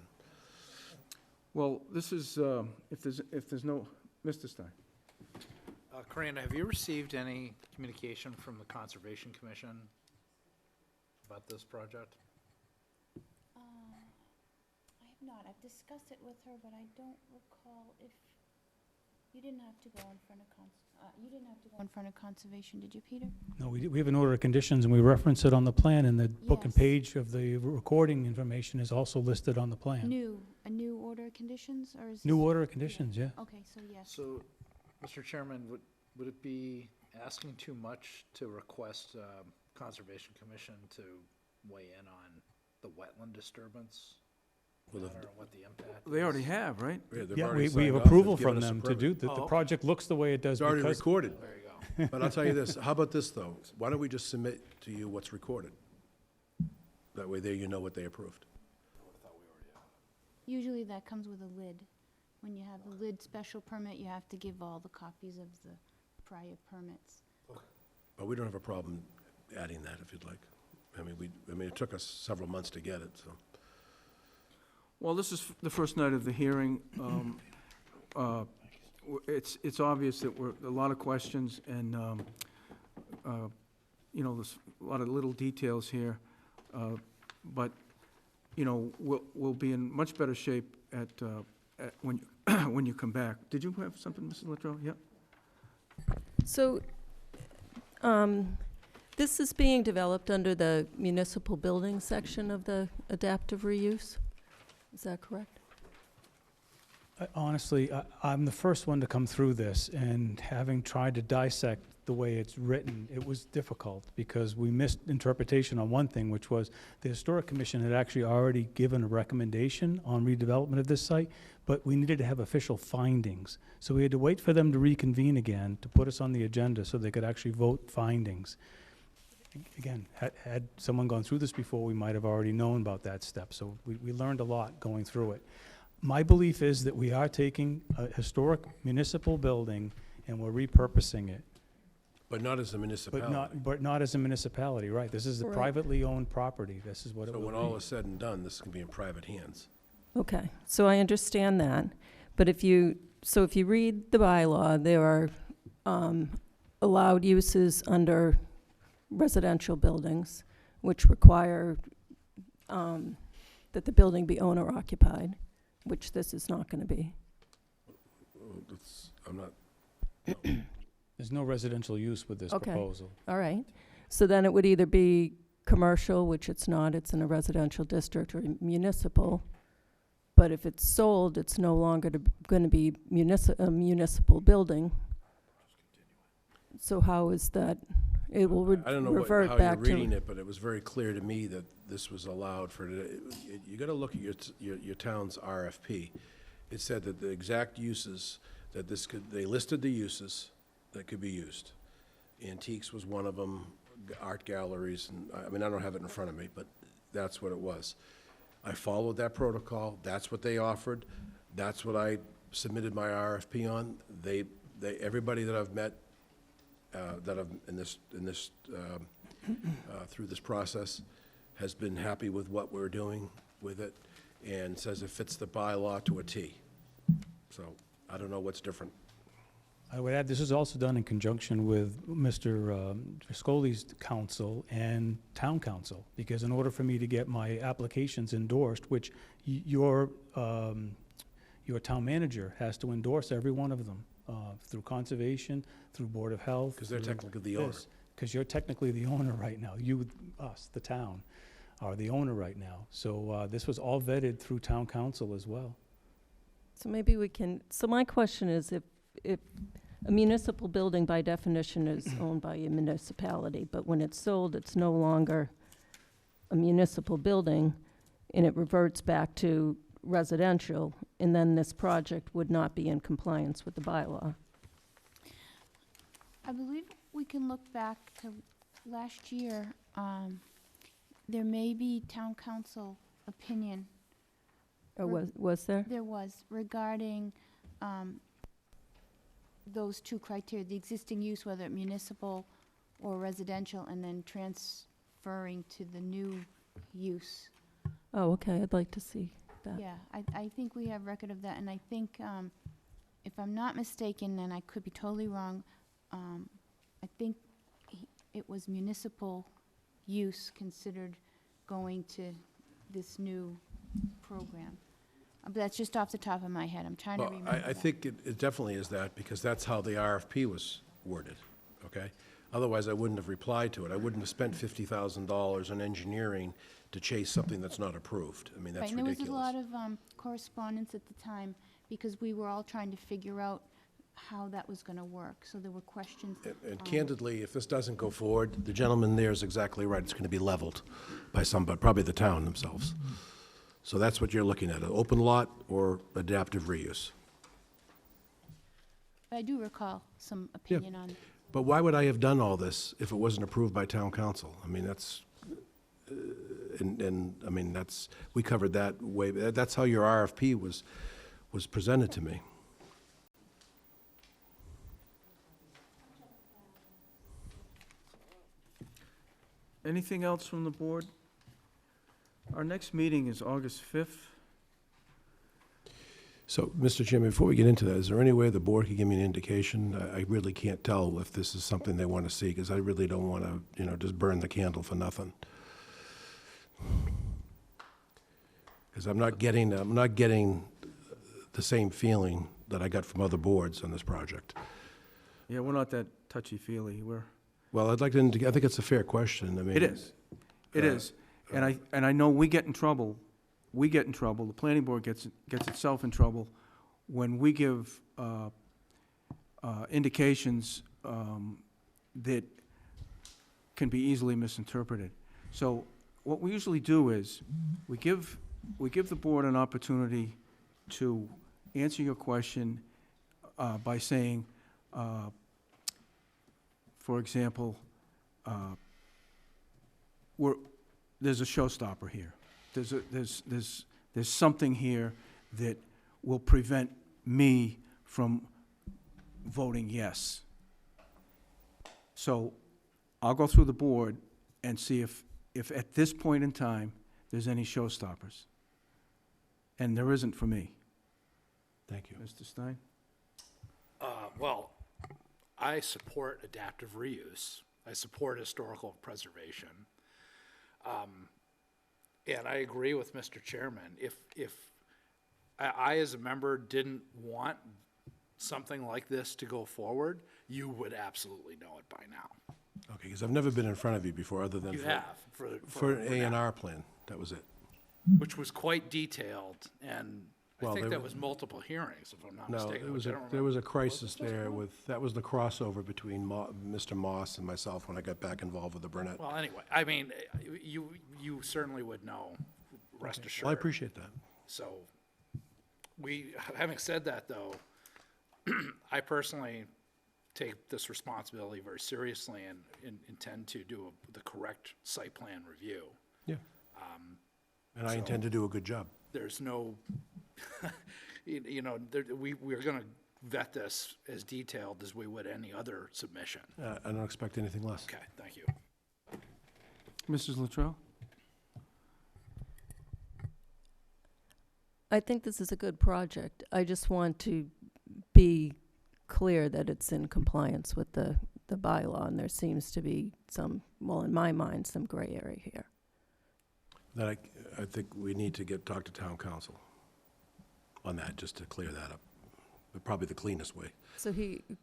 Well, this is, if there's no, Mr. Stein. Corinna, have you received any communication from the Conservation Commission about this project? I have not. I've discussed it with her, but I don't recall if, you didn't have to go in front of Conservation, did you, Peter? No, we have an order of conditions, and we reference it on the plan, and the book and Yes. page of the recording information is also listed on the plan. A new order of conditions, or is? New order of conditions, yeah. Okay, so yes. So, Mr. Chairman, would it be asking too much to request Conservation Commission to weigh in on the wetland disturbance? I Well, don't know what the impact is. They already have, right? they've Yeah, already we signed have off, approval they've given from us a them to permit. do, the Oh, okay. project looks the way it does It's already because recorded. There you go. But I'll tell you this, how about this, though? Why don't we just submit to you what's recorded? That way there you know what they approved. Usually that comes with a lid. When you have the lid special permit, you have to give all the copies of the prior permits. But we don't have a problem adding that if you'd like. I mean, it took us several months to get it, so. Well, this is the first night of the hearing. It's obvious that a lot of questions and, you know, there's a lot of little details here. But, you know, we'll be in much better shape when when you come back. Did you have something, Mrs. Latrell? Yep. So, this is being developed under the municipal building section of the adaptive reuse? Is that correct? honestly, I'm the first one to come through this, and having tried to dissect the way it's written, it was difficult, because we missed interpretation on one thing, which was the Historic Commission had actually already given a recommendation on redevelopment of this site, but we needed to have official findings. So we had to wait for them to reconvene again to put us on the agenda so they could actually vote findings. Again, had someone gone through this before, we might have already known about that step. So we learned a lot going through it. My belief is that we are taking a historic municipal building and we're repurposing it. But not as a municipality. But not as a municipality, right? This is a Right. privately owned property. This is what it So will when all be. is said and done, this can be in private hands. Okay, so I understand that, but if you read the bylaw, there are allowed uses under residential buildings, which require that the building be owner occupied, which this is not gonna be. I'm not, There's no residential use with this Okay. proposal. All right, so then it would either be commercial, which it's not, it's in a residential district, or municipal. But if it's sold, it's no longer gonna be a municipal building. So how is that, it will I don't know revert how you're back reading to, it, but it was very clear to me that this was allowed for, you gotta look at your town's RFP. It said that the exact uses, that they listed the uses that could be used. Antiques was one of them, art galleries, and, I mean, I don't have it in front of me, but that's what it was. I followed that protocol, that's what they offered, that's what I submitted my RFP on. Everybody that I've met, that I've, through this process, has been happy with what we're doing with it, and says it fits the bylaw to a T. So, I don't know what's different. I would add, this is also done in conjunction with Mr. Viscoli's council and town council, because in order for me to get my applications endorsed, which your town manager has to endorse every one of them, through conservation, through Board of Health. Because they're technically the owner. Because you're technically the owner right now. You, us, the town, are the owner right now. So this was all vetted through town council as well. so maybe we can, so my question is, if a municipal building by definition is owned by a municipality, but when it's sold, it's no longer a municipal building, and it reverts back to residential, and then this project would not be in compliance with the bylaw. I believe we can look back to last year. There may be town council opinion. Or was there? There was regarding those two criteria, the existing use, whether municipal or residential, and then transferring to the new use. Oh, okay, I'd like to see that. Yeah, I think we have record of that, and I think, if I'm not mistaken, and I could be totally wrong, I think it was municipal use considered going to this new program. But that's just off the top of my head, I'm trying to Well, remember I that. think it definitely is that, because that's how the RFP was worded, okay? Otherwise, I wouldn't have replied to it. I wouldn't have spent $50,000 on engineering to chase something that's not approved. I mean, Right, that's and there was a ridiculous. lot of correspondence at the time, because we were all trying to figure out how that was gonna work, so there were questions. And candidly, if this doesn't go forward, the gentleman there is exactly right. It's going to be leveled by somebody, probably the town themselves. So that's what you're looking at, an open lot or adaptive reuse. I do recall some opinion on, But why would I have done all this if it wasn't approved by town council? I mean, that's, I mean, that's, we covered that way, that's how your RFP was presented to me. Anything else from the board? Our next meeting is August 5th. So, Mr. Chairman, before we get into that, is there any way the board could give me an indication? I really can't tell if this is something they want to see, because I really don't want to, just burn the candle for nothing. Because I'm not getting the same feeling that I got from other boards on this project. Yeah, we're not that touchy-feely. Well, I'd like to, I think it's a fair question. I mean. It is. It is. And I know we get in trouble, the planning board gets itself in trouble when we give indications that can be easily misinterpreted. So what we usually do is, we give the board an opportunity to answer your question by saying, for example, there's a showstopper here. There's something here that will prevent me from voting yes. So I'll go through the board and see if at this point in time, there's any showstoppers. And there isn't for me. Thank you. Mr. Stein? Well, I support adaptive reuse. I support historical preservation. And I agree with Mr. Chairman. If I, as a member, didn't want something like this to go forward, you would absolutely know it by now. Okay, because I've never been in front of you before, other than You for have, for an A&R plan. That was it. which was quite detailed, and I Well, think there that was multiple hearings, if I'm not No, mistaken. there was which I don't there was a remember. crisis there with, that was the crossover between Mr. Moss and myself when I got back involved with the Burnett. Well, anyway, I mean, you certainly would know, rest assured. Well, I appreciate that. So, having said that, though, I personally take this responsibility very seriously and intend to do the correct site plan review. Yeah. And I so- intend to do a good job. There's no, we're gonna vet this as detailed as we would any other submission. I don't expect anything less. Okay, thank you. Mrs. Luttrell? I think this is a good project. I just want to be clear that it's in compliance with the bylaw, and there seems to be some, well, in my mind, some gray area here. Then I think we need to talk to town council on that, just to clear that up. But probably the cleanest way. So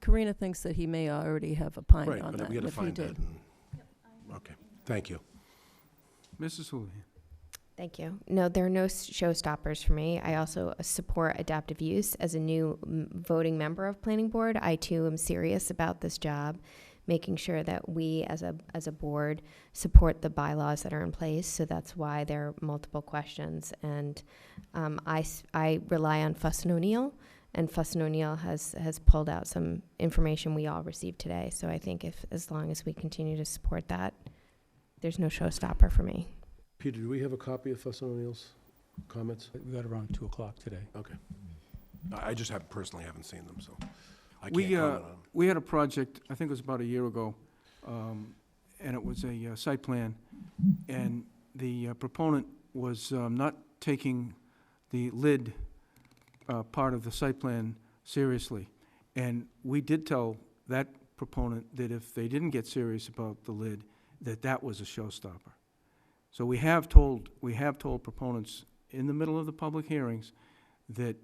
Karina thinks that he may already have opined Right, on but that. we gotta If he find did, that. Okay, thank you. Mrs. Houlihan? Thank you. No, there are no showstoppers for me. I also support adaptive use. As a new voting member of planning board, I too am serious about this job, making sure that we as a board support the bylaws that are in place. So that's why there are multiple questions. And I rely on Fuss & O'Neill, and Fuss & O'Neill has pulled out some information we all received today. So I think as long as we continue to support that, there's no showstopper for me. Peter, do we have a copy of Fuss & O'Neill's comments? We got around 2 o'clock today. Okay. I just personally haven't seen them, so I We, can't comment on them. We had a project, I think it was about a year ago, and it was a site plan, and the proponent was not taking the lid part of the site plan seriously. And we did tell that proponent that if they didn't get serious about the lid, that was a showstopper. So we have told proponents in the middle of the public hearings that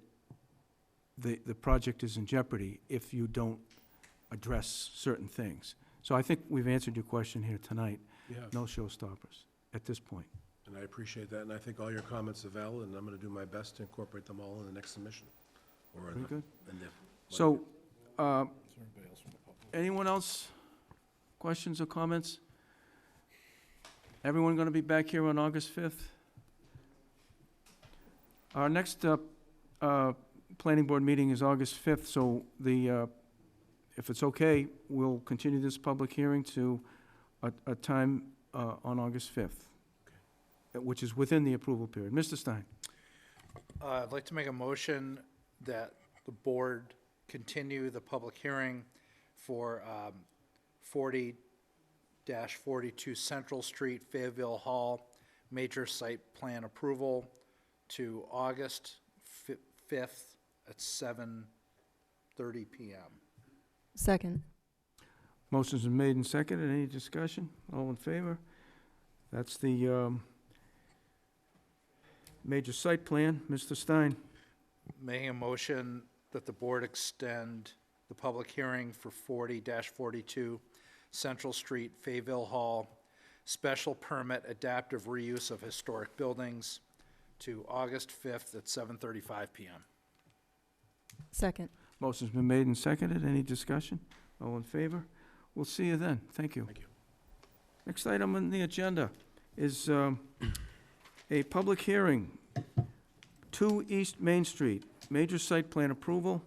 the project is in jeopardy if you don't address certain things. So I think we've answered your question here tonight. Yeah, No showstoppers at this point. and I appreciate that, and I think all your comments are valid, and I'm gonna do my best to incorporate them all in the next submission. Or in Very the- good. in the- So Anyone else? Questions or comments? Everyone going to be back here on August 5th? Our next planning board meeting is August 5th, so if it's okay, we'll continue this public hearing to a time on August 5th, which is within the approval period. Mr. Stein? I'd like to make a motion that the board continue the public hearing for 40-42 Central Street, Fayetteville Hall, major site plan approval to August 5th at 7:30 PM. Second. Motion's been made and seconded. Any discussion? All in favor? That's the major site plan. Mr. Stein? Making a motion that the board extend the public hearing for 40-42 Central Street, Fayetteville Hall, special permit adaptive reuse of historic buildings to August 5th at 7:35 PM. Second. Motion's been made and seconded. Any discussion? All in favor? We'll see you then. Thank you. Thank you. Next item on the agenda is a public hearing, 2 East Main Street, major site plan approval,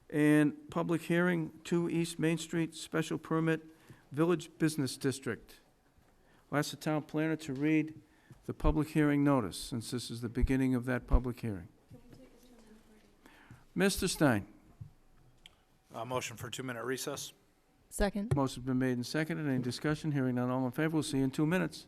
and public hearing, 2 East Main Street, special permit, Village Business District. I'll ask the town planner to read the public hearing notice, since this is the beginning of that public hearing. Mr. Stein? Motion for 2-minute recess. Second. Motion's been made and seconded. Any discussion? Hearing none, all in favor? We'll see you in 2 minutes.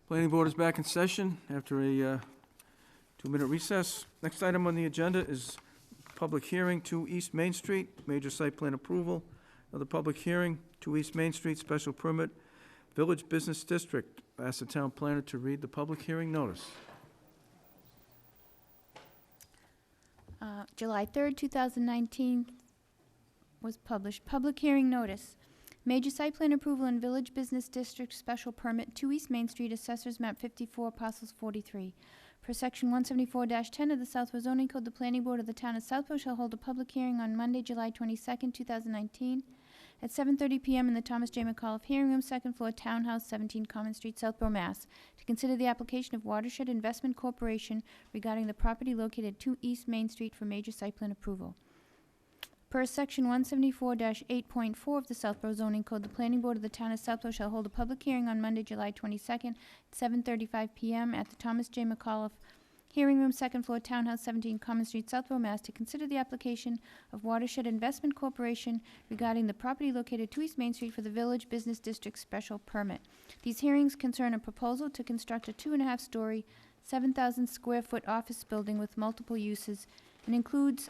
Planning board is back in session after a 2-minute recess. Next item on the agenda is public hearing, 2 East Main Street, major site plan approval. Another public hearing, 2 East Main Street, special permit, Village Business District. Ask the town planner to read the public hearing notice. July 3rd, 2019 was published. Public hearing notice. Major site plan approval in Village Business District Special Permit, 2 East Main Street, Assessors Map 54, Parcels 43. Per Section 174-10 of the Southborough Zoning Code, the Planning Board of the Town of Southborough shall hold a public hearing on Monday, July 22nd, 2019, at 7:30 p.m. in the Thomas J. McAuliffe Hearing Room, 2nd floor, Townhouse, 17 Common Street, Southborough, Mass., to consider the application of Watershed Investment Corporation regarding the property located at 2 East Main Street for major site plan approval. Per Section 174-8.4 of the Southborough Zoning Code, the Planning Board of the Town of Southborough shall hold a public hearing on Monday, July 22nd, at 7:35 p.m. at the Thomas J. McAuliffe Hearing Room, 2nd floor, Townhouse, 17 Common Street, Southborough, Mass., to consider the application of Watershed Investment Corporation regarding the property located at 2 East Main Street for the Village Business District Special Permit. These hearings concern a proposal to construct a 2.5-story, 7,000-square-foot office building with multiple uses and includes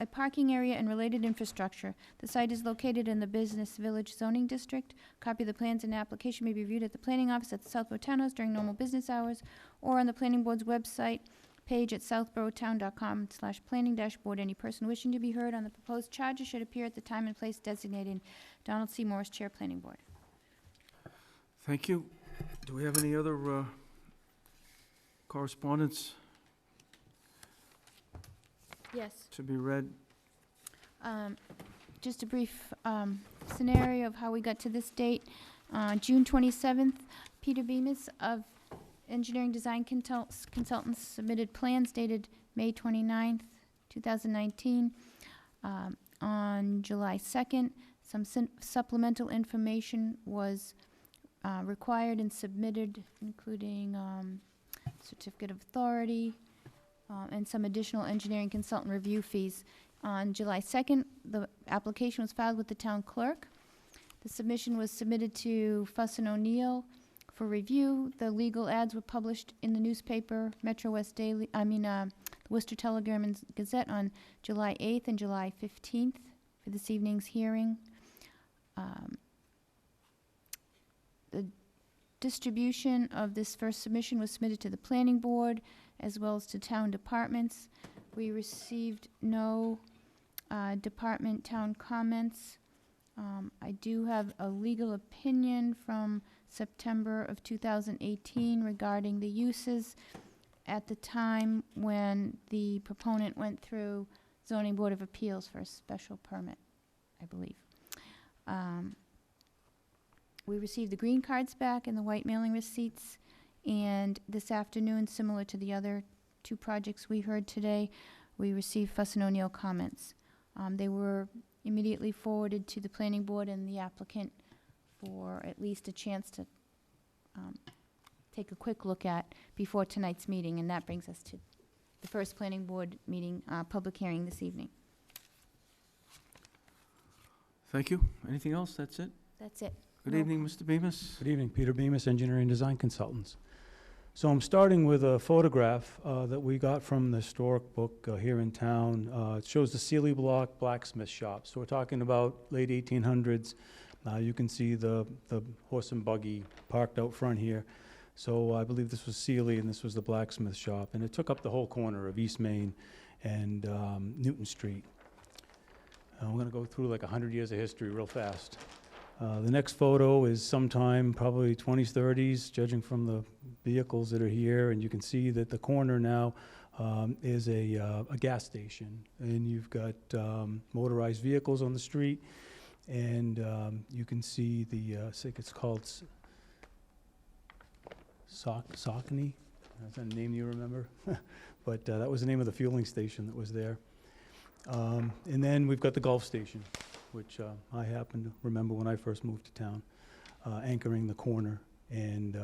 a parking area and related infrastructure. The site is located in the Business Village Zoning District. Copy of the plans and application may be viewed at the planning office at the Southborough Townhouse during normal business hours or on the planning board's website page at southboroughtown.com/planning-board. Any person wishing to be heard on the proposed charges should appear at the time and place designated. Donald C. Morris, Chair, Planning Board. Thank you. Do we have any other correspondence Yes. to be read? Just a brief scenario of how we got to this date. June 27th, Peter Bemis of Engineering Design Consultants submitted plans dated May 29th, 2019. On July 2nd, some supplemental information was required and submitted, including certificate of authority, and some additional engineering consultant review fees. On July 2nd, the application was filed with the town clerk. The submission was submitted to Fuss & O'Neill for review. The legal ads were published in the newspaper, Metro West Daily, the Worcester Telegram and Gazette on July 8th and July 15th for this evening's hearing. The distribution of this first submission was submitted to the planning board as well as to town departments. We received no department town comments. I do have a legal opinion from September of 2018 regarding the uses at the time when the proponent went through Zoning Board of Appeals for a special permit, I believe. We received the green cards back and the white mailing receipts, and this afternoon, similar to the other 2 projects we heard today, we received Fuss & O'Neill comments. They were immediately forwarded to the planning board and the applicant for at least a chance to take a quick look at before tonight's meeting, and that brings us to the first planning board meeting, public hearing this evening. Thank you. Anything else? That's it? That's it. Good No. evening, Mr. Bemis. Good evening, Peter Bemis, Engineering Design Consultants. So I'm starting with a photograph that we got from the historic book here in town. It shows the Sealy Block blacksmith shop. So we're talking about late 1800s. You can see the horse and buggy parked out front here. So I believe this was Sealy and this was the blacksmith shop. And it took up the whole corner of East Main and Newton Street. We're going to go through like 100 years of history real fast. The next photo is sometime probably 20s, 30s, judging from the vehicles that are here. And you can see that the corner now is a gas station. And you've got motorized vehicles on the street. And you can see the, I think it's called Saucony. Is that a name you remember? But that was the name of the fueling station that was there. And then we've got the Gulf Station, which I happen to remember when I first moved to town, anchoring the corner, and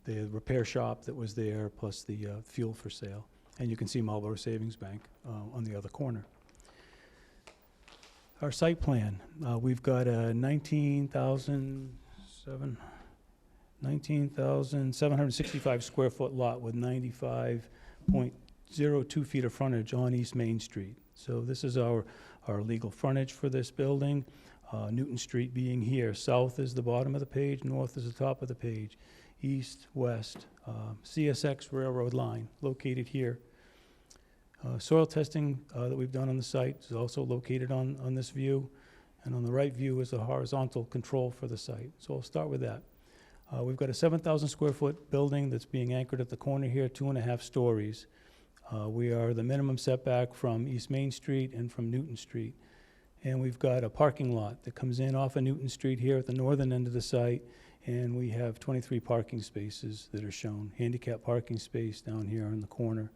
the repair shop that was there, plus the fuel for sale. And you can see Marlboro Savings Bank on the other corner. Our site plan, we've got a 19,700 19,765 square foot lot with 95.02 feet of frontage on East Main Street. So this is our legal frontage for this building. Newton Street being here. South is the bottom of the page, north is the top of the page. East, west, CSX railroad line located here. Soil testing that we've done on the site is also located on this view. And on the right view is the horizontal control for the site. So I'll start with that. We've got a 7,000 square foot building that's being anchored at the corner here, 2.5 stories. We are the minimum setback from East Main Street and from Newton Street. And we've got a parking lot that comes in off of Newton Street here at the northern end of the site. And we have 23 parking spaces that are shown. Handicap parking space down here in the corner.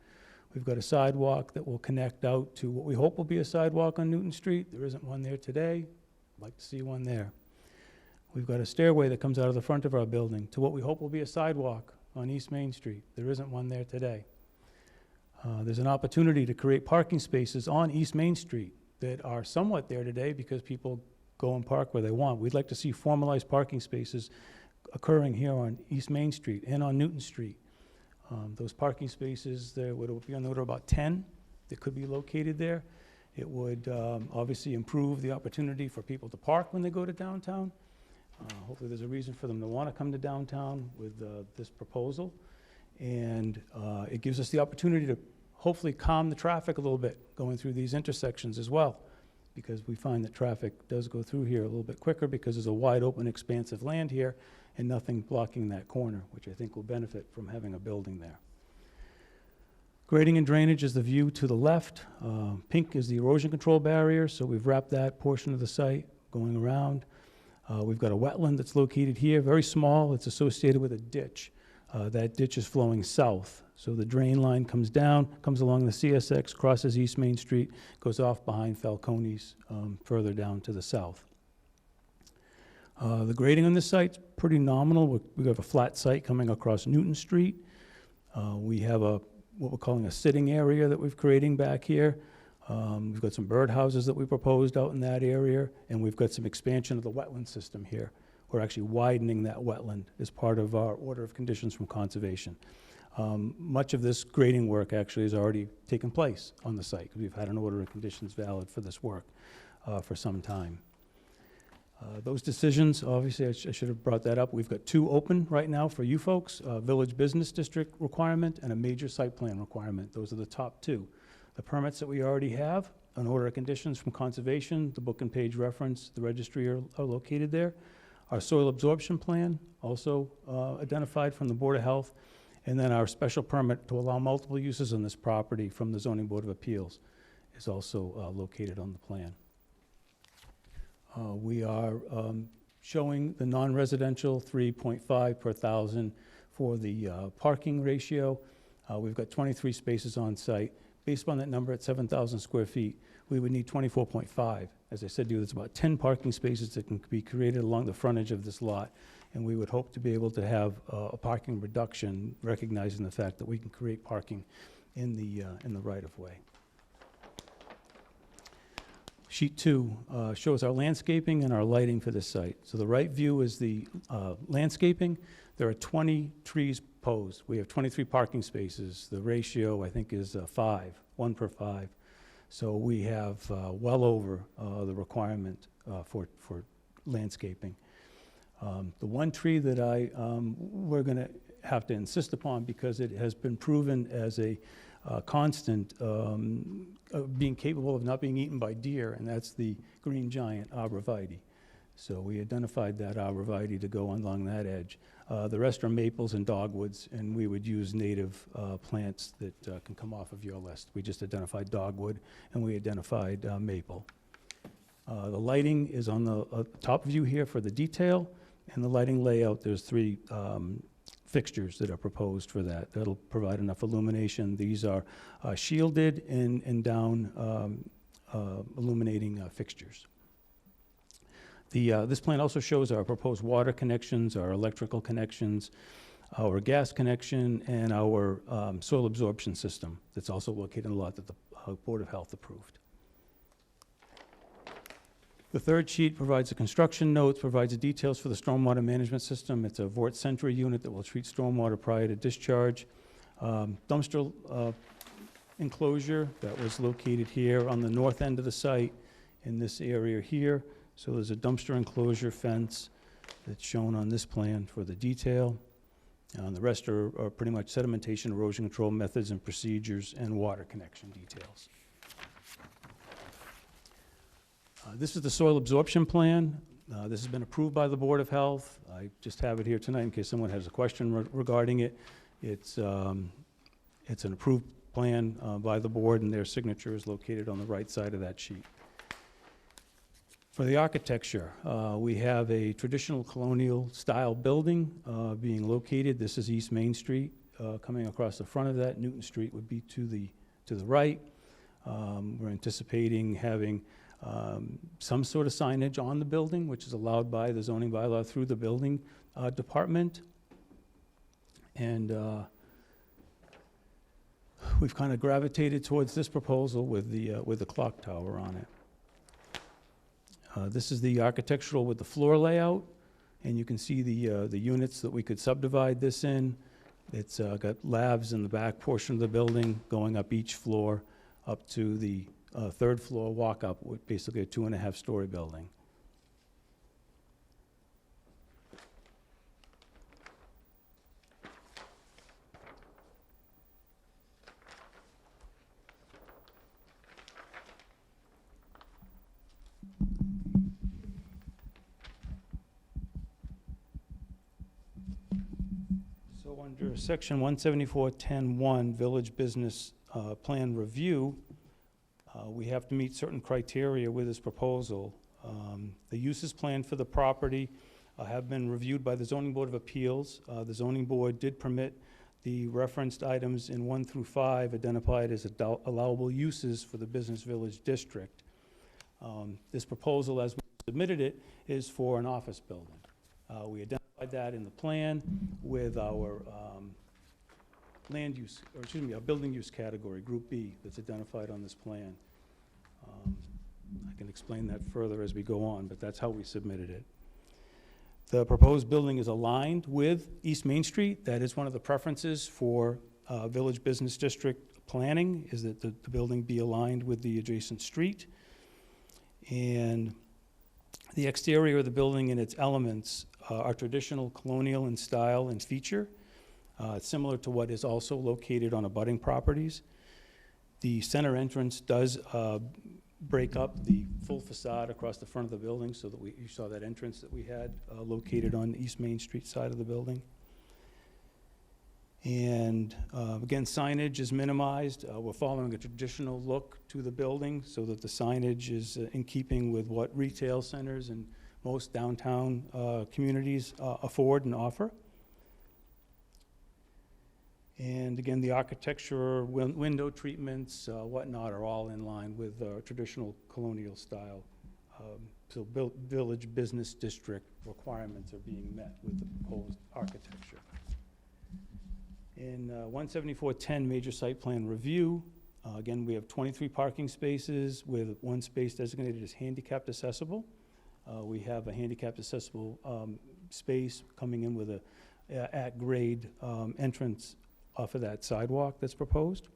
We've got a sidewalk that will connect out to what we hope will be a sidewalk on Newton Street. There isn't one there today. I'd like to see one there. We've got a stairway that comes out of the front of our building to what we hope will be a sidewalk on East Main Street. There isn't one there today. There's an opportunity to create parking spaces on East Main Street that are somewhat there today because people go and park where they want. We'd like to see formalized parking spaces occurring here on East Main Street and on Newton Street. Those parking spaces, there would be on the order of about 10 that could be located there. It would obviously improve the opportunity for people to park when they go to downtown. Hopefully there's a reason for them to want to come to downtown with this proposal. And it gives us the opportunity to hopefully calm the traffic a little bit going through these intersections as well, because we find that traffic does go through here a little bit quicker because there's a wide open expanse of land here and nothing blocking that corner, which I think will benefit from having a building there. Grading and drainage is the view to the left. Pink is the erosion control barrier, so we've wrapped that portion of the site going around. We've got a wetland that's located here, very small. It's associated with a ditch. That ditch is flowing south. So the drain line comes down, comes along the CSX, crosses East Main Street, goes off behind Falcone's further down to the south. The grading on this site's pretty nominal. We have a flat site coming across Newton Street. We have what we're calling a sitting area that we're creating back here. We've got some birdhouses that we proposed out in that area, and we've got some expansion of the wetland system here. We're actually widening that wetland as part of our order of conditions from conservation. Much of this grading work actually has already taken place on the site because we've had an order of conditions valid for this work for some time. Those decisions, obviously, I should have brought that up. We've got 2 open right now for you folks, a village business district requirement and a major site plan requirement. Those are the top 2. The permits that we already have, an order of conditions from conservation, the book and page reference, the registry are located there. Our soil absorption plan, also identified from the Board of Health, and then our special permit to allow multiple uses on this property from the Zoning Board of Appeals is also located on the plan. We are showing the non-residential 3.5 per thousand for the parking ratio. We've got 23 spaces on site. Based on that number at 7,000 square feet, we would need 24.5. As I said to you, there's about 10 parking spaces that can be created along the frontage of this lot, and we would hope to be able to have a parking reduction, recognizing the fact that we can create parking in the right-of-way. Sheet 2 shows our landscaping and our lighting for this site. So the right view is the landscaping. There are 20 trees proposed. We have 23 parking spaces. The ratio, I think, is 5, 1 per 5. So we have well over the requirement for landscaping. The one tree that we're going to have to insist upon, because it has been proven as a constant being capable of not being eaten by deer, and that's the green giant arborvitae. So we identified that arborvitae to go along that edge. The rest are maples and dogwoods, and we would use native plants that can come off of your list. We just identified dogwood, and we identified maple. The lighting is on the top view here for the detail, and the lighting layout, there's 3 fixtures that are proposed for that. That'll provide enough illumination. These are shielded and down illuminating fixtures. This plan also shows our proposed water connections, our electrical connections, our gas connection, and our soil absorption system that's also located in a lot that the Board of Health approved. The third sheet provides the construction notes, provides the details for the stormwater management system. It's a Vort Sentry unit that will treat stormwater prior to discharge. Dumpster enclosure that was located here on the north end of the site in this area here. So there's a dumpster enclosure fence that's shown on this plan for the detail. The rest are pretty much sedimentation, erosion control methods and procedures, and water connection details. This is the soil absorption plan. This has been approved by the Board of Health. I just have it here tonight in case someone has a question regarding it. It's an approved plan by the board, and their signature is located on the right side of that sheet. For the architecture, we have a traditional colonial style building being located. This is East Main Street coming across the front of that. Newton Street would be to the right. We're anticipating having some sort of signage on the building, which is allowed by the zoning bylaw through the building department. And we've kind of gravitated towards this proposal with the clock tower on it. This is the architectural with the floor layout, and you can see the units that we could subdivide this in. It's got labs in the back portion of the building going up each floor up to the third floor walk up with basically a 2.5-story building. So under section 174.10.1, Village Business Plan Review, we have to meet certain criteria with this proposal. The uses planned for the property have been reviewed by the Zoning Board of Appeals. The Zoning Board did permit the referenced items in 1 through 5 identified as allowable uses for the Business Village District. This proposal, as we submitted it, is for an office building. We identified that in the plan with our land use, or excuse me, our building use category, Group B, that's identified on this plan. I can explain that further as we go on, but that's how we submitted it. The proposed building is aligned with East Main Street. That is one of the preferences for Village Business District planning, is that the building be aligned with the adjacent street. And the exterior of the building and its elements are traditional colonial in style and feature, similar to what is also located on abutting properties. The center entrance does break up the full facade across the front of the building, so that you saw that entrance that we had located on the East Main Street side of the building. And again, signage is minimized. We're following a traditional look to the building so that the signage is in keeping with what retail centers and most downtown communities afford and offer. And again, the architecture, window treatments, whatnot, are all in line with traditional colonial style. So Village Business District requirements are being met with the proposed architecture. In 174.10 Major Site Plan Review, again, we have 23 parking spaces with 1 space designated as handicapped accessible. We have a handicapped accessible space coming in with a at-grade entrance off of that sidewalk that's proposed.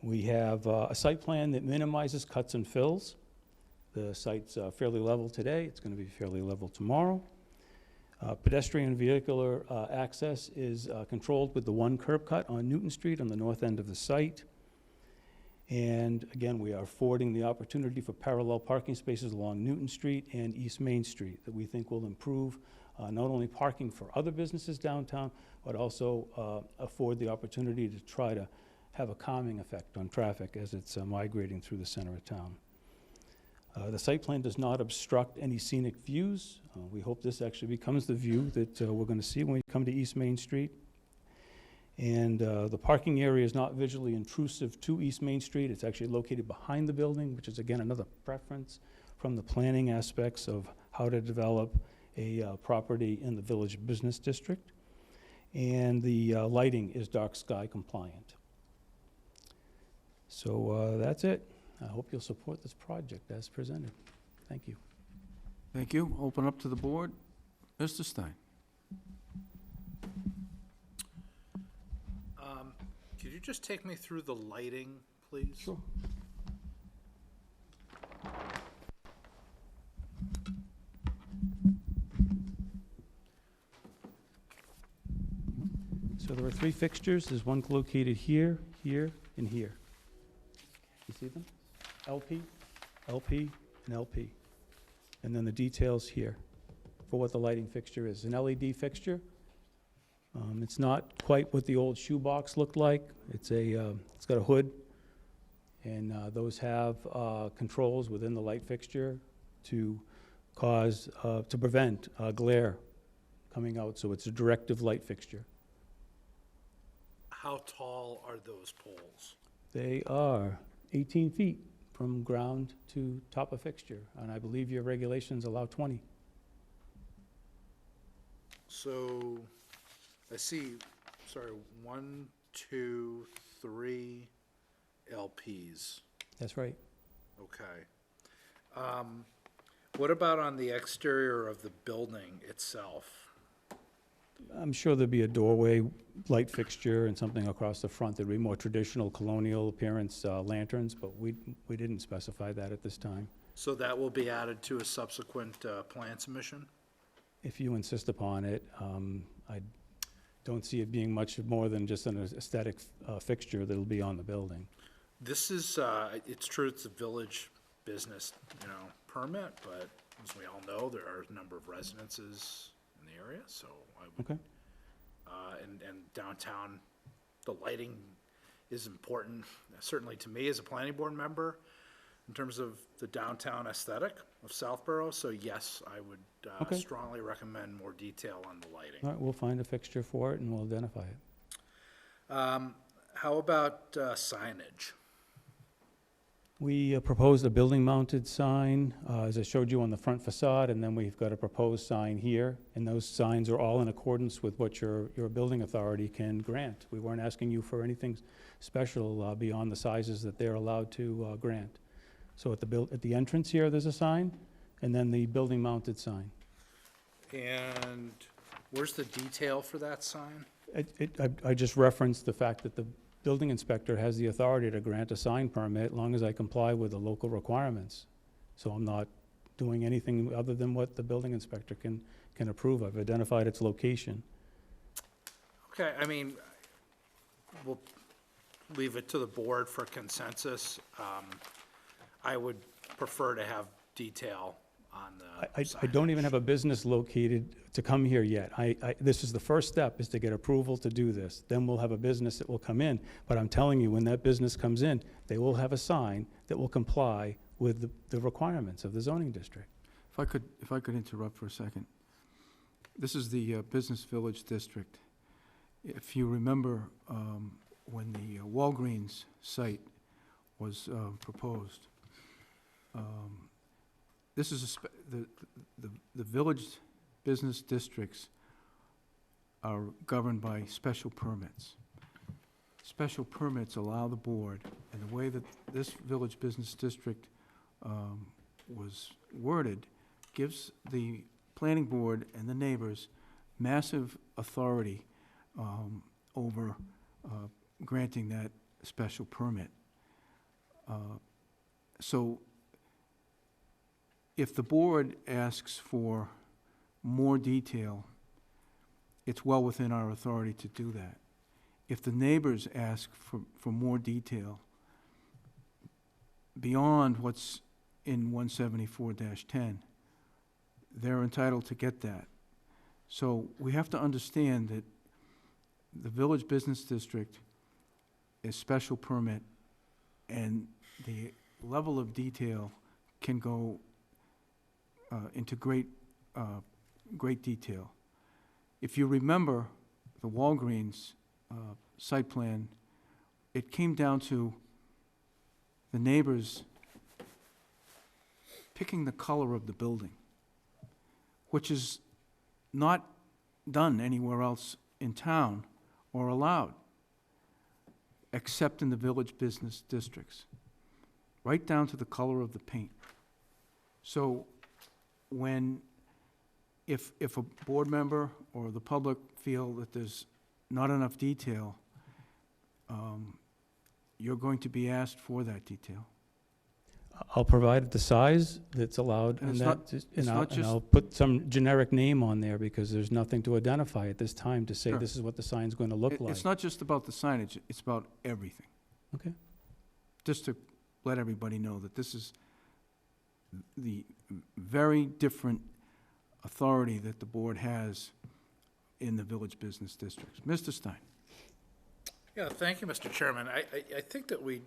We have a site plan that minimizes cuts and fills. The site's fairly level today. It's going to be fairly level tomorrow. Pedestrian and vehicular access is controlled with the 1 curb cut on Newton Street on the north end of the site. And again, we are affording the opportunity for parallel parking spaces along Newton Street and East Main Street that we think will improve not only parking for other businesses downtown, but also afford the opportunity to try to have a calming effect on traffic as it's migrating through the center of town. The site plan does not obstruct any scenic views. We hope this actually becomes the view that we're going to see when we come to East Main Street. And the parking area is not visually intrusive to East Main Street. It's actually located behind the building, which is, again, another preference from the planning aspects of how to develop a property in the Village Business District. And the lighting is dark sky compliant. So that's it. I hope you'll support this project as presented. Thank you. Thank you. Open up to the board. Mr. Stein. Could you just take me through the lighting, please? Sure. So there are 3 fixtures. There's one located here, here, and here. You see them? LP, LP, and LP. And then the details here for what the lighting fixture is. An LED fixture. It's not quite what the old shoebox looked like. It's got a hood, and those have controls within the light fixture to prevent glare coming out. So it's a directive light fixture. How tall are those poles? They are 18 feet from ground to top of fixture, and I believe your regulations allow 20. So, I see, 1, 2, 3 LPs. That's right. Okay. What about on the exterior of the building itself? I'm sure there'd be a doorway light fixture and something across the front. There'd be more traditional colonial appearance lanterns, but we didn't specify that at this time. So that will be added to a subsequent plan submission? If you insist upon it, I don't see it being much more than just an aesthetic fixture that'll be on the building. This is, it's true, it's a village business, permit, but as we all know, there are a number of residences in the area, so I would, Okay. and downtown, the lighting is important, certainly to me as a planning board member, in terms of the downtown aesthetic of Southborough, so yes, I would Okay. strongly recommend more detail on the lighting. All right, we'll find a fixture for it and we'll identify it. How about signage? We proposed a building-mounted sign, as I showed you on the front facade, and then we've got a proposed sign here, and those signs are all in accordance with what your building authority can grant. We weren't asking you for anything special beyond the sizes that they're allowed to grant. So at the entrance here, there's a sign, and then the building-mounted sign. And where's the detail for that sign? I just referenced the fact that the building inspector has the authority to grant a sign permit as long as I comply with the local requirements. So I'm not doing anything other than what the building inspector can approve. I've identified its location. Okay, I mean, we'll leave it to the board for consensus. I would prefer to have detail on the I don't even have a business located to come here yet. This is the first step, is to get approval to do this. Then we'll have a business that will come in. But I'm telling you, when that business comes in, they will have a sign that will comply with the requirements of the zoning district. If I could interrupt for a second. This is the Business Village District. If you remember, when the Walgreens site was proposed, this is the village business districts are governed by special permits. Special permits allow the board, and the way that this village business district was worded, gives the planning board and the neighbors massive authority over granting that special permit. So if the board asks for more detail, it's well within our authority to do that. If the neighbors ask for more detail beyond what's in 174-10, they're entitled to get that. So we have to understand that the village business district is special permit, and the level of detail can go into great detail. If you remember the Walgreens site plan, it came down to the neighbors picking the color of the building, which is not done anywhere else in town or allowed, except in the village business districts. right down to the color of the paint. So if a board member or the public feel that there's not enough detail, you're going to be asked for that detail. I'll provide the size that's allowed, And and it's not- that, it's and not just- I'll put some generic name on there, because there's nothing to identify at this time to say Sure. this is what the sign's gonna look like. It's not just about the signage, it's about everything. Okay. Just to let everybody know that this is the very different authority that the board has in the village business districts. Mr. Stein? Yeah, thank you, Mr. Chairman. I think that we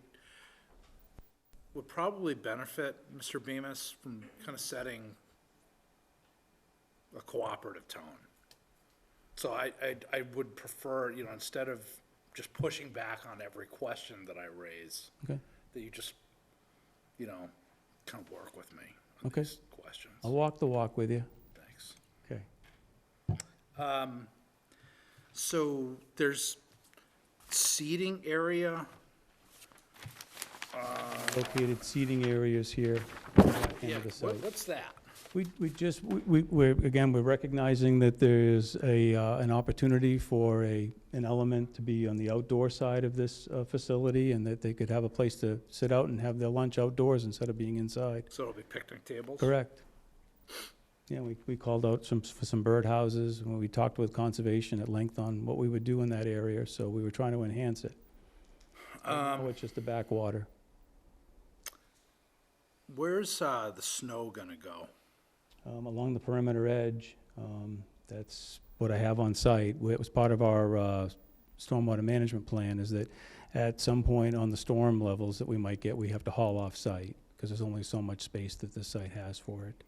would probably benefit Mr. Bemis from kind of setting a cooperative tone. So I would prefer, you know, instead of just pushing back on every question that I raise, Okay. that you just, you know, kind of work with me on Okay. these questions. I'll walk the walk with you. Thanks. Okay. So there's seating area. Located seating areas here on that end Yeah, of the site. what's that? We're recognizing that there's an opportunity for an element to be on the outdoor side of this facility, and that they could have a place to sit out and have their lunch outdoors instead of being inside. So it'll be picnic tables? Correct. Yeah, we called out for some birdhouses, when we talked with conservation at length on what we would do in that area, so we were trying to enhance it. Oh, it's just the backwater. Where's the snow gonna go? Along the perimeter edge, that's what I have on site. It was part of our stormwater management plan, is that at some point on the storm levels that we might get, we have to haul off site, because there's only so much space that this site has for it.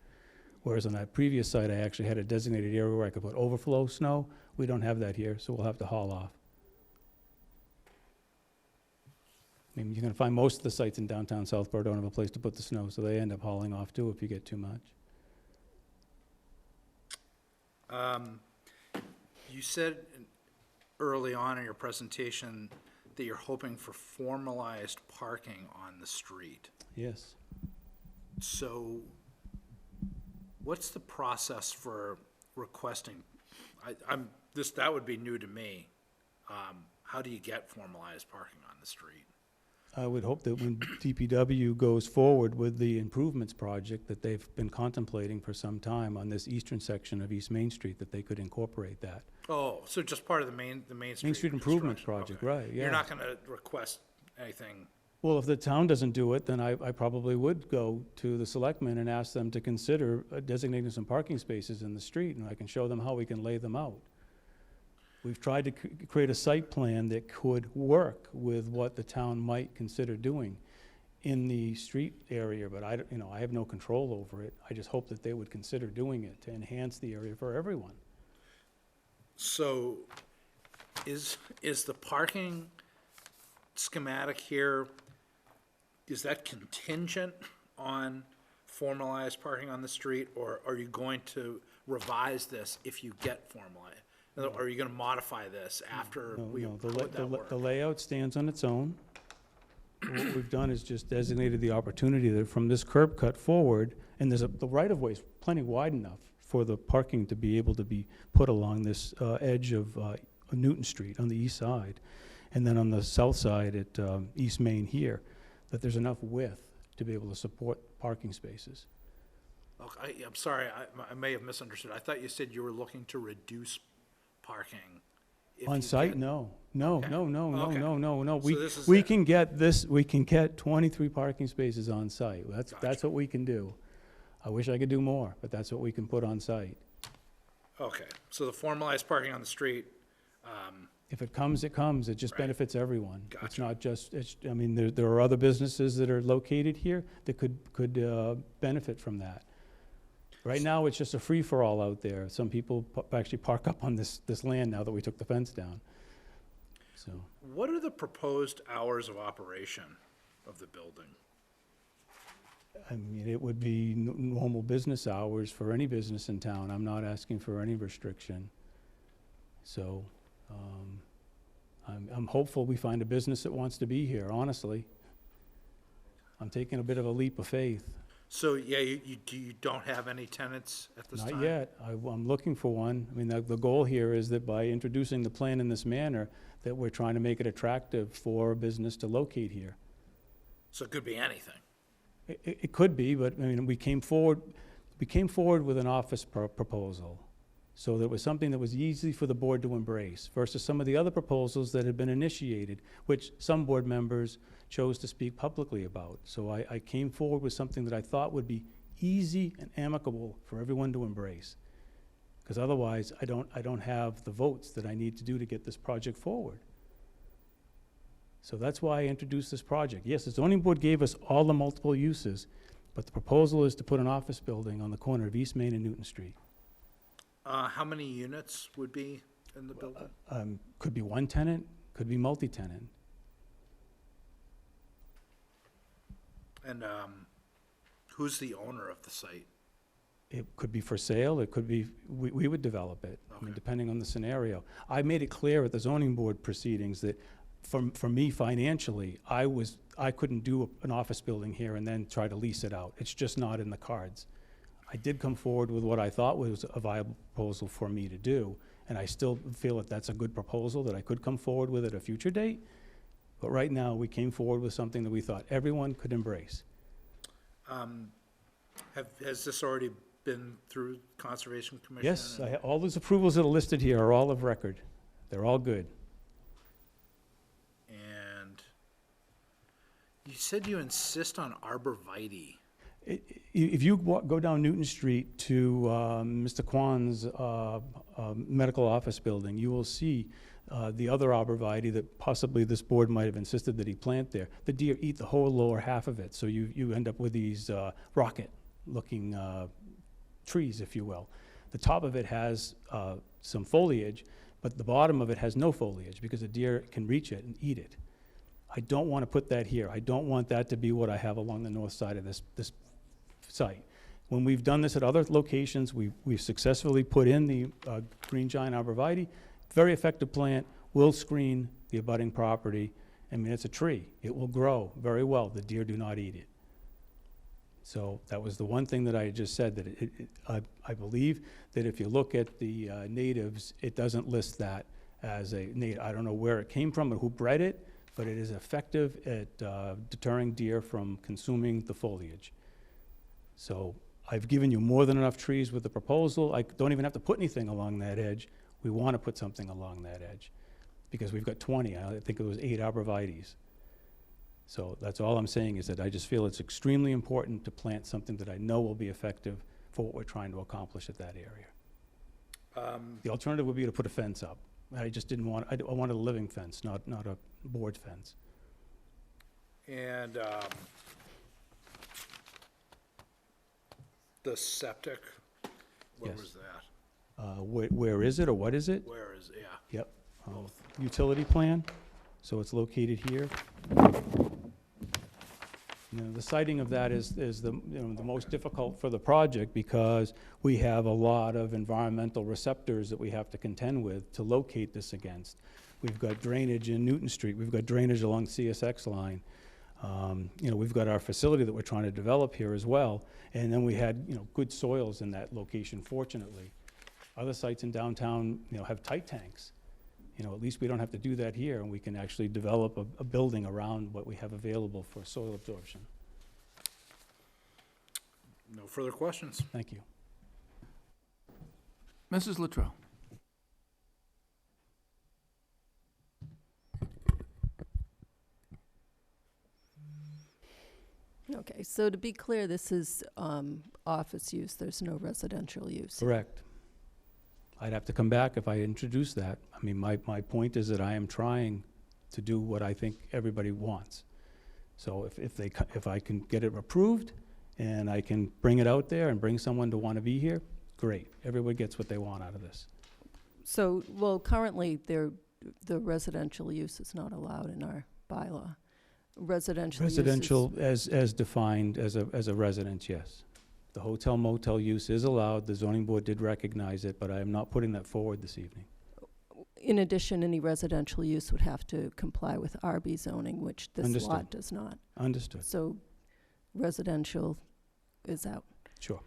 Whereas on that previous site, I actually had a designated area where I could put overflow snow. We don't have that here, so we'll have to haul off. I mean, you're gonna find most of the sites in downtown Southborough don't have a place to put the snow, so they end up hauling off too if you get too much. You said early on in your presentation that you're hoping for formalized parking on the street. Yes. So what's the process for requesting, that would be new to me. How do you get formalized parking on the street? I would hope that when DPW goes forward with the improvements project that they've been contemplating for some time on this eastern section of East Main Street, that they could incorporate that. Oh, so just part of the Main Street? Main Street Improvements construction. Project, Okay. right, yeah. You're not gonna request anything? Well, if the town doesn't do it, then I probably would go to the selectmen and ask them to consider designating some parking spaces in the street, and I can show them how we can lay them out. We've tried to create a site plan that could work with what the town might consider doing in the street area, but I have no control over it. I just hope that they would consider doing it to enhance the area for everyone. So is the parking schematic here, is that contingent on formalized parking on the street, or are you going to revise this if you get formalized? Or are you gonna modify this after No, we, no, how would that work? the layout stands on its own. What we've done is just designated the opportunity that from this curb cut forward, and the right-of-way is plenty wide enough for the parking to be able to be put along this edge of Newton Street on the east side, and then on the south side at East Main here, that there's enough width to be able to support parking spaces. Okay, I'm sorry, I may have misunderstood. I thought you said you were looking to reduce parking. if On you site, get- no. Okay. Okay. So this is We it. can get 23 parking spaces on site. That's what we can do. I wish I could do more, but that's what we can put on site. Okay, so the formalized parking on the street, If it comes, it comes. It just Right. benefits everyone. It's Gotcha. not just, I mean, there are other businesses that are located here that could benefit from that. Right now, it's just a free-for-all out there. Some people actually park up on this land now that we took the fence down. So, what are the proposed hours of operation of the building? I mean, it would be normal business hours for any business in town. I'm not asking for any restriction. So, I'm hopeful we find a business that wants to be here, honestly. I'm taking a bit of a leap of faith. So, yeah, you don't have any tenants at this time? Not yet. I'm looking for one. I mean, the goal here is that by introducing the plan in this manner, that we're trying to make it attractive for a business to locate here. So it could be anything. It could be, but, I mean, we came forward with an office proposal. So there was something that was easy for the board to embrace versus some of the other proposals that had been initiated, which some board members chose to speak publicly about. So I came forward with something that I thought would be easy and amicable for everyone to embrace. Because otherwise, I don't have the votes that I need to do to get this project forward. So that's why I introduced this project. Yes, the zoning board gave us all the multiple uses, but the proposal is to put an office building on the corner of East Main and Newton Street. How many units would be in the building? Could be one tenant, could be multi-tenant. And who's the owner of the site? It could be for sale, it could be, we would develop it, I mean, Okay. depending on the scenario. I made it clear at the zoning board proceedings that for me financially, I couldn't do an office building here and then try to lease it out. It's just not in the cards. I did come forward with what I thought was a viable proposal for me to do, and I still feel that that's a good proposal that I could come forward with at a future date. But right now, we came forward with something that we thought everyone could embrace. Has this already been through Conservation Commission? Yes, and- all those approvals that are listed here are all of record. They're all good. And you said you insist on arborvitae. If you go down Newton Street to Mr. Kwan's medical office building, you will see the other arborvitae that possibly this board might have insisted that he plant there. The deer eat the whole lower half of it, so you end up with these rocket-looking trees, if you will. The top of it has some foliage, but the bottom of it has no foliage because the deer can reach it and eat it. I don't want to put that here. I don't want that to be what I have along the north side of this site. When we've done this at other locations, we've successfully put in the green giant arborvitae. Very effective plant, will screen the abutting property. I mean, it's a tree. It will grow very well. The deer do not eat it. So that was the one thing that I just said, that I believe that if you look at the natives, it doesn't list that as a native. I don't know where it came from or who bred it, but it is effective at deterring deer from consuming the foliage. So I've given you more than enough trees with the proposal. I don't even have to put anything along that edge. We want to put something along that edge because we've got 20. I think it was 8 arborvitaes. So that's all I'm saying is that I just feel it's extremely important to plant something that I know will be effective for what we're trying to accomplish at that area. The alternative would be to put a fence up. I just didn't want, I wanted a living fence, not a board fence. And the septic, where Yes. was that? Where is it or what is it? Where is, yeah, Yep. both. Utility plan, so it's located here. The siting of that is the most difficult for the project because we have a lot of environmental receptors that we have to contend with to locate this against. We've got drainage in Newton Street, we've got drainage along CSX line. We've got our facility that we're trying to develop here as well, and then we had, good soils in that location, fortunately. Other sites in downtown, have tight tanks. At least we don't have to do that here, and we can actually develop a building around what we have available for soil absorption. No further questions. Thank you. Mrs. Luttrell. Okay, so to be clear, this is office use, there's no residential use. Correct. I'd have to come back if I introduce that. I mean, my point is that I am trying to do what I think everybody wants. So if I can get it approved and I can bring it out there and bring someone to want to be here, great. Everybody gets what they want out of this. So, well, currently, the residential use is not allowed in our bylaw. Residential use is- Residential as defined as a residence, yes. The hotel motel use is allowed. The zoning board did recognize it, but I am not putting that forward this evening. In addition, any residential use would have to comply with RB zoning, which this Understood. lot does not. Understood. So residential is out. Sure.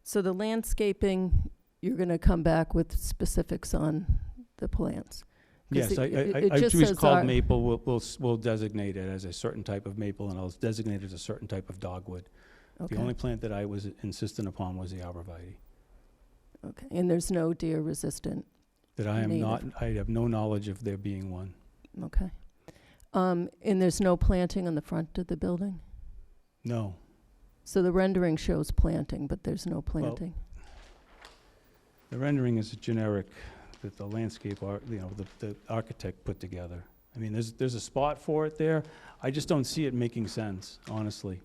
So the landscaping, you're going to come back with specifics on the plans? 'Cause Yes, it I just choose says called our- maple, we'll designate it as a certain type of maple, and I'll designate it as a certain type of dogwood. Okay. The only plant that I was insistent upon was the arborvitae. Okay, and there's no deer resistant? That I am Native. not, I have no knowledge of there being one. Okay. And there's no planting on the front of the building? No. So the rendering shows planting, but there's no planting? The rendering is generic, that the landscape the architect put together. I mean, there's a spot for it there. I just don't see it making sense, honestly.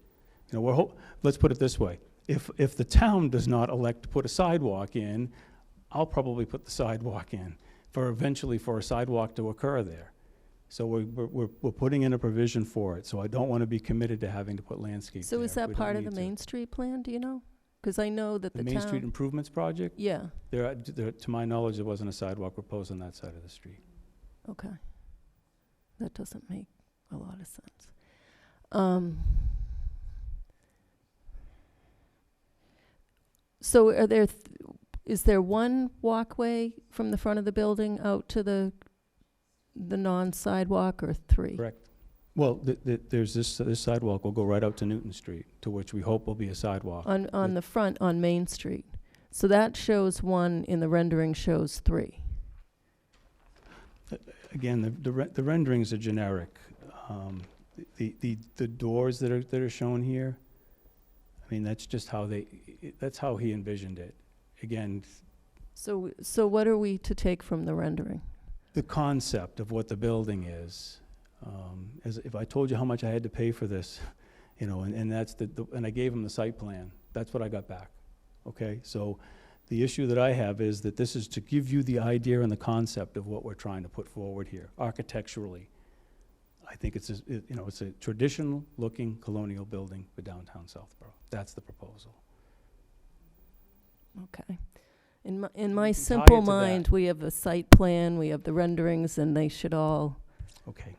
You know, let's put it this way. If the town does not elect to put a sidewalk in, I'll probably put the sidewalk in eventually for a sidewalk to occur there. So we're putting in a provision for it, so I don't want to be committed to having to put landscape there. So is that We don't part of need the to. Main Street plan, do you know? Because I know that The the Main Street town, Improvements Project? yeah, There, to my knowledge, there wasn't a sidewalk proposed on that side of the street. okay. That doesn't make a lot of sense. So is there one walkway from the front of the building out to the non-sidewalk, or three? Correct. Well, there's this sidewalk will go right out to Newton Street, to which we hope will be a sidewalk. On the front, on Main Street. So that shows one, in the rendering shows three. Again, the renderings are generic. The doors that are shown here, I mean, that's just how that's how he envisioned it. Again, So what are we to take from the rendering? the concept of what the building is. As if I told you how much I had to pay for this, you know, and that's and I gave him the site plan. That's what I got back. Okay, so the issue that I have is that this is to give you the idea and the concept of what we're trying to put forward here, architecturally. I think it's a traditional-looking colonial building for downtown Southborough. That's the proposal. Okay. In my can tie simple it to that. mind, we have a site plan, we have the renderings, and they should all, Okay.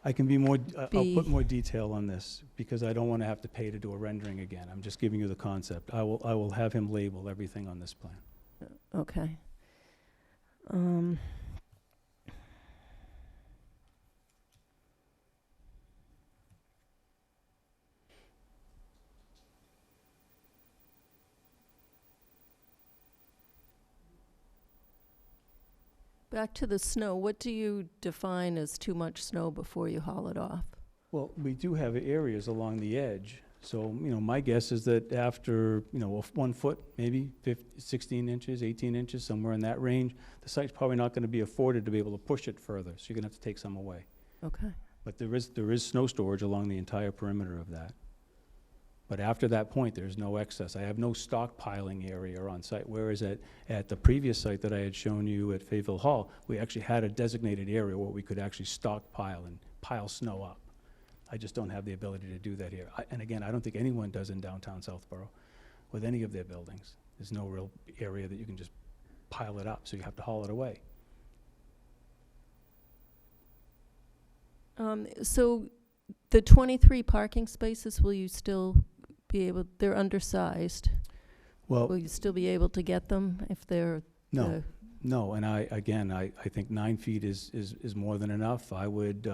I can be more, I'll put Be- more detail on this, because I don't want to have to pay to do a rendering again. I'm just giving you the concept. I will have him label everything on this plan. okay. Back to the snow, what do you define as too much snow before you haul it off? Well, we do have areas along the edge, so, my guess is that after, 1 foot, maybe 16 inches, 18 inches, somewhere in that range, the site's probably not going to be afforded to be able to push it further, so you're going to have to take some away. Okay. But there is snow storage along the entire perimeter of that. But after that point, there's no excess. I have no stockpiling area on site, whereas at the previous site that I had shown you at Fayetteville Hall, we actually had a designated area where we could actually stockpile and pile snow up. I just don't have the ability to do that here. And again, I don't think anyone does in downtown Southborough with any of their buildings. There's no real area that you can just pile it up, so you have to haul it away. So the 23 parking spaces, will you still be able, they're undersized, will Well, you still be able to get them if they're? no. No, and I think 9 feet is more than enough. I would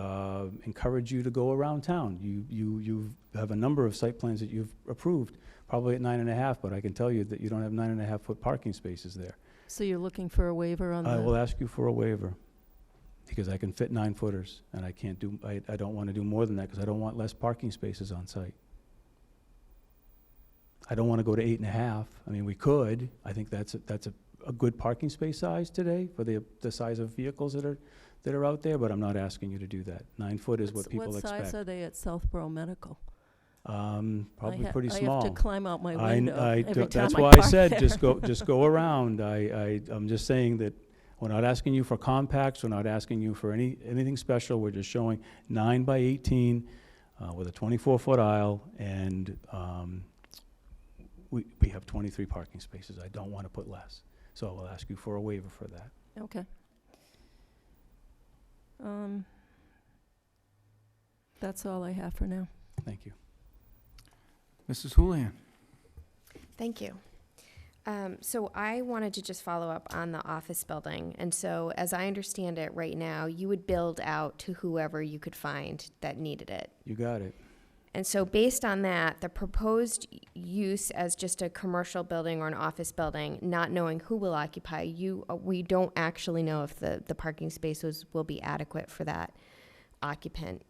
encourage you to go around town. You have a number of site plans that you've approved, probably at 9.5, but I can tell you that you don't have 9.5-foot parking spaces there. So you're looking for a waiver on I that? will ask you for a waiver, because I can fit 9-footers, and I can't do, I don't want to do more than that, because I don't want less parking spaces on site. I don't want to go to 8.5. I mean, we could. I think that's a good parking space size today for the size of vehicles that are out there, but I'm not asking you to do that. 9 foot is what people What size expect. are they at Southborough Medical? Probably pretty small. I have to climb out my window every time That's I why I park said, there. just go around. I'm just saying that we're not asking you for compacts, we're not asking you for anything special, we're just showing 9 by 18 with a 24-foot aisle, and we have 23 parking spaces. I don't want to put less. So I will ask you for a waiver for that. Okay. That's all I have for now. Thank you. Mrs. Houlihan? Thank you. So I wanted to just follow up on the office building. And so as I understand it right now, you would build out to whoever you could find that needed it. You got it. And so based on that, the proposed use as just a commercial building or an office building, not knowing who will occupy, we don't actually know if the parking spaces will be adequate for that occupant.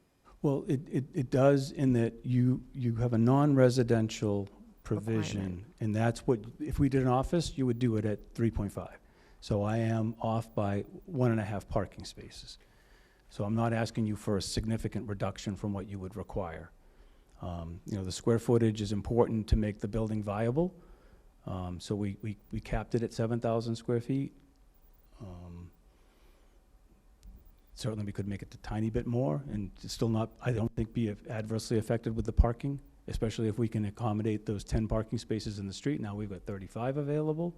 Well, it does in that you have a non-residential provision, Requirement. and that's what, if we did an office, you would do it at 3.5. So I am off by 1.5 parking spaces. So I'm not asking you for a significant reduction from what you would require. You know, the square footage is important to make the building viable. So we capped it at 7,000 square feet. Certainly, we could make it a tiny bit more and still not, I don't think, be adversely affected with the parking, especially if we can accommodate those 10 parking spaces in the street. Now we've got 35 available.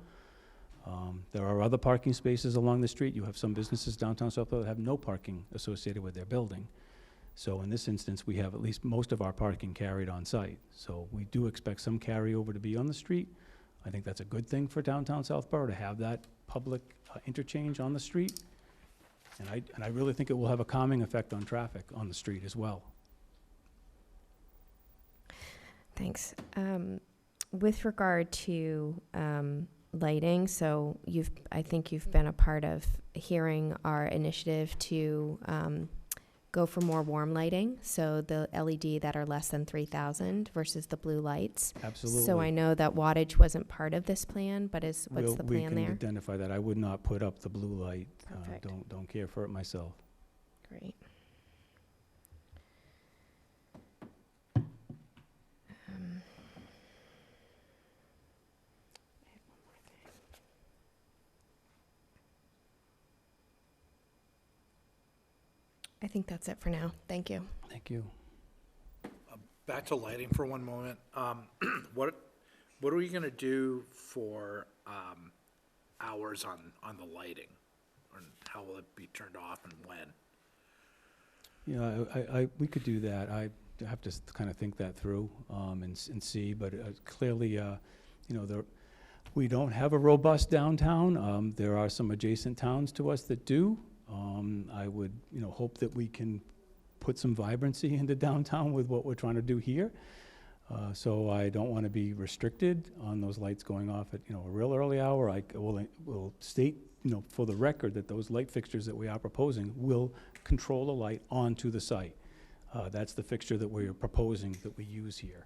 There are other parking spaces along the street. You have some businesses downtown Southborough that have no parking associated with their building. So in this instance, we have at least most of our parking carried on site. So we do expect some carryover to be on the street. I think that's a good thing for downtown Southborough to have that public interchange on the street. And I really think it will have a calming effect on traffic on the street as well. Thanks. With regard to lighting, so I think you've been a part of hearing our initiative to go for more warm lighting, so the LED that are less than 3,000 versus the blue lights. Absolutely. So I know that wattage wasn't part of this plan, but what's the We plan can there? identify that. I would not put up the blue light. Perfect. Don't care for it myself. Great. I think that's it for now. Thank you. Thank you. Back to lighting for one moment. What are we gonna do for hours on the lighting? Or how will it be turned off and when? You know, we could do that. I have to kind of think that through and see, but clearly, you know, we don't have a robust downtown. There are some adjacent towns to us that do. I would, you know, hope that we can put some vibrancy into downtown with what we're trying to do here. So I don't want to be restricted on those lights going off at, you know, a real early hour. I will state, you know, for the record that those light fixtures that we are proposing will control the light onto the site. That's the fixture that we're proposing that we use here.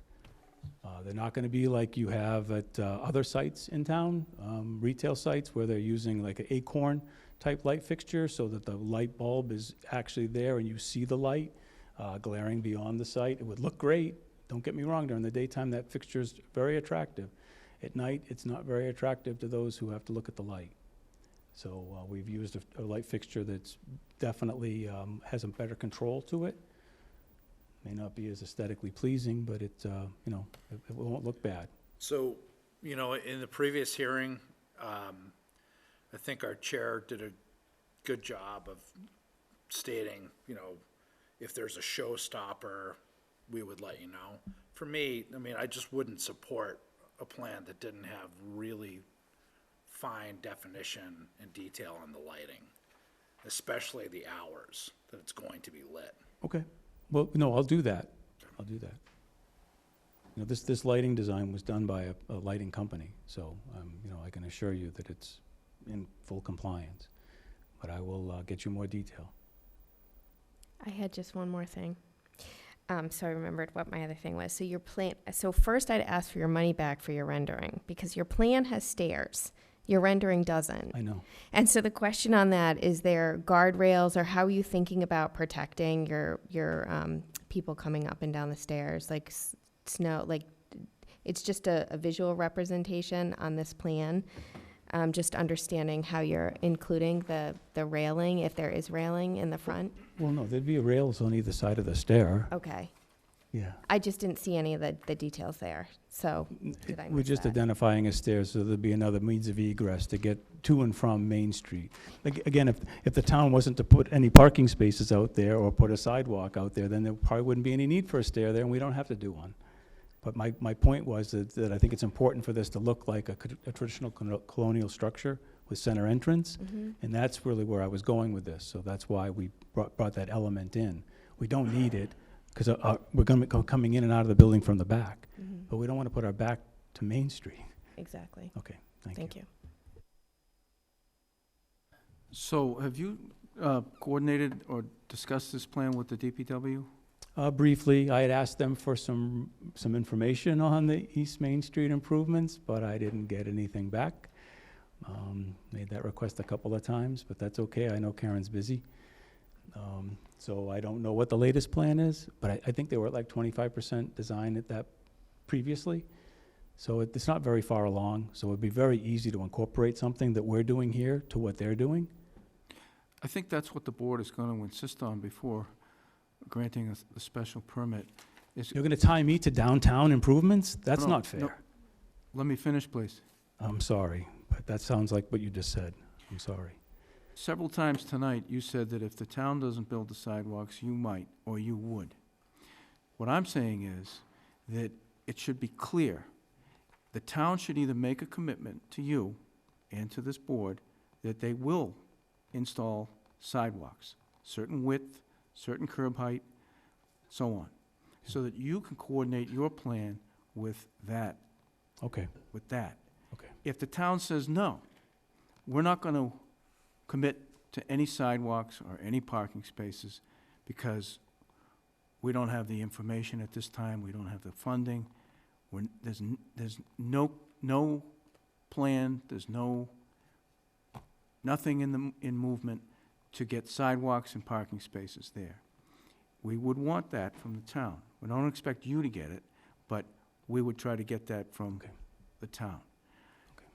They're not going to be like you have at other sites in town, retail sites where they're using like an acorn type light fixture so that the light bulb is actually there and you see the light glaring beyond the site. It would look great. Don't get me wrong, during the daytime that fixture is very attractive. At night, it's not very attractive to those who have to look at the light. So we've used a light fixture that's definitely has a better control to it. May not be as aesthetically pleasing, but it, you know, it won't look bad. So, you know, in the previous hearing, I think our chair did a good job of stating, you know, if there's a showstopper, we would let you know. For me, I mean, I just wouldn't support a plan that didn't have really fine definition and detail on the lighting, especially the hours that it's going to be lit. Okay. Well, no, I'll do that. I'll do that. You know, this lighting design was done by a lighting company, so, you know, I can assure you that it's in full compliance. But I will get you more detail. I had just one more thing. So I remembered what my other thing was. So your plan, so first I'd ask for your money back for your rendering, because your plan has stairs. Your rendering doesn't. I know. And so the question on that, is there guardrails, or how are you thinking about protecting your people coming up and down the stairs? Like snow, like it's just a visual representation on this plan. Just understanding how you're including the railing, if there is railing in the front. Well, no, there'd be rails on either side of the stair. Okay. Yeah. I just didn't see any of the details there, so did I We're miss just that? identifying a stair, so there'd be another means of egress to get to and from Main Street. Again, if the town wasn't to put any parking spaces out there or put a sidewalk out there, then there probably wouldn't be any need for a stair there, and we don't have to do one. But my point was that I think it's important for this to look like a traditional colonial structure with center entrance, and that's really where I was going with this. So that's why we brought that element in. We don't need it, because we're going to go coming in and out of the building from the back, but we don't want to put our back to Main Street. Exactly. Okay, thank you. Thank you. So have you coordinated or discussed this plan with the DPW? Briefly, I had asked them for some information on the East Main Street improvements, but I didn't get anything back. Made that request a couple of times, but that's okay. I know Karen's busy. So I don't know what the latest plan is, but I think they were at like 25% design at that previously. So it's not very far along, so it'd be very easy to incorporate something that we're doing here to what they're doing. I think that's what the board is going to insist on before granting a special permit. You're gonna tie me to downtown improvements? That's No, not no. fair. Let me finish, please. I'm sorry, but that sounds like what you just said. I'm sorry. Several times tonight, you said that if the town doesn't build the sidewalks, you might, or you would. What I'm saying is that it should be clear. The town should either make a commitment to you and to this board that they will install sidewalks, certain width, certain curb height, so on, so that you can coordinate your plan with that. Okay. With that. Okay. If the town says, no, we're not going to commit to any sidewalks or any parking spaces because we don't have the information at this time, we don't have the funding, there's no plan, there's nothing in movement to get sidewalks and parking spaces there. We would want that from the town. We don't expect you to get it, but we would try to get that from the town. Okay.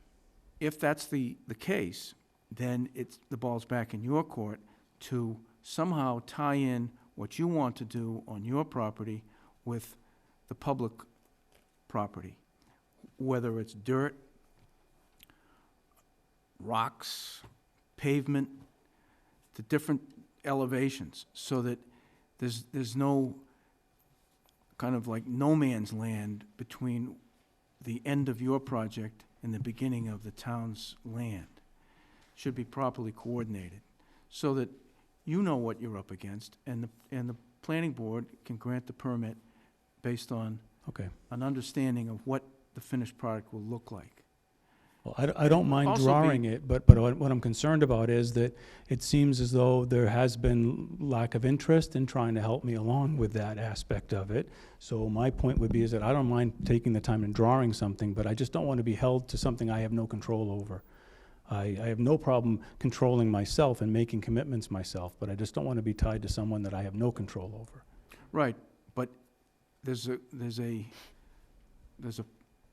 If that's the case, then the ball's back in your court to somehow tie in what you want to do on your property with the public property, whether it's dirt, rocks, pavement, the different elevations, so that there's no kind of like no man's land between the end of your project and the beginning of the town's land. Should be properly coordinated, so that you know what you're up against, and the planning board can grant the permit based on Okay. an understanding of what the finished product will look like. Well, I don't mind Also drawing it, but what I'm concerned about is that it seems as though there has been lack of interest in trying to help me along with that aspect of it. So my point would be is that I don't mind taking the time and drawing something, but I just don't want to be held to something I have no control over. I have no problem controlling myself and making commitments myself, but I just don't want to be tied to someone that I have no control over. Right, but there's a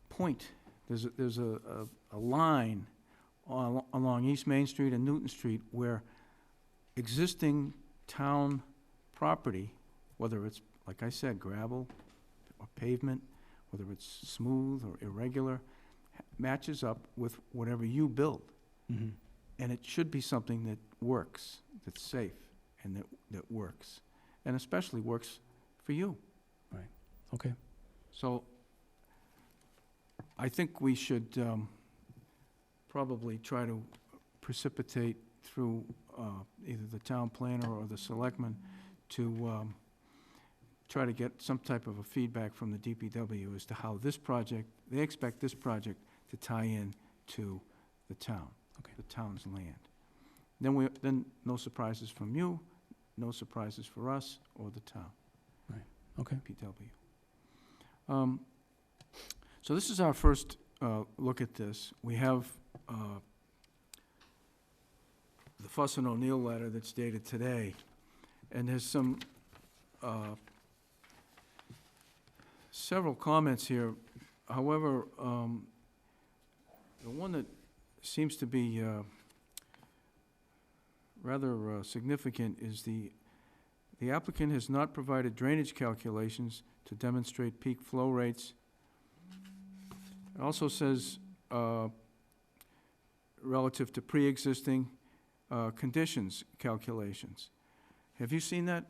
point, there's a line along East Main Street and Newton Street where existing town property, whether it's, like I said, gravel or pavement, whether it's smooth or irregular, matches up with whatever you build. Mm-hmm. And it should be something that works, that's safe, and that works, and especially works for you. Okay. So I think we should probably try to precipitate through either the town planner or the selectmen to try to get some type of a feedback from the DPW as to how this project, they expect this project to tie in to the town, the town's land. Then no surprises from you, no surprises for us or the town. Right. Okay. DPW. So this is our first look at this. We have the Fuss and O'Neill letter that's dated today, and there's some several comments here. However, the one that seems to be rather significant is the The applicant has not provided drainage calculations to demonstrate peak flow rates. It also says, relative to pre-existing conditions calculations. Have you seen that?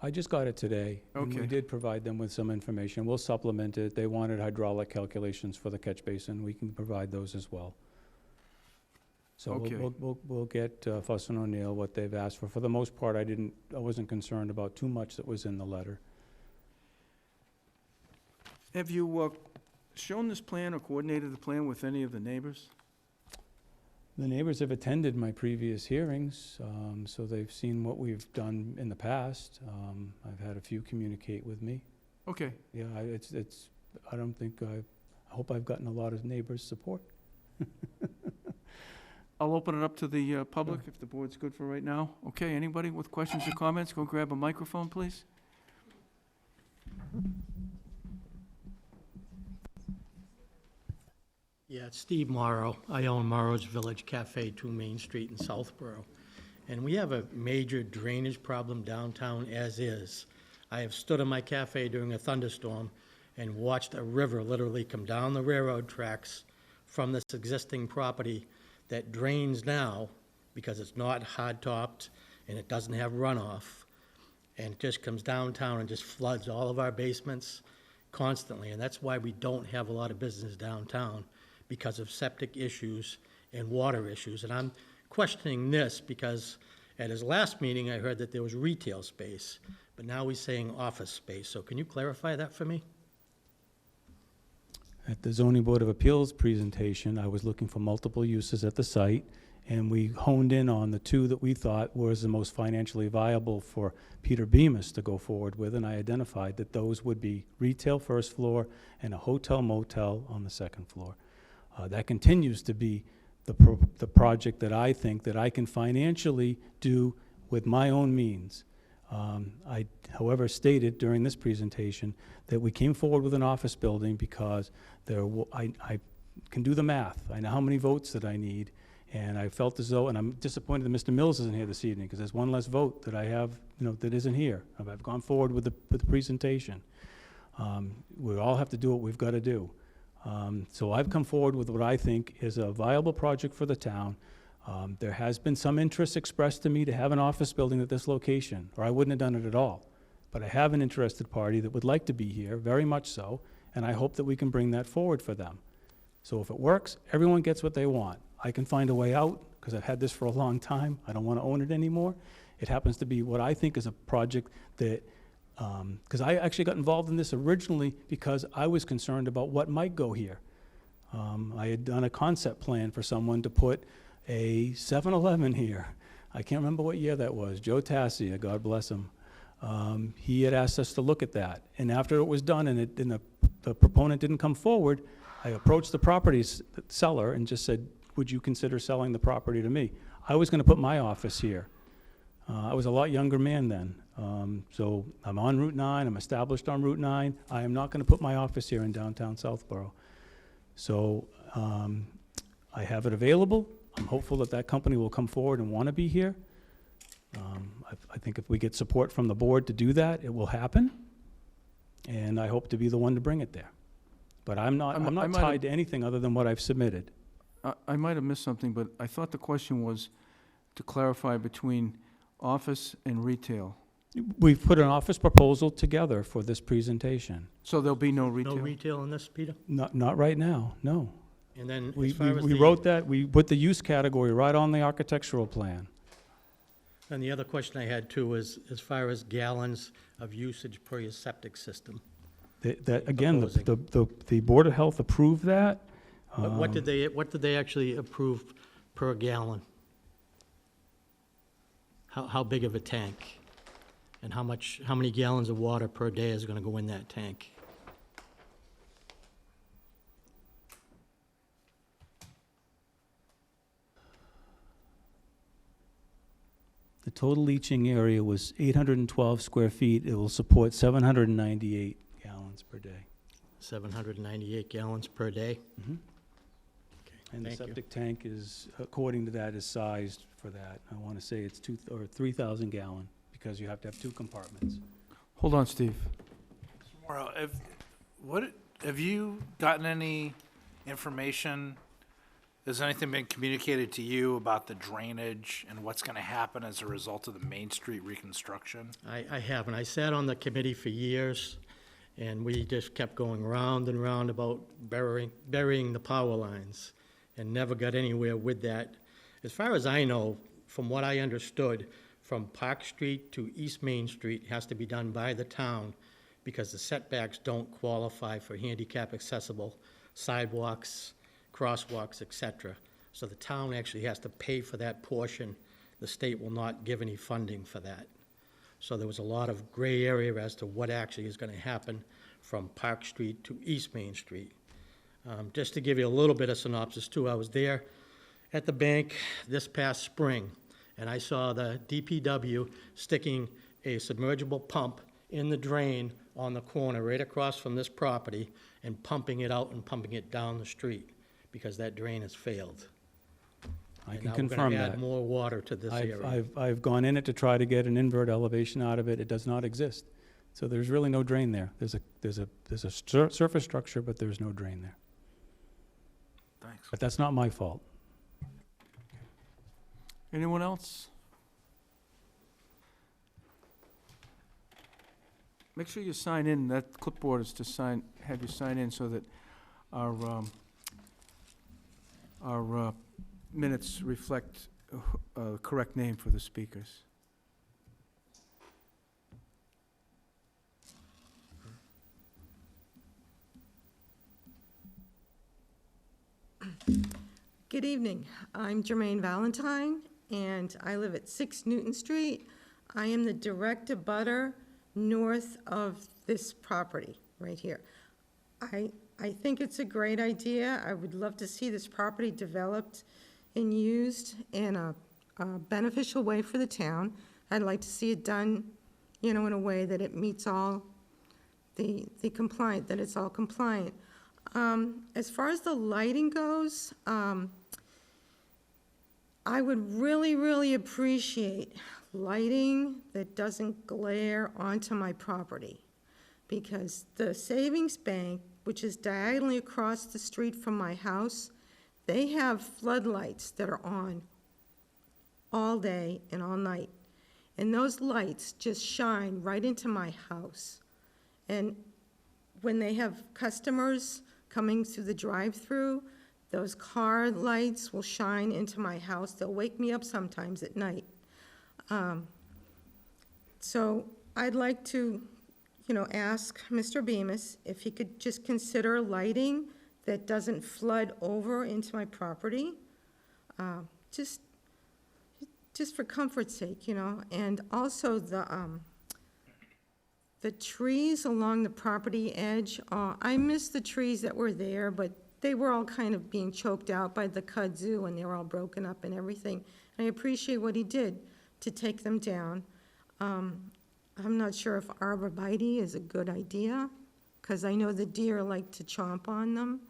I just got it today. And we Okay. did provide them with some information. We'll supplement it. They wanted hydraulic calculations for the catch basin. We can provide those as well. So Okay. we'll get Fuss and O'Neill what they've asked for. For the most part, I wasn't concerned about too much that was in the letter. Have you shown this plan or coordinated the plan with any of the neighbors? The neighbors have attended my previous hearings, so they've seen what we've done in the past. I've had a few communicate with me. Okay. Yeah, I don't think, I hope I've gotten a lot of neighbors' support. I'll open it up to the public if the board's good for right now. Okay, anybody with questions or comments, go grab a microphone, please. Yeah, it's Steve Morrow. I own Morrow's Village Cafe, 2 Main Street in Southborough. And we have a major drainage problem downtown as is. I have stood in my cafe during a thunderstorm and watched a river literally come down the railroad tracks from this existing property that drains now because it's not hard-topped and it doesn't have runoff. And it just comes downtown and just floods all of our basements constantly. And that's why we don't have a lot of business downtown, because of septic issues and water issues. And I'm questioning this because at his last meeting, I heard that there was retail space, but now he's saying office space. So can you clarify that for me? At the Zoning Board of Appeals presentation, I was looking for multiple uses at the site, and we honed in on the 2 that we thought was the most financially viable for Peter Bemis to go forward with, and I identified that those would be retail first floor and a hotel motel on the second floor. That continues to be the project that I think that I can financially do with my own means. I, however, stated during this presentation that we came forward with an office building because I can do the math. I know how many votes that I need, and I felt as though, and I'm disappointed that Mr. Mills isn't here this evening because there's one less vote that I have, that isn't here. I've gone forward with the presentation. We all have to do what we've got to do. So I've come forward with what I think is a viable project for the town. There has been some interest expressed to me to have an office building at this location, or I wouldn't have done it at all. But I have an interested party that would like to be here, very much so, and I hope that we can bring that forward for them. So if it works, everyone gets what they want. I can find a way out, because I've had this for a long time. I don't want to own it anymore. It happens to be what I think is a project that because I actually got involved in this originally because I was concerned about what might go here. I had done a concept plan for someone to put a 7-Eleven here. I can't remember what year that was. Joe Tassia, God bless him. He had asked us to look at that. And after it was done and the proponent didn't come forward, I approached the property seller and just said, would you consider selling the property to me? I was going to put my office here. I was a lot younger man then. So I'm on Route 9, I'm established on Route 9. I am not going to put my office here in downtown Southborough. So I have it available. I'm hopeful that that company will come forward and want to be here. I think if we get support from the board to do that, it will happen. And I hope to be the one to bring it there. But I'm not tied to anything other than what I've submitted. I might have missed something, but I thought the question was to clarify between office and retail. We've put an office proposal together for this presentation. So there'll be no retail? No retail in this, Peter? Not right now, no. And then We as far as wrote that, we put the use category right on the architectural plan. And the other question I had too was, as far as gallons of usage per your septic system. Again, the Board of Health approved that. What did they actually approve per gallon? How big of a tank? And how many gallons of water per day is gonna go in that tank? The total leaching area was 812 square feet. It will support 798 gallons per day. 798 gallons per day? Mm-hmm. Okay, And the thank you. septic tank is, according to that, is sized for that. I want to say it's 3,000 gallon because you have to have 2 compartments. Hold on, Steve. Mauro, have you gotten any information? Has anything been communicated to you about the drainage and what's going to happen as a result of the Main Street reconstruction? I haven't. I sat on the committee for years, and we just kept going round and round about burying the power lines and never got anywhere with that. As far as I know, from what I understood, from Park Street to East Main Street has to be done by the town because the setbacks don't qualify for handicap accessible sidewalks, crosswalks, etc. So the town actually has to pay for that portion. The state will not give any funding for that. So there was a lot of gray area as to what actually is going to happen from Park Street to East Main Street. Just to give you a little bit of synopsis too, I was there at the bank this past spring, and I saw the DPW sticking a submergible pump in the drain on the corner right across from this property and pumping it out and pumping it down the street because that drain has failed. I And can now we're gonna confirm that. add more water to this area. I've gone in it to try to get an invert elevation out of it. It does not exist. So there's really no drain there. There's a surface structure, but there's no drain there. Thanks. But that's not my fault. Anyone else? Make sure you sign in. That clipboard is to have you sign in so that our minutes reflect the correct name for the speakers. Good evening. I'm Jermaine Valentine, and I live at 6 Newton Street. I am the direct abutter north of this property right here. I think it's a great idea. I would love to see this property developed and used in a beneficial way for the town. I'd like to see it done, you know, in a way that it meets all the compliant, that it's all compliant. As far as the lighting goes, I would really, really appreciate lighting that doesn't glare onto my property, because the savings bank, which is diagonally across the street from my house, they have floodlights that are on all day and all night. And those lights just shine right into my house. And when they have customers coming through the drive-through, those car lights will shine into my house. They'll wake me up sometimes at night. So I'd like to, you know, ask Mr. Bemis if he could just consider lighting that doesn't flood over into my property, just for comfort's sake, you know. And also the trees along the property edge, I miss the trees that were there, but they were all kind of being choked out by the kudzu, and they were all broken up and everything. I appreciate what he did to take them down. I'm not sure if arborvitae is a good idea, because I know the deer like to chomp on them.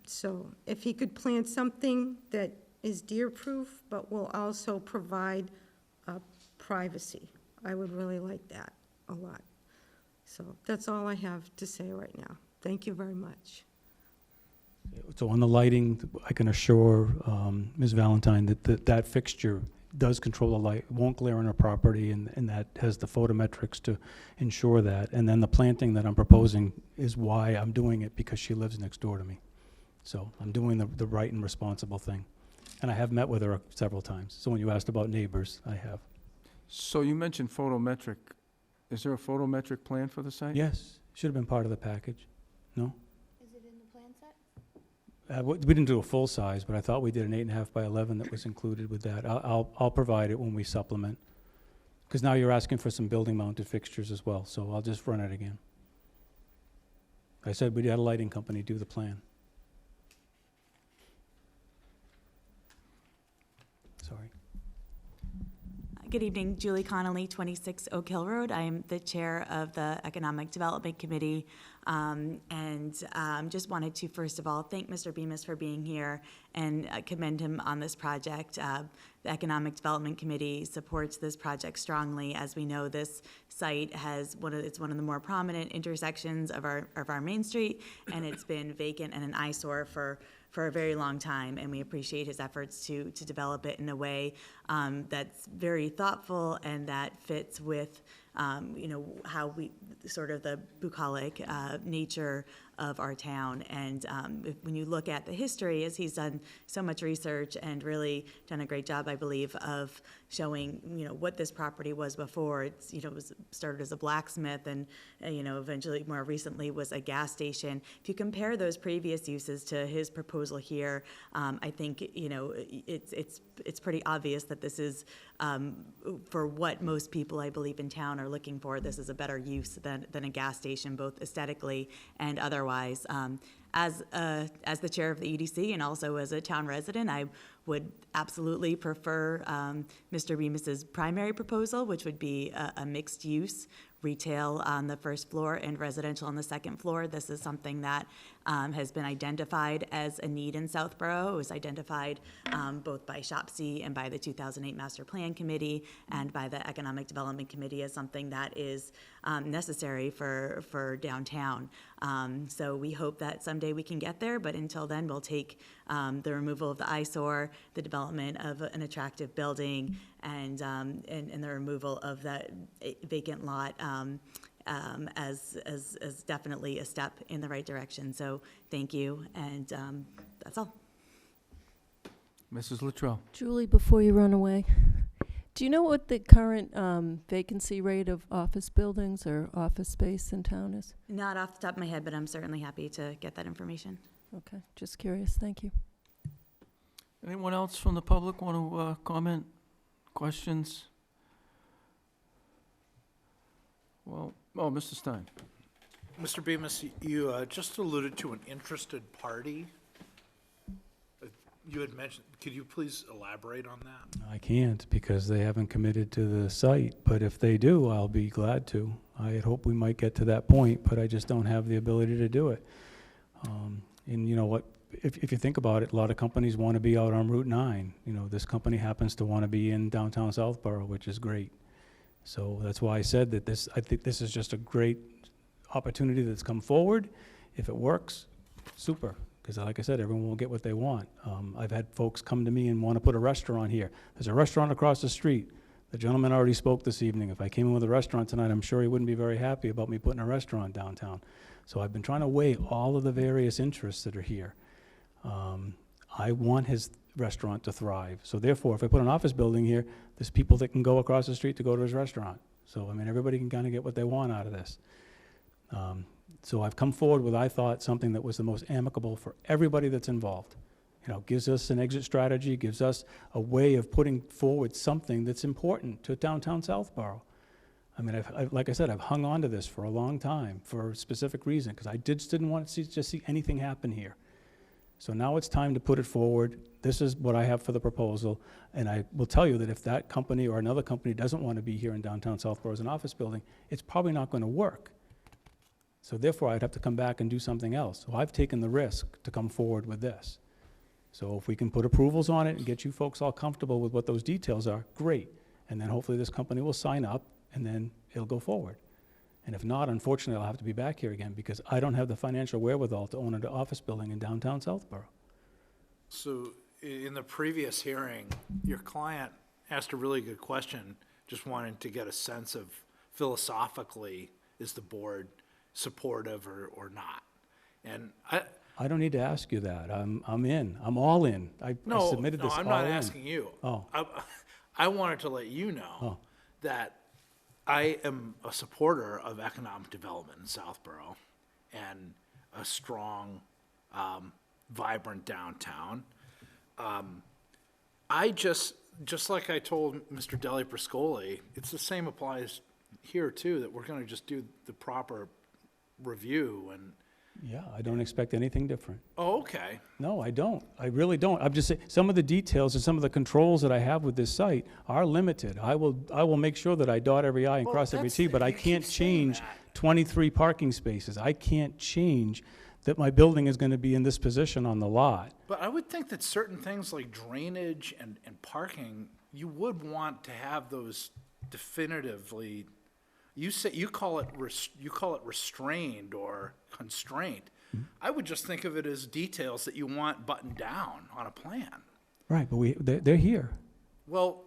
So if he could plant something that is deer-proof, but will also provide privacy, I would really like that a lot. So that's all I have to say right now. Thank you very much. So on the lighting, I can assure Ms. Valentine that that fixture does control the light, won't glare on her property, and that has the photometrics to ensure that. And then the planting that I'm proposing is why I'm doing it, because she lives next door to me. So I'm doing the right and responsible thing. And I have met with her several times. So when you asked about neighbors, I have. So you mentioned photometric. Is there a photometric plan for the site? Yes, should have been part of the package. No? Is it in the plan set? We didn't do a full size, but I thought we did an 8.5 by 11 that was included with that. I'll provide it when we supplement. Because now you're asking for some building mounted fixtures as well, so I'll just run it again. I said we had a lighting company do the plan. Sorry. Good evening, Julie Connolly, 26 Oak Hill Road. I am the chair of the Economic Development Committee, and just wanted to, first of all, thank Mr. Bemis for being here and commend him on this project. The Economic Development Committee supports this project strongly. As we know, this site has it's one of the more prominent intersections of our Main Street, and it's been vacant and an eyesore for a very long time, and we appreciate his efforts to develop it in a way that's very thoughtful and that fits with how we sort of the bucolic nature of our town. And when you look at the history, as he's done so much research and really done a great job, I believe, of showing what this property was before. It's it was started as a blacksmith, and eventually more recently was a gas station. If you compare those previous uses to his proposal here, I think it's pretty obvious that this is for what most people, I believe, in town are looking for. This is a better use than a gas station, both aesthetically and otherwise. As the chair of the EDC and also as a town resident, I would absolutely prefer Mr. Bemis's primary proposal, which would be a mixed-use retail on the first floor and residential on the second floor. This is something that has been identified as a need in Southborough. It was identified both by SHOPC and by the 2008 Master Plan Committee and by the Economic Development Committee as something that is necessary for downtown. So we hope that someday we can get there, but until then, we'll take the removal of the eyesore, the development of an attractive building, and the removal of that vacant lot as definitely a step in the right direction. So thank you, and that's all. Mrs. Luttrell. Julie, before you run away, do you know what the current vacancy rate of office buildings or office space in town is? Not off the top of my head, but I'm certainly happy to get that information. Okay, just curious. Thank you. Anyone else from the public want to comment? Questions? Well, Mr. Stein. Mr. Bemis, you just alluded to an interested party. You had mentioned, could you please elaborate on that? I can't because they haven't committed to the site, but if they do, I'll be glad to. I had hoped we might get to that point, but I just don't have the ability to do it. And you know what, if you think about it, a lot of companies want to be out on Route 9. This company happens to want to be in downtown Southborough, which is great. So that's why I said that I think this is just a great opportunity that's come forward. If it works, super. Because like I said, everyone will get what they want. I've had folks come to me and want to put a restaurant here. There's a restaurant across the street. The gentleman already spoke this evening. If I came in with a restaurant tonight, I'm sure he wouldn't be very happy about me putting a restaurant downtown. So I've been trying to weigh all of the various interests that are here. I want his restaurant to thrive. So therefore, if I put an office building here, there's people that can go across the street to go to his restaurant. So, everybody can kind of get what they want out of this. So I've come forward with, I thought, something that was the most amicable for everybody that's involved. Gives us an exit strategy, gives us a way of putting forward something that's important to downtown Southborough. Like I said, I've hung on to this for a long time for a specific reason, because I just didn't want to see anything happen here. So now it's time to put it forward. This is what I have for the proposal, and I will tell you that if that company or another company doesn't want to be here in downtown Southborough as an office building, it's probably not going to work. So therefore, I'd have to come back and do something else. So I've taken the risk to come forward with this. So if we can put approvals on it and get you folks all comfortable with what those details are, great. And then hopefully this company will sign up, and then it'll go forward. And if not, unfortunately, I'll have to be back here again because I don't have the financial wherewithal to own an office building in downtown Southborough. So in the previous hearing, your client asked a really good question, just wanting to get a sense of philosophically, is the board supportive or not? And I don't need to ask you that. I'm in. I'm all in. I submitted this all in. No, I'm not asking you. Oh. I wanted to let you know that I am a supporter of economic development in Southborough and a strong, vibrant downtown. I just like I told Mr. Deli Priscoli, it's the same applies here too, that we're going to just do the proper review and. Yeah, I don't expect anything different. Oh, okay. No, I don't. I really don't. I'm just saying, some of the details and some of the controls that I have with this site are limited. I will make sure that I dot every I and cross every T, but I can't change 23 parking spaces. I can't change that my building is gonna be in this position on the lot. But I would think that certain things like drainage and parking, you would want to have those definitively, you say, you call it restrained or constraint. I would just think of it as details that you want buttoned down on a plan. Right, but they're here. Well,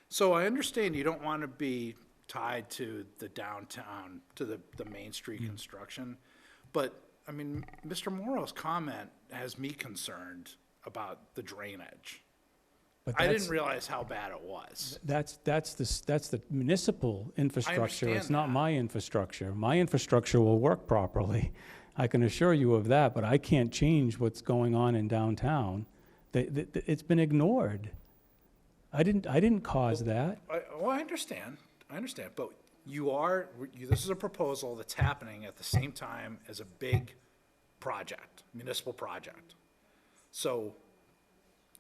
so I understand you don't want to be tied to the downtown, to the Main Street construction, but, I mean, Mr. Morrow's comment has me concerned about the drainage. But I that's- didn't realize how bad it was. That's the municipal infrastructure. It's understand not that. my infrastructure. My infrastructure will work properly. I can assure you of that, but I can't change what's going on in downtown. It's been ignored. I didn't cause that. I understand, but this is a proposal that's happening at the same time as a big project, municipal project. So,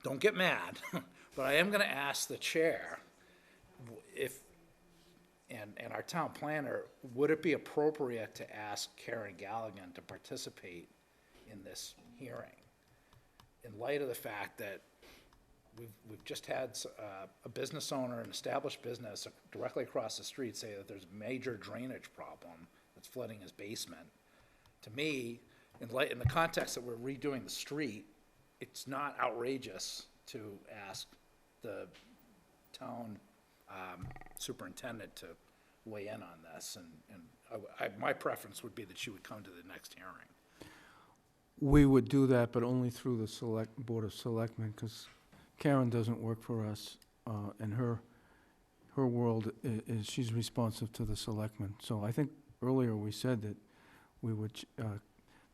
don't get mad, but I am gonna ask the chair if, and our town planner, would it be appropriate to ask Karen Galligan to participate in this hearing? In light of the fact that we've just had a business owner, an established business directly across the street say that there's a major drainage problem that's flooding his basement. To me, in the context that we're redoing the street, it's not outrageous to ask the town superintendent to weigh in on this, and my preference would be that she would come to the next hearing. We would do that, but only through the Board of Selectmen, because Karen doesn't work for us, and her world is she's responsive to the selectmen. So I think earlier we said that we would,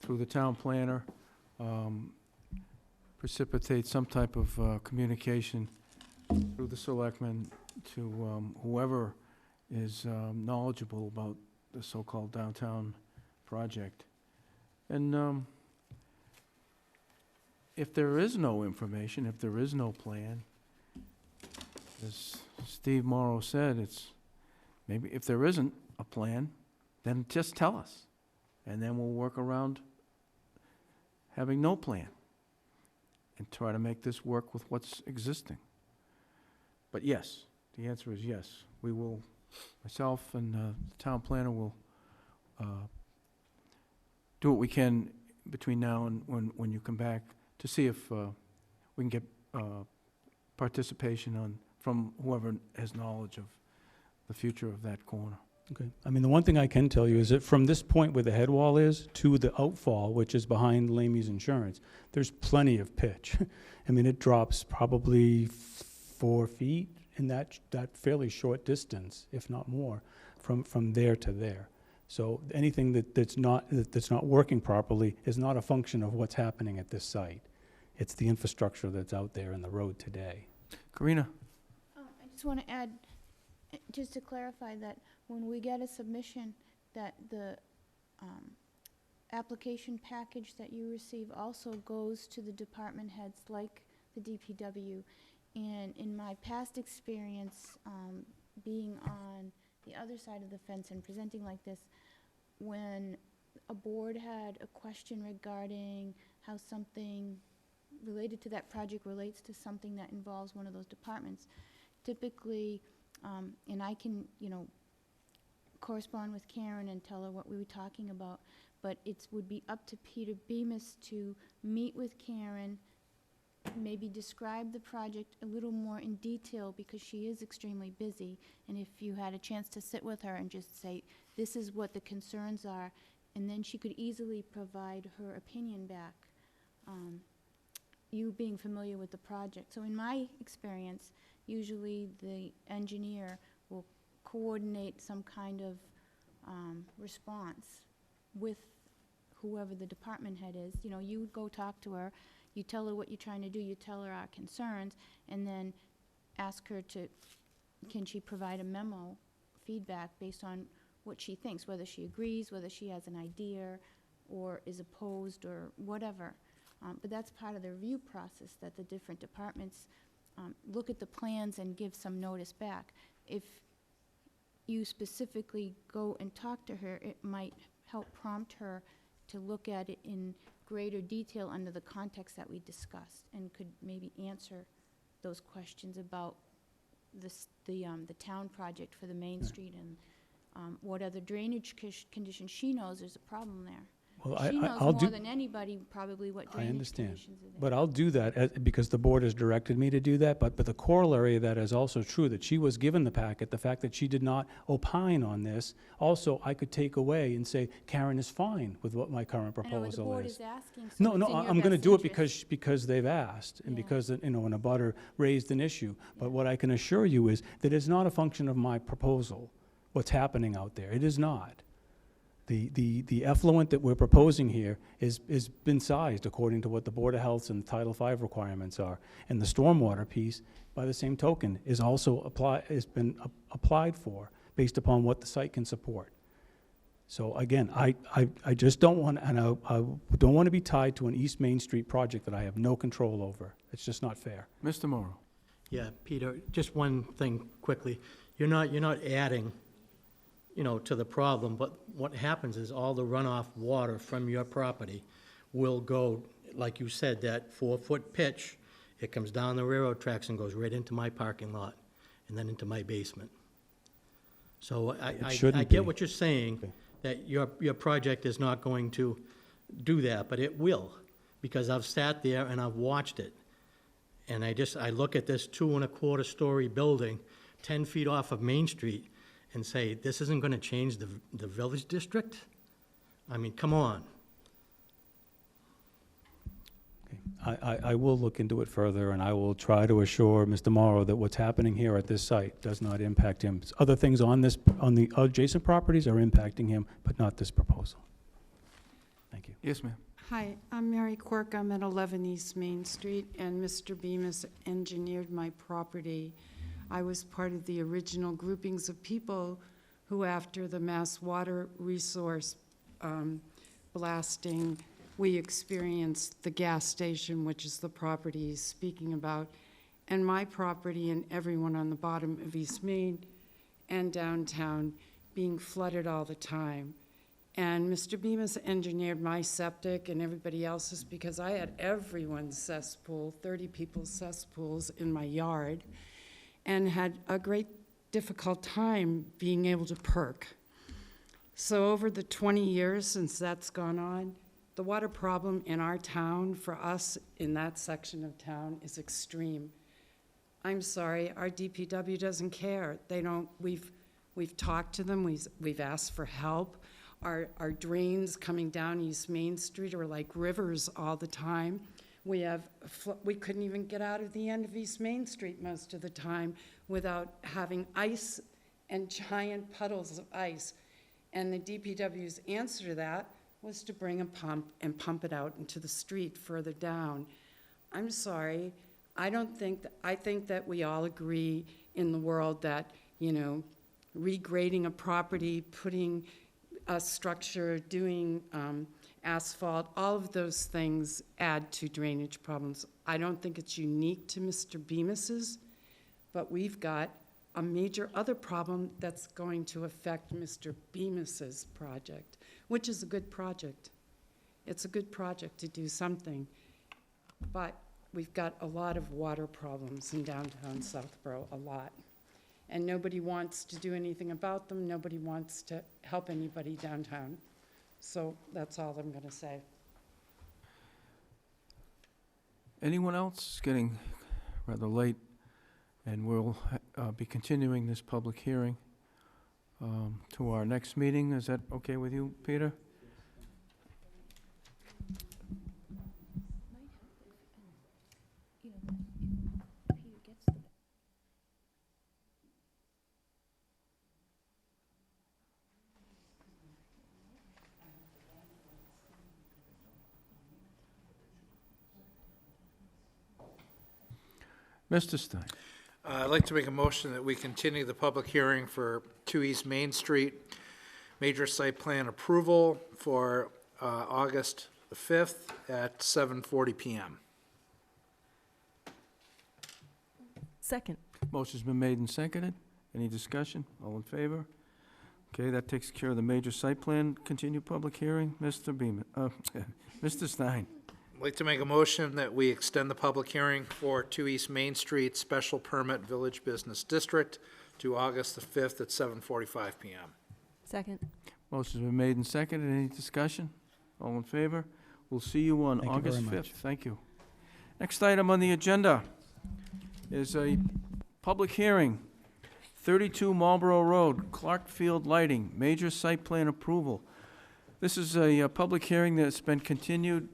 through the town planner, precipitate some type of communication through the selectmen to whoever is knowledgeable about the so-called downtown project. And if there is no information, if there is no plan, as Steve Morrow said, maybe if there isn't a plan, then just tell us, and then we'll work around having no plan and try to make this work with what's existing. But yes, the answer is yes. We will, myself and the town planner will do what we can between now and when you come back to see if we can get participation from whoever has knowledge of the future of that corner. Okay. I mean, the one thing I can tell you is that from this point where the head wall is to the outfall, which is behind Lamy's Insurance, there's plenty of pitch. I mean, it drops probably 4 feet in that fairly short distance, if not more, from there to there. So anything that's not working properly is not a function of what's happening at this site. It's the infrastructure that's out there in the road today. Karina? I just want to add, just to clarify that when we get a submission, that the application package that you receive also goes to the department heads like the DPW. And in my past experience, being on the other side of the fence and presenting like this, when a board had a question regarding how something related to that project relates to something that involves one of those departments, typically, and I can, correspond with Karen and tell her what we were talking about, but it would be up to Peter Bemis to meet with Karen, maybe describe the project a little more in detail because she is extremely busy, and if you had a chance to sit with her and just say, this is what the concerns are, and then she could easily provide her opinion back, you being familiar with the project. So in my experience, usually the engineer will coordinate some kind of response with whoever the department head is. You would go talk to her, you tell her what you're trying to do, you tell her our concerns, and then ask her can she provide a memo, feedback based on what she thinks, whether she agrees, whether she has an idea, or is opposed, or whatever. But that's part of the review process, that the different departments look at the plans and give some notice back. If you specifically go and talk to her, it might help prompt her to look at it in greater detail under the context that we discussed, and could maybe answer those questions about the town project for the Main Street, and what other drainage conditions. She knows there's a problem there. Well, She knows I'll more do, than anybody probably what I drainage understand, conditions are there. but I'll do that because the board has directed me to do that. But the corollary of that is also true, that she was given the packet. The fact that she did not opine on this, also I could take away and say, Karen is fine with what my current I know, but the proposal board is. is asking, so No, it's no, in your I'm gonna best do it interest. because they've asked, and Yeah. because, you know, an abutter raised an issue. But what I can assure you is that it's not a function of my proposal, what's happening out there. It is not. The effluent that we're proposing here is been sized according to what the Board of Health's and Title V requirements are. And the stormwater piece, by the same token, is also been applied for based upon what the site can support. So again, I just don't want, and I don't want to be tied to an East Main Street project that I have no control over. It's just not fair. Mr. Morrow? Yeah, Peter, just one thing quickly. You're not adding, to the problem, but what happens is all the runoff water from your property will go, like you said, that 4-foot pitch, it comes down the railroad tracks and goes right into my parking lot and then into my basement. So I shouldn't get be. what you're saying, Okay. that your project is not going to do that, but it will, because I've sat there and I've watched it. And I look at this 2.25-story building, 10 feet off of Main Street, and say, this isn't gonna change the village district? I mean, come on. I will look into it further, and I will try to assure Mr. Morrow that what's happening here at this site does not impact him. Other things on the adjacent properties are impacting him, but not this proposal. Thank you. Yes, ma'am. Hi, I'm Mary Quirk. I'm at 11 East Main Street, and Mr. Bemis engineered my property. I was part of the original groupings of people who, after the mass water resource blasting, we experienced the gas station, which is the property he's speaking about, and my property and everyone on the bottom of East Main and downtown being flooded all the time. And Mr. Bemis engineered my septic and everybody else's because I had everyone's cesspool, 30 people's cesspools in my yard, and had a great difficult time being able to perk. So over the 20 years since that's gone on, the water problem in our town, for us in that section of town, is extreme. I'm sorry, our DPW doesn't care. They don't, we've talked to them, we've asked for help. Our drains coming down East Main Street are like rivers all the time. We couldn't even get out of the end of East Main Street most of the time without having ice and giant puddles of ice. And the DPW's answer to that was to bring a pump and pump it out into the street further down. I'm sorry, I think that we all agree in the world that, regrading a property, putting a structure, doing asphalt, all of those things add to drainage problems. I don't think it's unique to Mr. Bemis's, but we've got a major other problem that's going to affect Mr. Bemis's project, which is a good project. It's a good project to do something, but we've got a lot of water problems in downtown Southborough, a lot. And nobody wants to do anything about them. Nobody wants to help anybody downtown. So that's all I'm going to say. Anyone else? It's getting rather late, and we'll be continuing this public hearing to our next meeting. Is that okay with you, Peter? Mr. Stein? I'd like to make a motion that we continue the public hearing for 2 East Main Street, major site plan approval for August the 5th at 7:40 PM. Second. Motion's been made and seconded. Any discussion? All in favor? Okay, that takes care of the major site plan, continued public hearing. Mr. Beaman, Mr. Stein. I'd like to make a motion that we extend the public hearing for 2 East Main Street Special Permit Village Business District to August the 5th at 7:45 PM. Second. Motion's been made and seconded. Any discussion? All in favor? We'll see you on Thank you August very 5th. much. Thank you. Next item on the agenda is a public hearing, 32 Marlborough Road, Clarkfield Lighting, major site plan approval. This is a public hearing that's been continued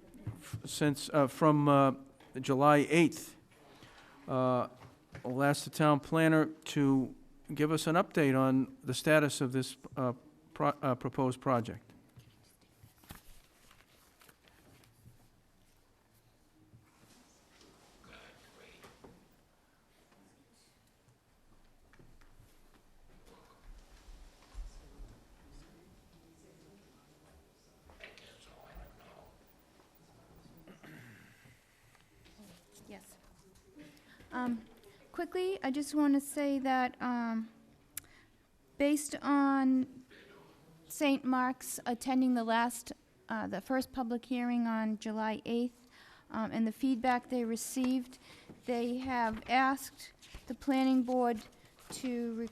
from July 8th. I'll ask the town planner to give us an update on the status of this proposed project. Yes. Quickly, I just want to say that, based on St. Mark's attending the first public hearing on July 8th, and the feedback they received, they have asked the planning board to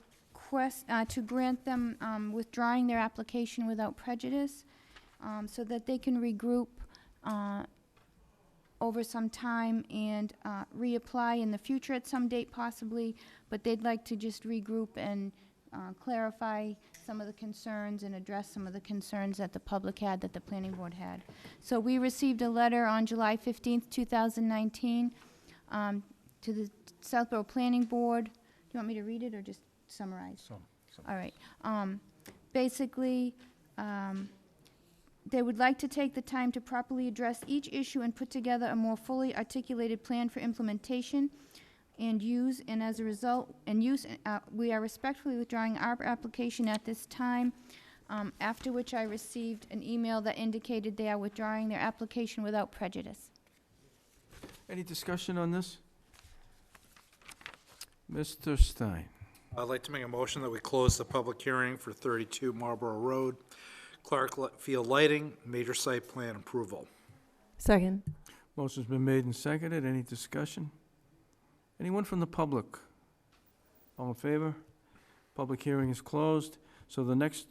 grant them, withdrawing their application without prejudice, so that they can regroup, over some time and reapply in the future at some date possibly, but they'd like to just regroup and clarify some of the concerns and address some of the concerns that the public had, that the planning board had. So we received a letter on July 15th, 2019, to the Southborough Planning Board. Do you want me to read it or just summarize? All right. Basically, they would like to take the time to properly address each issue and put together a more fully articulated plan for implementation and use, and as a result, we are respectfully withdrawing our application at this time, after which I received an email that indicated they are withdrawing their application without prejudice. Any discussion on this? Mr. Stein. I'd like to make a motion that we close the public hearing for 32 Marlborough Road, Clarkfield Lighting, major site plan approval. Second. Motion's been made and seconded. Any discussion? Anyone from the public? All in favor? Public hearing is closed. So the next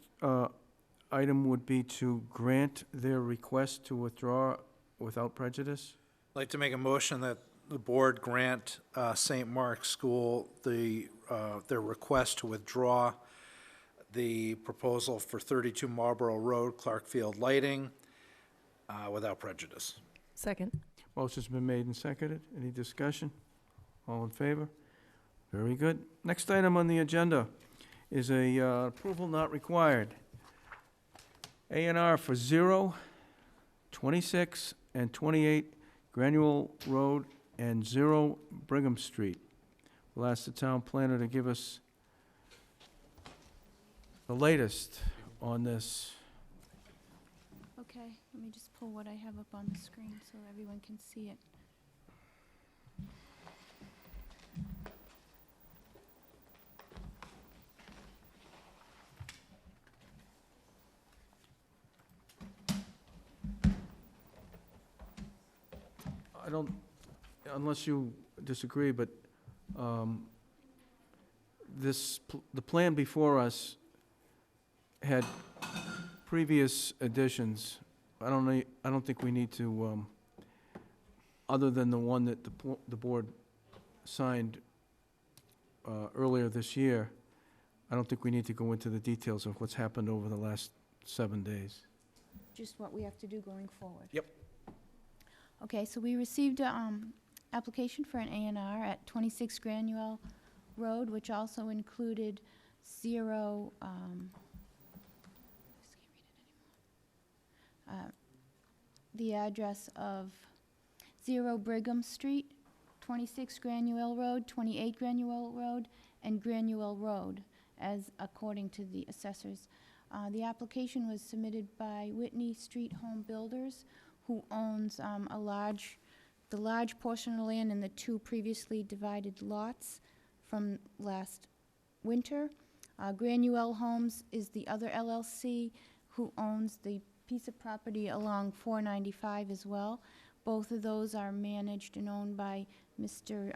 item would be to grant their request to withdraw without prejudice. I'd like to make a motion that the board grant St. Mark's School their request to withdraw the proposal for 32 Marlborough Road, Clarkfield Lighting, without prejudice. Second. Motion's been made and seconded. Any discussion? All in favor? Very good. Next item on the agenda is a approval not required. A&R for 0, 26, and 28 Granuel Road and 0 Brigham Street. We'll ask the town planner to give us the latest on this. Okay, let me just pull what I have up on the screen so everyone can see it. I don't, unless you disagree, but the plan before us had previous additions. I don't think we need to, other than the one that the board signed earlier this year, I don't think we need to go into the details of what's happened over the last 7 days. Just what we have to do going forward. Yep. Okay, so we received an application for an A&R at 26 Granuel Road, which also included 0, the address of 0 Brigham Street, 26 Granuel Road, 28 Granuel Road, and Granuel Road, as according to the assessors. The application was submitted by Whitney Street Home Builders, who owns the large portion of land in the 2 previously divided lots from last winter. Granuel Homes is the other LLC who owns the piece of property along 495 as well. Both of those are managed and owned by Mr.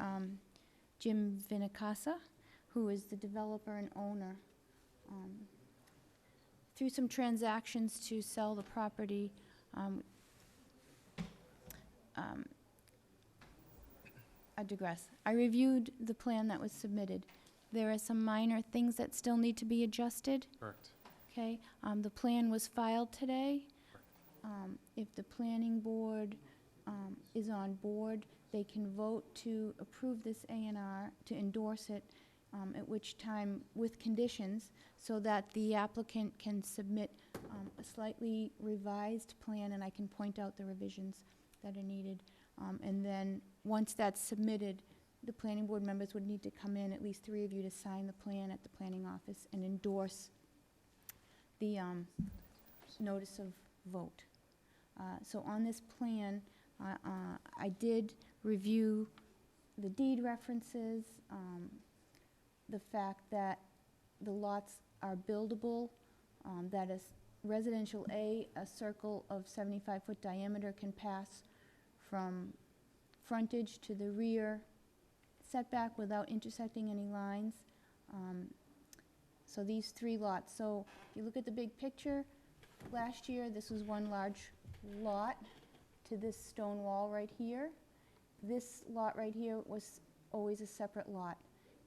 Jim Vinicasa, who is the developer and owner. Through some transactions to sell the property, I digress. I reviewed the plan that was submitted. There are some minor things that still need to be adjusted. Correct. Okay, the plan was filed today. If the planning board is on board, they can vote to approve this A&R, to endorse it, at which time, with conditions, so that the applicant can submit a slightly revised plan, and I can point out the revisions that are needed. And then, once that's submitted, the planning board members would need to come in, at least 3 of you, to sign the plan at the planning office and endorse the notice of vote. So on this plan, I did review the deed references, the fact that the lots are buildable, that is residential A, a circle of 75-foot diameter can pass from frontage to the rear setback without intersecting any lines. So these 3 lots. So if you look at the big picture, last year this was one large lot to this stone wall right here. This lot right here was always a separate lot.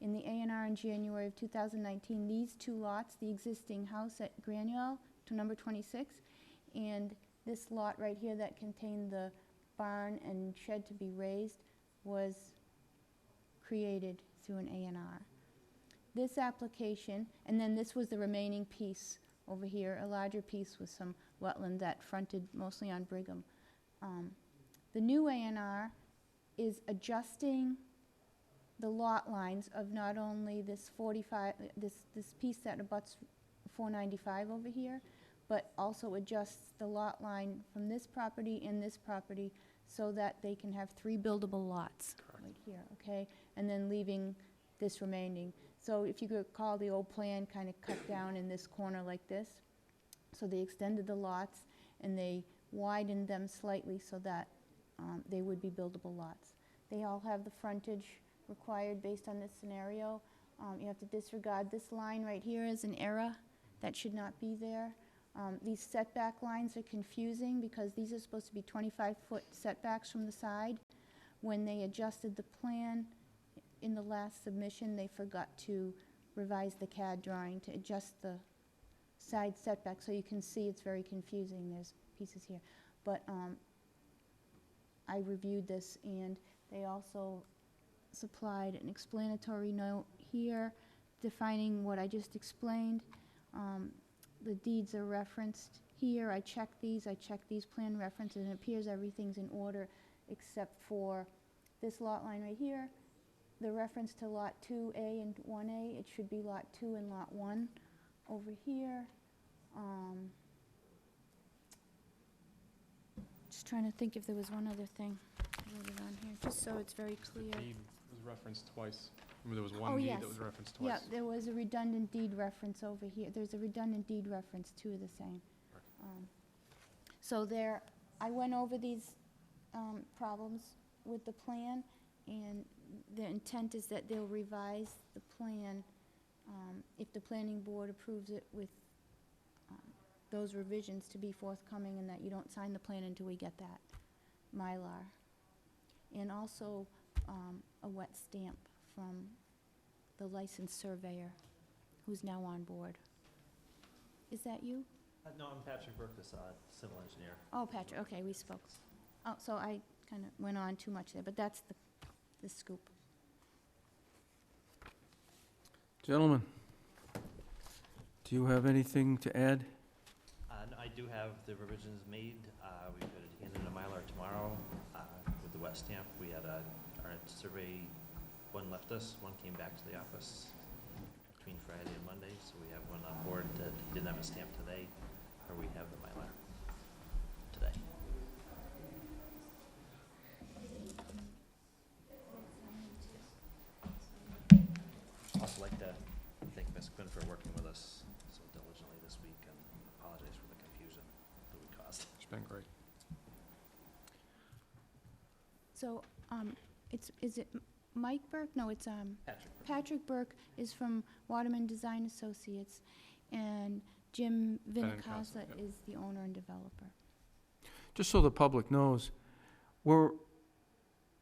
In the A&R in January of 2019, these 2 lots, the existing house at Granuel to number 26, and this lot right here that contained the barn and shed to be raised, was created through an A&R. This application, and then this was the remaining piece over here, a larger piece with some wetland that fronted mostly on Brigham. The new A&R is adjusting the lot lines of not only this 45, this piece that abuts 495 over here, but also adjusts the lot line from this property and this property so that they can have 3 buildable lots right here, okay? And then leaving this remaining. So if you recall, the old plan kind of cut down in this corner like this. So they extended the lots and they widened them slightly so that they would be buildable lots. They all have the frontage required based on this scenario. You have to disregard this line right here as an error. That should not be there. These setback lines are confusing because these are supposed to be 25-foot setbacks from the side. When they adjusted the plan in the last submission, they forgot to revise the CAD drawing to adjust the side setback. So you can see it's very confusing. There's pieces here. But I reviewed this, and they also supplied an explanatory note here defining what I just explained. The deeds are referenced here. I checked these plan references, and it appears everything's in order except for this lot line right here. The reference to lot 2A and 1A, it should be lot 2 and lot 1 over here. Just trying to think if there was one other thing I wrote it on here, just so it's very clear. The deed was referenced twice. Remember, there was one deed that was referenced twice. Yeah, there was a redundant deed reference over here. There's a redundant deed reference, 2 of the same. So there, I went over these problems with the plan, and the intent is that they'll revise the plan if the planning board approves it with those revisions to be forthcoming, and that you don't sign the plan until we get that Mylar. And also a wet stamp from the licensed surveyor, who's now on board. Is that you? No, I'm Patrick Burke, this civil engineer. Oh, Patrick, okay, we spoke. Oh, so I kind of went on too much there, but that's the scoop. Gentlemen, do you have anything to add? I do have the revisions made. We could hand in a Mylar tomorrow with the wet stamp. We had our survey, one left us, one came back to the office between Friday and Monday, so we have one on board that didn't have a stamp today, or we have the Mylar today. I'd also like to thank Ms. Quinn chairman for working with us so diligently this week, and apologize for the confusion that we caused. It's been great. So, is it Mike Burke? No, it's, Patrick Burke is from Waterman Design Associates, and Jim Benincasa, Vinicasa yep. is the owner and developer. Just so the public knows, we're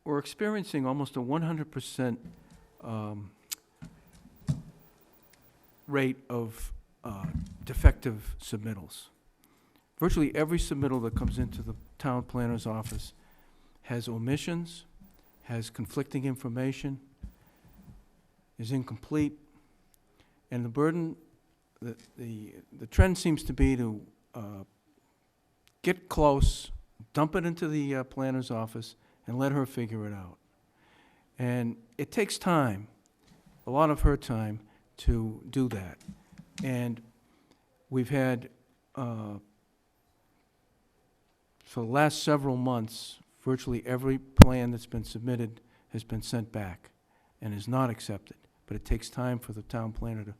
experiencing almost a 100% rate of defective submittals. Virtually every submittal that comes into the town planner's office has omissions, has conflicting information, is incomplete, and the burden, the trend seems to be to get close, dump it into the planner's office, and let her figure it out. And it takes time, a lot of her time, to do that. And we've had, for the last several months, virtually every plan that's been submitted has been sent back and is not accepted. But it takes time for the town planner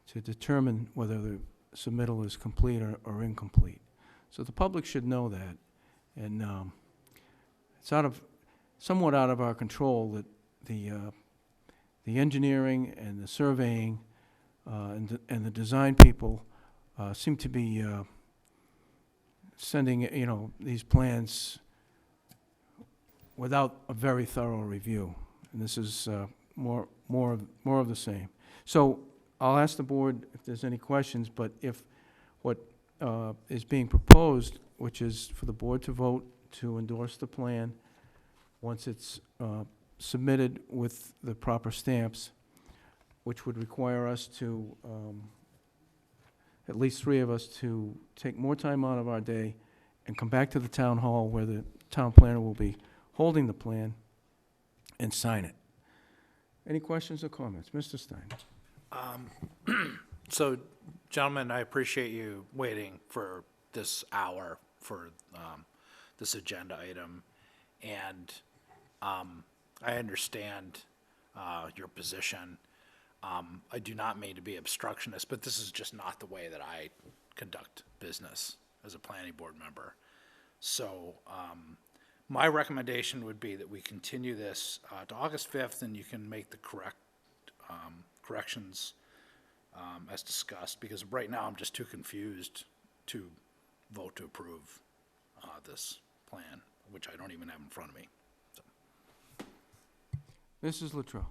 to determine whether the submittal is complete or incomplete. So the public should know that. And it's somewhat out of our control that the engineering and the surveying and the design people seem to be sending, these plans without a very thorough review. And this is more of the same. So I'll ask the board if there's any questions, but if what is being proposed, which is for the board to vote to endorse the plan once it's submitted with the proper stamps, which would require us to, at least 3 of us, to take more time out of our day and come back to the town hall where the town planner will be holding the plan and sign it. Any questions or comments? Mr. Stein? So, gentlemen, I appreciate you waiting for this hour for this agenda item, and I understand your position. I do not mean to be obstructionist, but this is just not the way that I conduct business as a planning board member. So my recommendation would be that we continue this to August 5th, and you can make the corrections as discussed, because right now I'm just too confused to vote to approve this plan, which I don't even have in front of me. So. Mrs. Luttrell?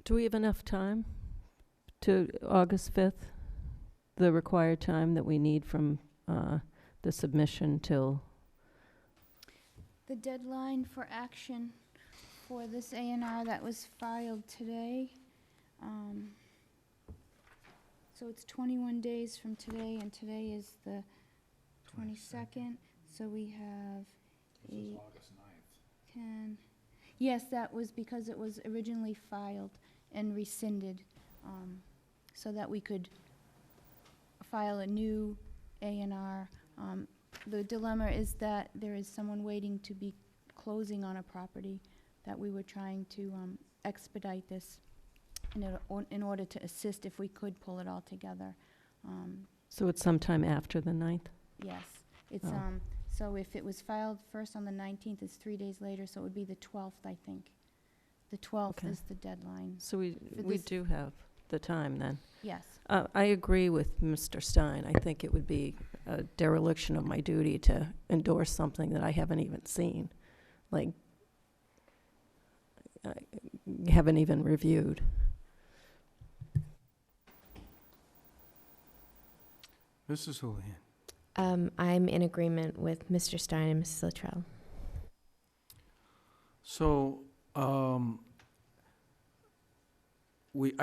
Do we have enough time to August 5th, the required time that we need from the submission till? The deadline for action for this A&R that was filed today, so it's 21 days from today, and today is the 22nd, so we have This is August 9th. 10. Yes, that was because it was originally filed and rescinded, so that we could file a new A&R. The dilemma is that there is someone waiting to be closing on a property that we were trying to expedite this in order to assist if we could pull it all together. So it's sometime after the 9th? Yes, it's, Oh. so if it was filed first on the 19th, it's 3 days later, so it would be the 12th, I think. The 12th Okay. is the deadline. So we For this- do have the time then. Yes. I agree with Mr. Stein. I think it would be a dereliction of my duty to endorse something that I haven't even seen, like, I haven't even reviewed. Mrs. Houlihan? I'm in agreement with Mr. Stein and Mrs. Luttrell. So, I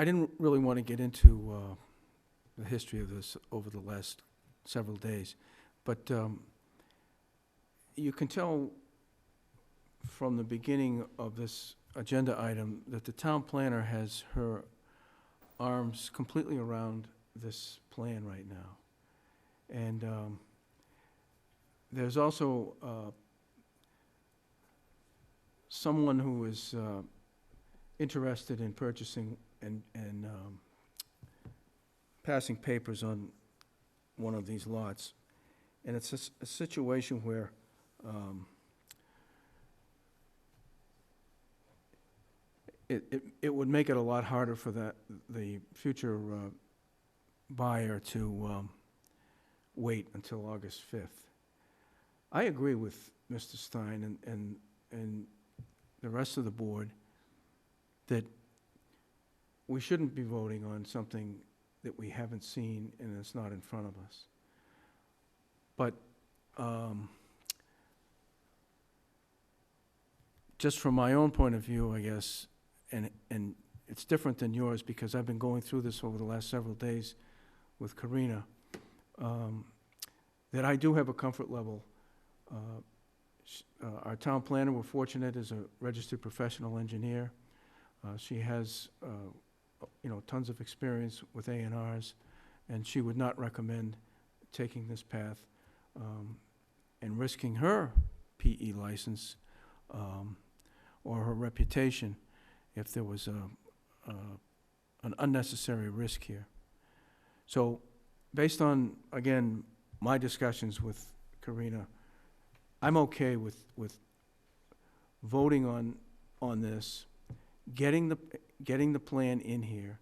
didn't really want to get into the history of this over the last several days, but you can tell from the beginning of this agenda item that the town planner has her arms completely around this plan right now. And there's also someone who is interested in purchasing and passing papers on one of these lots. And it's a situation where it would make it a lot harder for the future buyer to wait until August 5th. I agree with Mr. Stein and the rest of the board that we shouldn't be voting on something that we haven't seen and it's not in front of us. But just from my own point of view, I guess, and it's different than yours because I've been going through this over the last several days with Karina, that I do have a comfort level. Our town planner, we're fortunate, is a registered professional engineer. She has, tons of experience with A&Rs, and she would not recommend taking this path and risking her PE license or her reputation if there was an unnecessary risk here. So based on, again, my discussions with Karina, I'm okay with voting on this, getting the plan in here,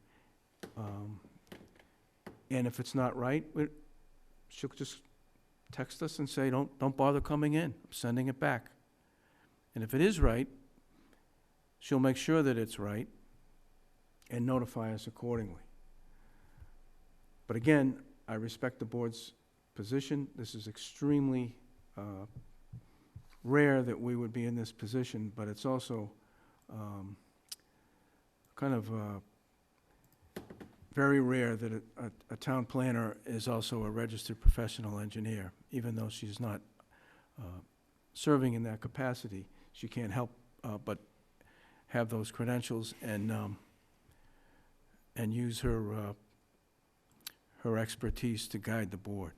and if it's not right, she'll just text us and say, don't bother coming in, I'm sending it back. And if it is right, she'll make sure that it's right and notify us accordingly. But again, I respect the board's position. This is extremely rare that we would be in this position, but it's also kind of very rare that a town planner is also a registered professional engineer. Even though she's not serving in that capacity, she can't help but have those credentials and use her expertise to guide the board.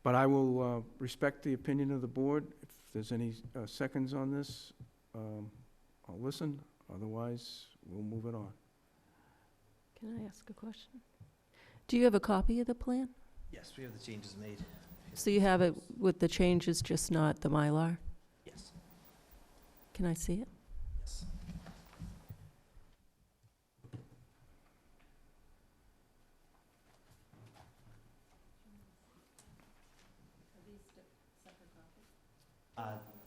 But I will respect the opinion of the board. If there's any seconds on this, I'll listen. Otherwise, we'll move it on. Can I ask a question? Do you have a copy of the plan? Yes, we have the changes made. So you have it with the changes, just not the Mylar? Yes. Can I see it? Yes.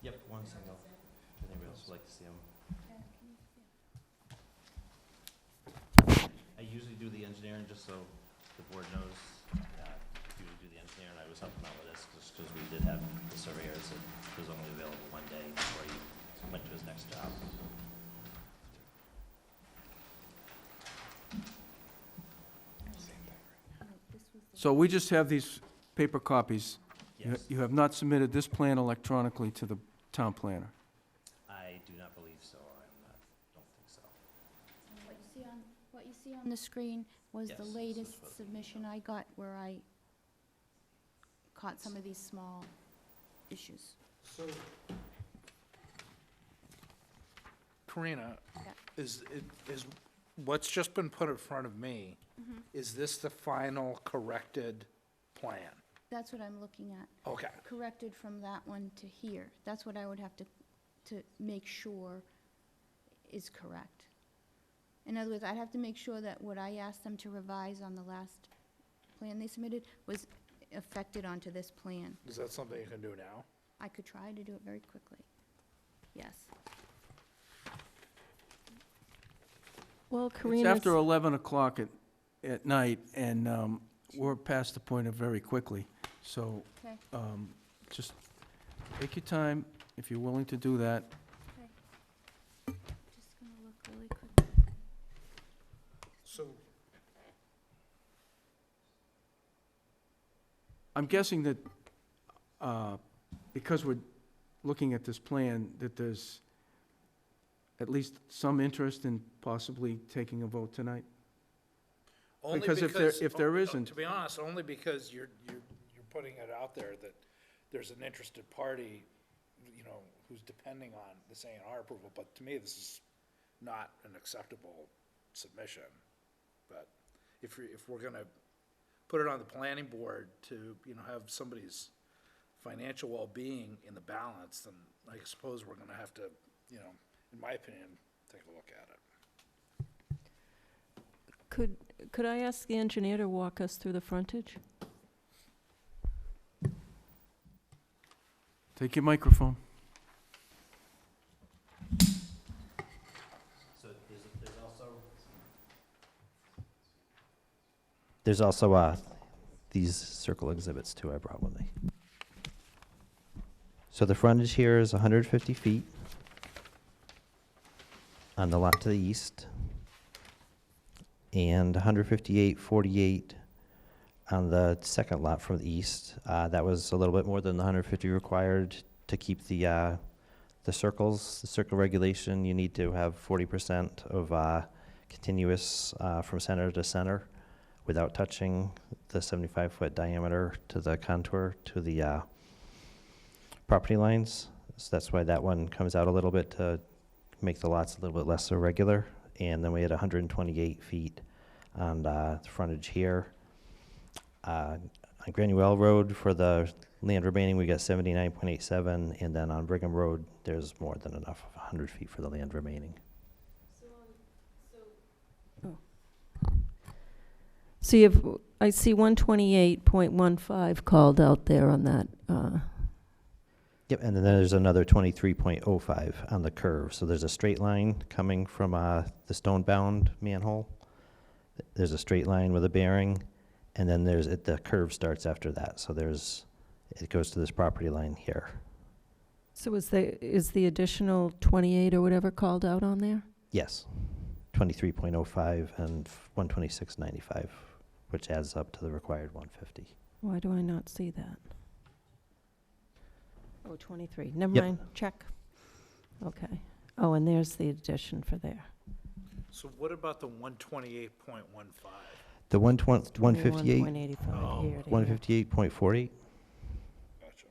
Yep, one single. If anybody else would like to see them. I usually do the engineering just so the board knows. Usually do the engineering. I was helping out with this just because we did have the surveyors that was only available one day before he went to his next job. So we just have these paper copies. Yes. You have not submitted this plan electronically to the town planner. I do not believe so. Don't think so. What you see on the screen was Yes, the this is latest what- submission I got where I caught some of these small issues. So, Karina, Yeah. is what's just been put in front of me, is this the final corrected plan? That's what I'm looking at. Okay. Corrected from that one to here. That's what I would have to make sure is correct. In other words, I'd have to make sure that what I asked them to revise on the last plan they submitted was affected onto this plan. Is that something you can do now? I could try to do it very quickly. Yes. Well, It's Karina's... after 11 o'clock at night, and we're past the point of very quickly. So Okay. just take your time, if you're willing to do that. Just gonna look really quick. So, I'm guessing that because we're looking at this plan, that there's at least some interest in possibly taking a vote tonight? only Because if there isn't- To be honest, only because you're putting it out there that there's an interested party, who's depending on this A&R approval, but to me, this is not an acceptable submission. But if we're gonna put it on the planning board to, have somebody's financial well-being in the balance, then I suppose we're gonna have to, in my opinion, take a look at it. Could I ask the engineer to walk us through the frontage? Take your microphone. So there's also these circle exhibits too I brought with me. So the frontage here is 150 feet on the lot to the east, and 158.48 on the second lot from the east. That was a little bit more than the 150 required to keep the circles, the circle regulation. You need to have 40% of continuous from center to center without touching the 75-foot diameter to the contour to the property lines. So that's why that one comes out a little bit to make the lots a little bit less irregular. And then we had 128 feet on the frontage here. On Granuel Road for the land remaining, we got 79.87, and then on Brigham Road, there's more than enough, 100 feet for the land remaining. So I see 128.15 called out there on that. Yep, and then there's another 23.05 on the curve. So there's a straight line coming from the stone-bound manhole. There's a straight line with a bearing, and then the curve starts after that. So it goes to this property line here. So is the additional 28 or whatever called out on there? Yes, 23.05 and 126.95, which adds up to the required 150. Why do I not see that? Oh, 23. Never Yep. mind. Check. Okay. Oh, and there's the addition for there. So what about the 128.15? The 158, 158. Here it is. 158.48. Gotcha.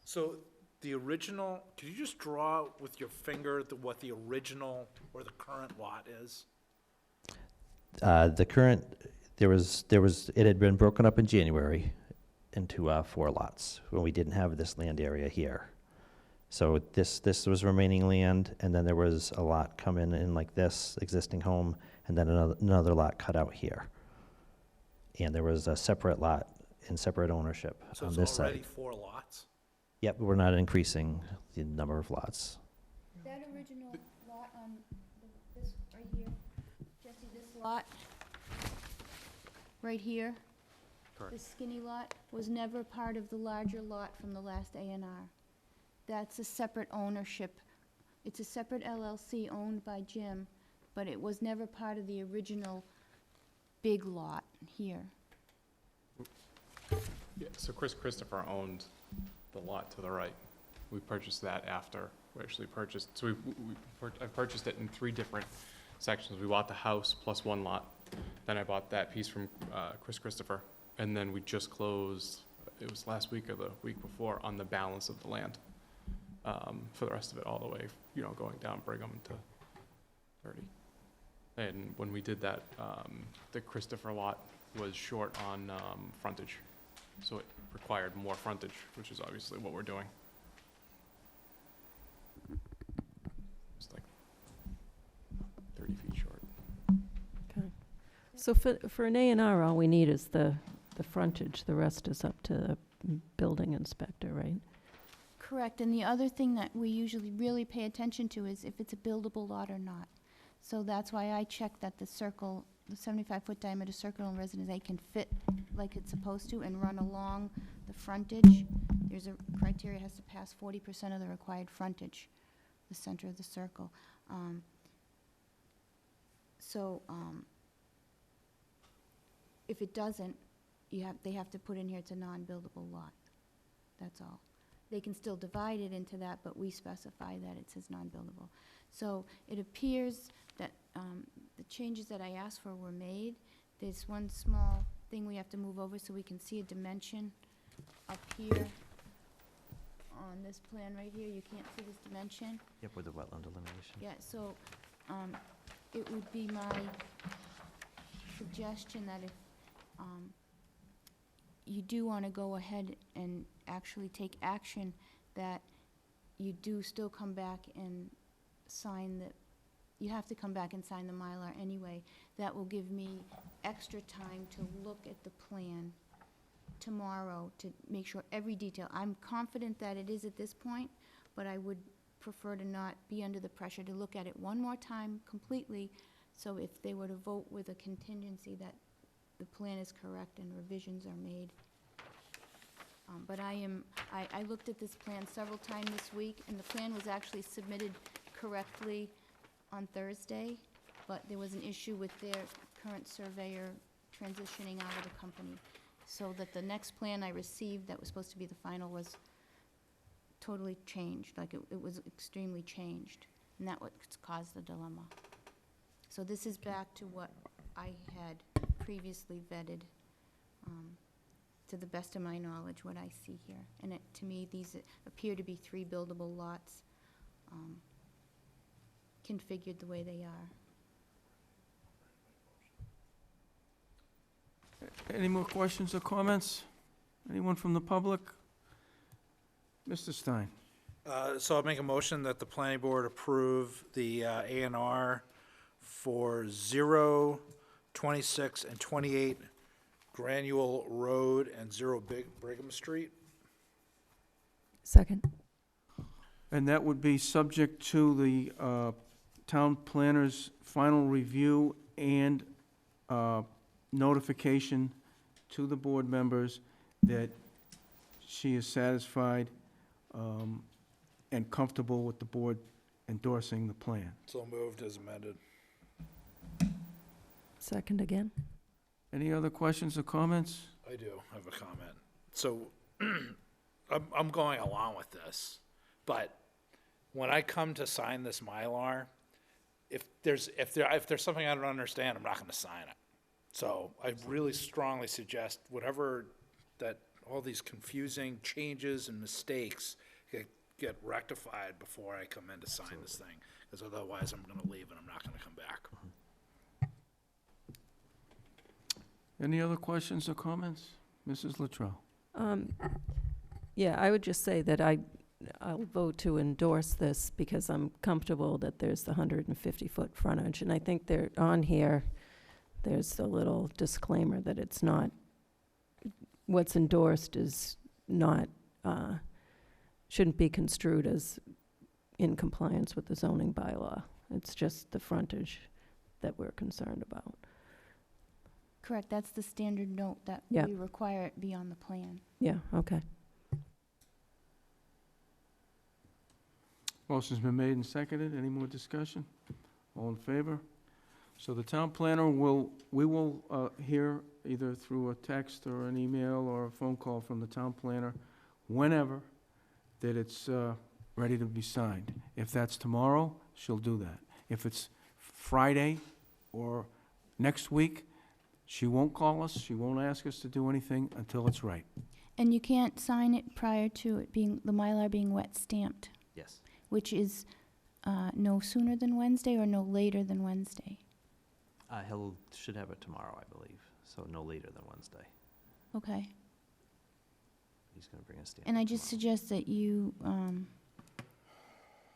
So the original, could you just draw with your finger what the original or the current lot is? The current, it had been broken up in January into 4 lots when we didn't have this land area here. So this was remaining land, and then there was a lot coming in like this existing home, and then another lot cut out here. And there was a separate lot in separate ownership So on it's this already side. 4 lots? Yep, we're not increasing the number of lots. That original lot on this right here, Jesse, this lot, right here, this skinny lot, was never part of the larger lot from the last A&R. That's a separate ownership. It's a separate LLC owned by Jim, but it was never part of the original big lot here. Yeah, so Christopher owned the lot to the right. We purchased that after we actually purchased, so I purchased it in 3 different sections. We bought the house plus 1 lot. Then I bought that piece from Christopher. And then we just closed, it was last week or the week before, on the balance of the land. For the rest of it, all the way, going down Brigham to 30. And when we did that, the Christopher lot was short on frontage. So it required more frontage, which is obviously what we're doing. It's like 30 feet short. Okay. So for an A&R, all we need is the frontage. The rest is up to the building inspector, right? Correct, and the other thing that we usually really pay attention to is if it's a buildable lot or not. So that's why I check that the circle, the 75-foot diameter circle in Residence A can fit like it's supposed to and run along the frontage. There's a criteria, it has to pass 40% of the required frontage, the center of the circle. If it doesn't, they have to put in here it's a non-buildable lot. That's all. They can still divide it into that, but we specify that it says non-buildable. So it appears that the changes that I asked for were made. There's one small thing we have to move over so we can see a dimension up here on this plan right here. You can't see this dimension. Yep, with the wetland elimination. Yeah, so it would be my suggestion that if you do want to go ahead and actually take action, that you do still come back and sign the, you have to come back and sign the Mylar anyway. That will give me extra time to look at the plan tomorrow to make sure every detail. I'm confident that it is at this point, but I would prefer to not be under the pressure to look at it one more time completely, so if they were to vote with a contingency that the plan is correct and revisions are made. But I looked at this plan several times this week, and the plan was actually submitted correctly on Thursday, but there was an issue with their current surveyor transitioning out of the company. So that the next plan I received that was supposed to be the final was totally changed, like it was extremely changed. And that what caused the dilemma. So this is back to what I had previously vetted, to the best of my knowledge, what I see here. And it, to me, these appear to be 3 buildable lots, configured the way they are. Any more questions or comments? Anyone from the public? Mr. Stein? So I'll make a motion that the planning board approve the A&R for 0, 26, and 28 Granule Road and 0 Brigham Street. Second. And that would be subject to the town planner's final review and notification to the board members that she is satisfied and comfortable with the board endorsing the plan. So moved as amended. Second again. Any other questions or comments? I do have a comment. So I'm going along with this, but when I come to sign this Mylar, if there's something I don't understand, I'm not going to sign it. So I really strongly suggest whatever that all these confusing changes and mistakes get rectified before I come in to sign this thing, because otherwise I'm going to leave and I'm not going to come back. Any other questions or comments? Mrs. Luttrell? Yeah, I would just say that I'll vote to endorse this because I'm comfortable that there's the 150-foot frontage. And I think there, on here, there's a little disclaimer that it's not, what's endorsed is not, shouldn't be construed as in compliance with the zoning bylaw. It's just the frontage that we're concerned about. Correct, that's the standard note that Yeah. we require it be on the plan. Yeah, okay. Motion's been made and seconded. Any more discussion? All in favor? So the town planner we will hear either through a text or an email or a phone call from the town planner whenever that it's ready to be signed. If that's tomorrow, she'll do that. If it's Friday or next week, she won't call us, she won't ask us to do anything until it's right. And you can't sign it prior to it being, the Mylar being wet stamped, Yes. which is no sooner than Wednesday or no later than Wednesday. Should have it tomorrow, I believe, so no later than Wednesday. Okay. He's gonna bring a stamp. And I just suggest that you,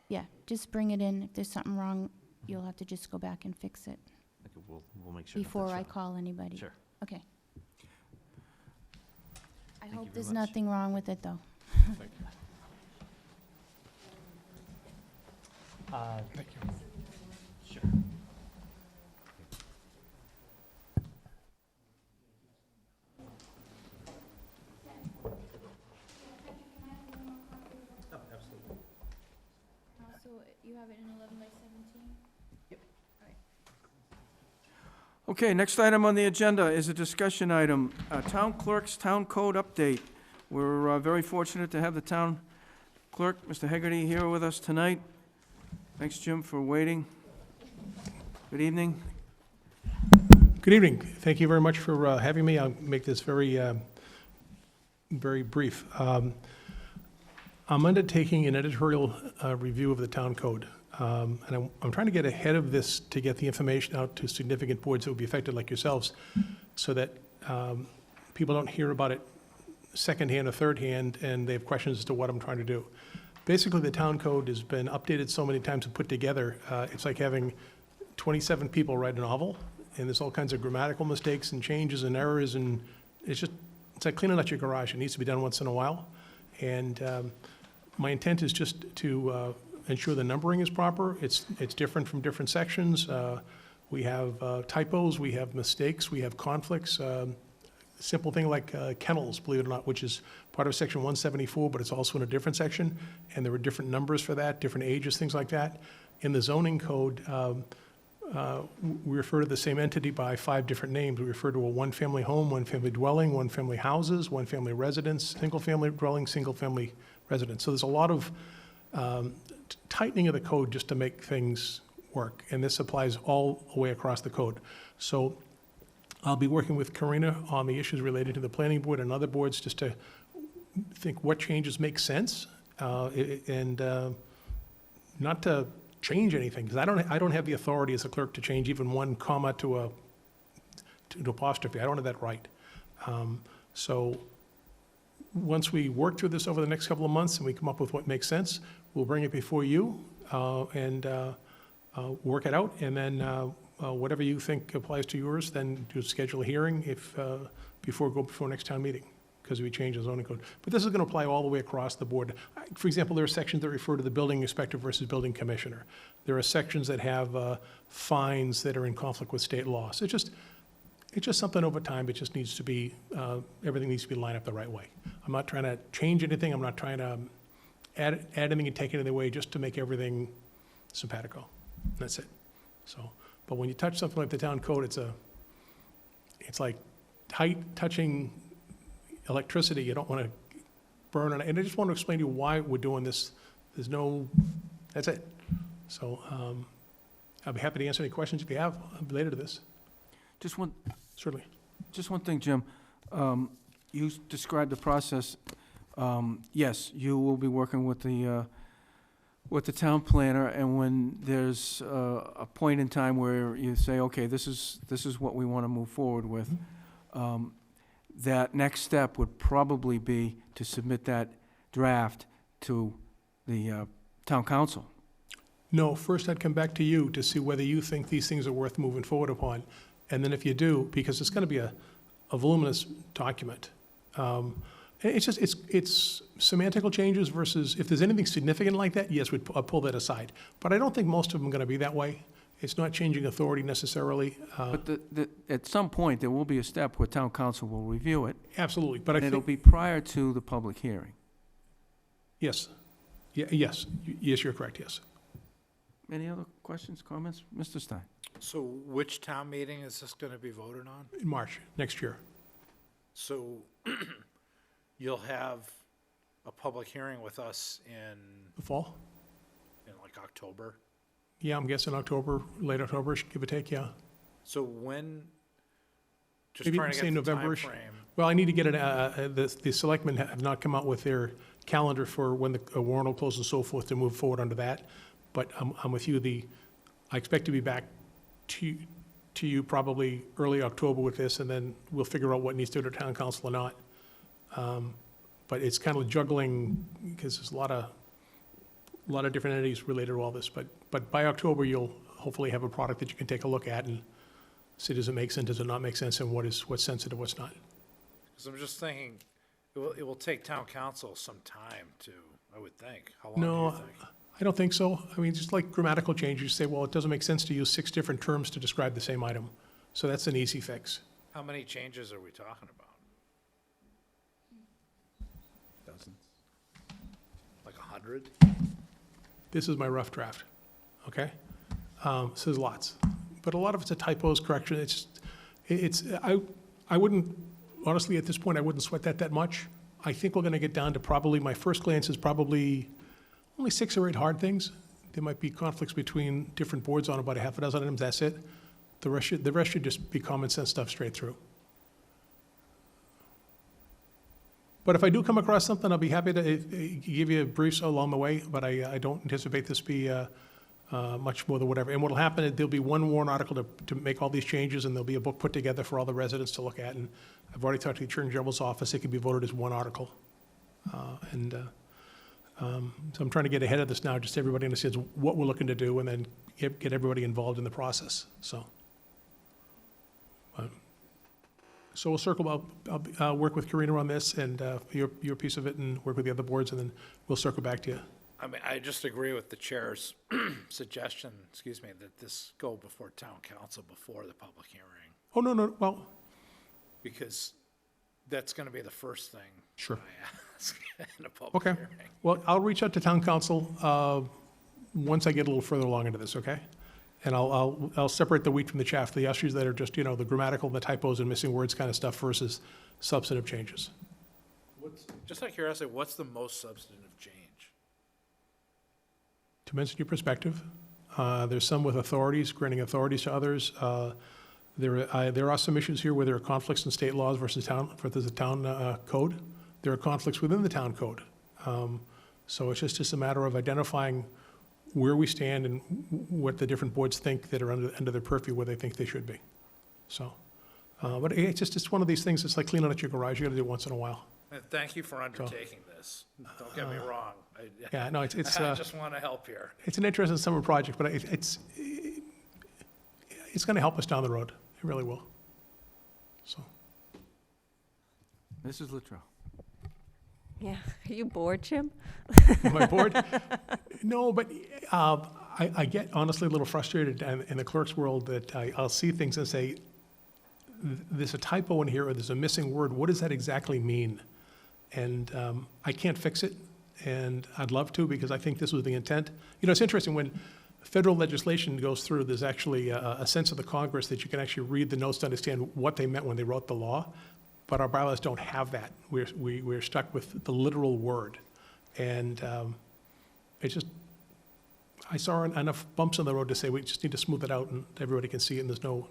yeah, just bring it in. If there's something wrong, you'll have to just go back and fix it Okay, we'll make sure. that before that's I done. call anybody. Sure. Okay. I you hope very there's much. nothing wrong with it, though. Thank you. Sure. Oh, absolutely. So you have it in 11 by 17? Okay, next item on the agenda is a discussion item, Town Clerk's Town Code Update. We're very fortunate to have the Town Clerk, Mr. Hegarty, here with us tonight. Thanks, Jim, for waiting. Good evening. Good evening. Thank you very much for having me. I'll make this very brief. I'm undertaking an editorial review of the town code. and I'm trying to get ahead of this to get the information out to significant boards that would be affected like yourselves, so that people don't hear about it secondhand or thirdhand, and they have questions as to what I'm trying to do. Basically, the town code has been updated so many times and put together, it's like having 27 people write a novel, and there's all kinds of grammatical mistakes and changes and errors, and it's like cleaning out your garage. It needs to be done once in a while. And my intent is just to ensure the numbering is proper. It's different from different sections. We have typos, we have mistakes, we have conflicts. Simple thing like kennels, believe it or not, which is part of section 174, but it's also in a different section, and there were different numbers for that, different ages, things like that. In the zoning code, we refer to the same entity by 5 different names. We refer to a one-family home, one-family dwelling, one-family houses, one-family residence, single-family dwelling, single-family residence. So there's a lot of tightening of the code just to make things work, and this applies all the way across the code. So I'll be working with Karina on the issues related to the planning board and other boards just to think what changes make sense, and not to change anything, because I don't have the authority as a clerk to change even one comma to an apostrophe. I don't have that right. So once we work through this over the next couple of months and we come up with what makes sense, we'll bring it before you and work it out, and then whatever you think applies to yours, then do schedule a hearing before next town meeting, because we change the zoning code. But this is going to apply all the way across the board. For example, there are sections that refer to the building inspector versus building commissioner. There are sections that have fines that are in conflict with state law. So it's just something over time. It just needs to be, everything needs to be lined up the right way. I'm not trying to change anything. I'm not trying to add anything and take anything away, just to make everything simpatico. That's it. So, but when you touch something like the town code, it's like touching electricity. You don't want to burn it. And I just want to explain to you why we're doing this. That's it. So I'll be happy to answer any questions if you have related to this. Certainly. Just one thing, Jim. You described the process. Yes, you will be working with the town planner, and when there's a point in time where you say, okay, this is what we want to move forward with, that next step would probably be to submit that draft to the town council. No, first I'd come back to you to see whether you think these things are worth moving forward upon. And then if you do, because it's going to be a voluminous document, it's semantical changes versus, if there's anything significant like that, yes, I'll pull that aside. But I don't think most of them are going to be that way. It's not changing authority necessarily. But at some point, there will be a step where town council will review it. Absolutely, but and it'll be prior to the public hearing. Yes. Yes, you're correct, yes. Any other questions, comments? Mr. Stein? So which town meeting is this going to be voted on? In March, next year. So you'll have a public hearing with us in The fall? like October? Yeah, I'm guessing October, late October, give or take, yeah. So when, just Maybe trying to say get the November-ish. timeframe. Well, I need to get it, the selectmen have not come out with their calendar for when the warrant will close and so forth to move forward under that. But I'm with you, I expect to be back to you probably early October with this, and then we'll figure out what needs to go to town council or not. But it's kind of juggling, because there's a lot of different entities related to all this. But by October, you'll hopefully have a product that you can take a look at and see, does it make sense, does it not make sense, and what's sensitive, what's not. Because I'm just thinking, it will take town council some time to, I would think. How long No, do you think? I don't think so. I mean, just like grammatical change, you say, well, it doesn't make sense to use 6 different terms to describe the same item. So that's an easy fix. How many changes are we talking about? Dozens. Like 100? This is my rough draft, okay? So there's lots. But a lot of it's a typos, correction. I wouldn't, honestly, at this point, I wouldn't sweat that much. I think we're going to get down to probably, my first glance is probably only 6 or 8 hard things. There might be conflicts between different boards on about a half a dozen items, that's it. The rest should just be common sense stuff straight through. But if I do come across something, I'll be happy to give you briefs along the way, but I don't anticipate this be much more than whatever. And what'll happen is there'll be one warrant article to make all these changes, and there'll be a book put together for all the residents to look at. And I've already talked to the Attorney General's office. It can be voted as one article. So I'm trying to get ahead of this now, just so everybody understands what we're looking to do, and then get everybody involved in the process, so. So we'll circle, I'll work with Karina on this, and your piece of it, and work with the other boards, and then we'll circle back to you. I mean, I just agree with the chair's suggestion, that this go before town council before the public hearing, Oh, no, well, because that's gonna be the first thing sure. I ask in a public Okay. hearing. Well, I'll reach out to town council once I get a little further along into this, okay? And I'll separate the wheat from the chaff, the issues that are just, the grammatical, the typos and missing words kind of stuff versus substantive changes. Just out of curiosity, what's the most substantive change? To mention your perspective, there's some with authorities, granting authorities to others. There are some issues here where there are conflicts in state laws versus the town code. There are conflicts within the town code. So it's just a matter of identifying where we stand and what the different boards think that are under their purview, where they think they should be. So, but it's just one of these things. It's like cleaning out your garage. You got to do it once in a while. And thank you for undertaking this. Don't get me wrong. Yeah, no, it's. I just want to help here. It's an interesting summer project, but it's going to help us down the road. It really will. So. Mrs. Luttrell. Yeah, are you bored, Jim? Am I bored? No, but I get honestly a little frustrated in the clerk's world that I'll see things and say, there's a typo in here or there's a missing word. What does that exactly mean? And I can't fix it, and I'd love to, because I think this was the intent. It's interesting, when federal legislation goes through, there's actually a sense of the Congress that you can actually read the notes to understand what they meant when they wrote the law. But our bylaws don't have that. We're stuck with the literal word. And it's just, I saw enough bumps in the road to say we just need to smooth it out and everybody can see it, and there's no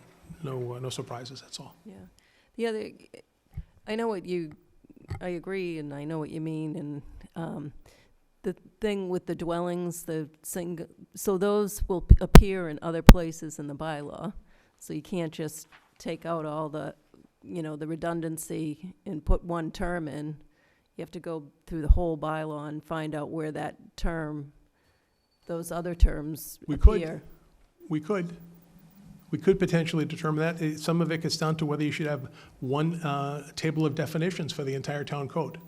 surprises, that's all. Yeah. The other, I agree, and I know what you mean, and the thing with the dwellings, so those will appear in other places in the bylaw. So you can't just take out all the redundancy and put one term in. You have to go through the whole bylaw and find out where that term, those other terms appear. We could potentially determine that. Some of it gets down to whether you should have one table of definitions for the entire town code.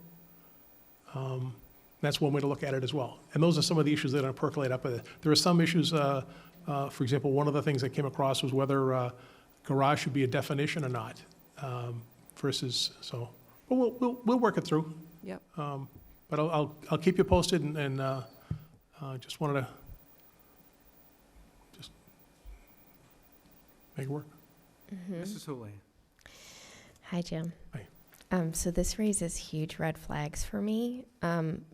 That's one way to look at it as well. And those are some of the issues that are percolate up. There are some issues, for example, one of the things that came across was whether garage should be a definition or not. But we'll work it through. Yep. But I'll keep you posted, and just wanted to just make it work. Mrs. Hulihan. Hi, Jim. Hi. So this raises huge red flags for me,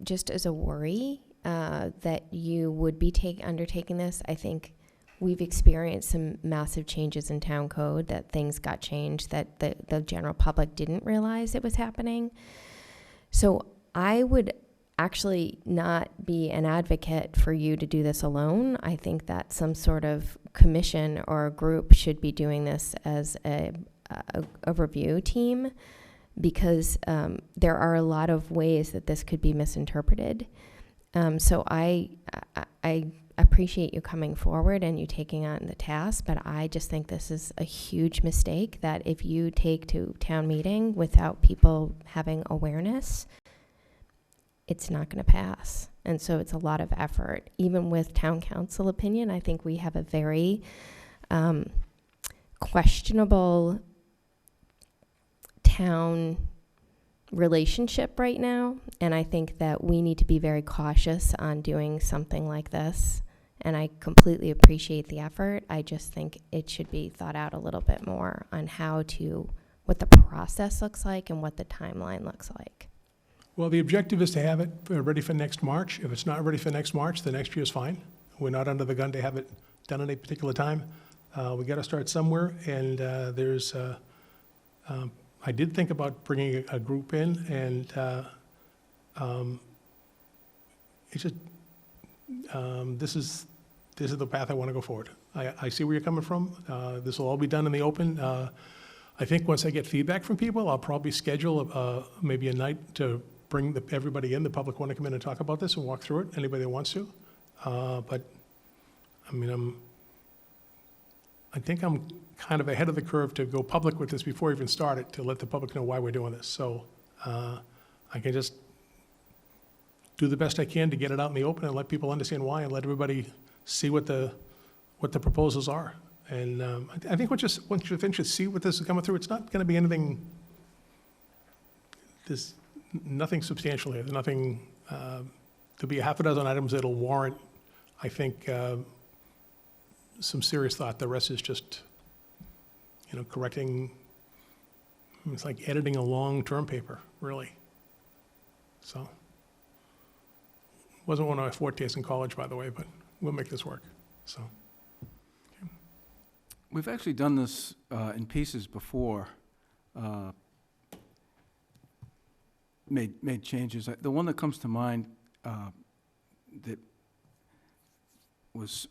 just as a worry that you would be undertaking this. I think we've experienced some massive changes in town code, that things got changed that the general public didn't realize it was happening. So I would actually not be an advocate for you to do this alone. I think that some sort of commission or a group should be doing this as a review team, because there are a lot of ways that this could be misinterpreted. So I appreciate you coming forward and you taking on the task, but I just think this is a huge mistake that if you take to town meeting without people having awareness, it's not going to pass. And so it's a lot of effort. Even with town council opinion, I think we have a very questionable town relationship right now, and I think that we need to be very cautious on doing something like this. And I completely appreciate the effort. I just think it should be thought out a little bit more on what the process looks like and what the timeline looks like. Well, the objective is to have it ready for next March. If it's not ready for next March, the next year is fine. We're not under the gun to have it done at a particular time. We got to start somewhere, and I did think about bringing a group in, and it's just, this is this is the path I want to go forward. I see where you're coming from. This will all be done in the open. I think once I get feedback from people, I'll probably schedule maybe a night to bring everybody in. The public want to come in and talk about this and walk through it, anybody that wants to. But, I mean, I think I'm kind of ahead of the curve to go public with this before we even start it, to let the public know why we're doing this. So I can just do the best I can to get it out in the open and let people understand why, and let everybody see what the proposals are. And I think once you eventually see what this is coming through, it's not going to be anything, there's nothing substantial here. There's nothing, there'll be a half a dozen items that'll warrant, I think, some serious thought. The rest is just, correcting, it's like editing a long-term paper, really. So, wasn't one of my fortes in college, by the way, but we'll make this work, so. We've actually done this in pieces before, made changes. The one that comes to mind that was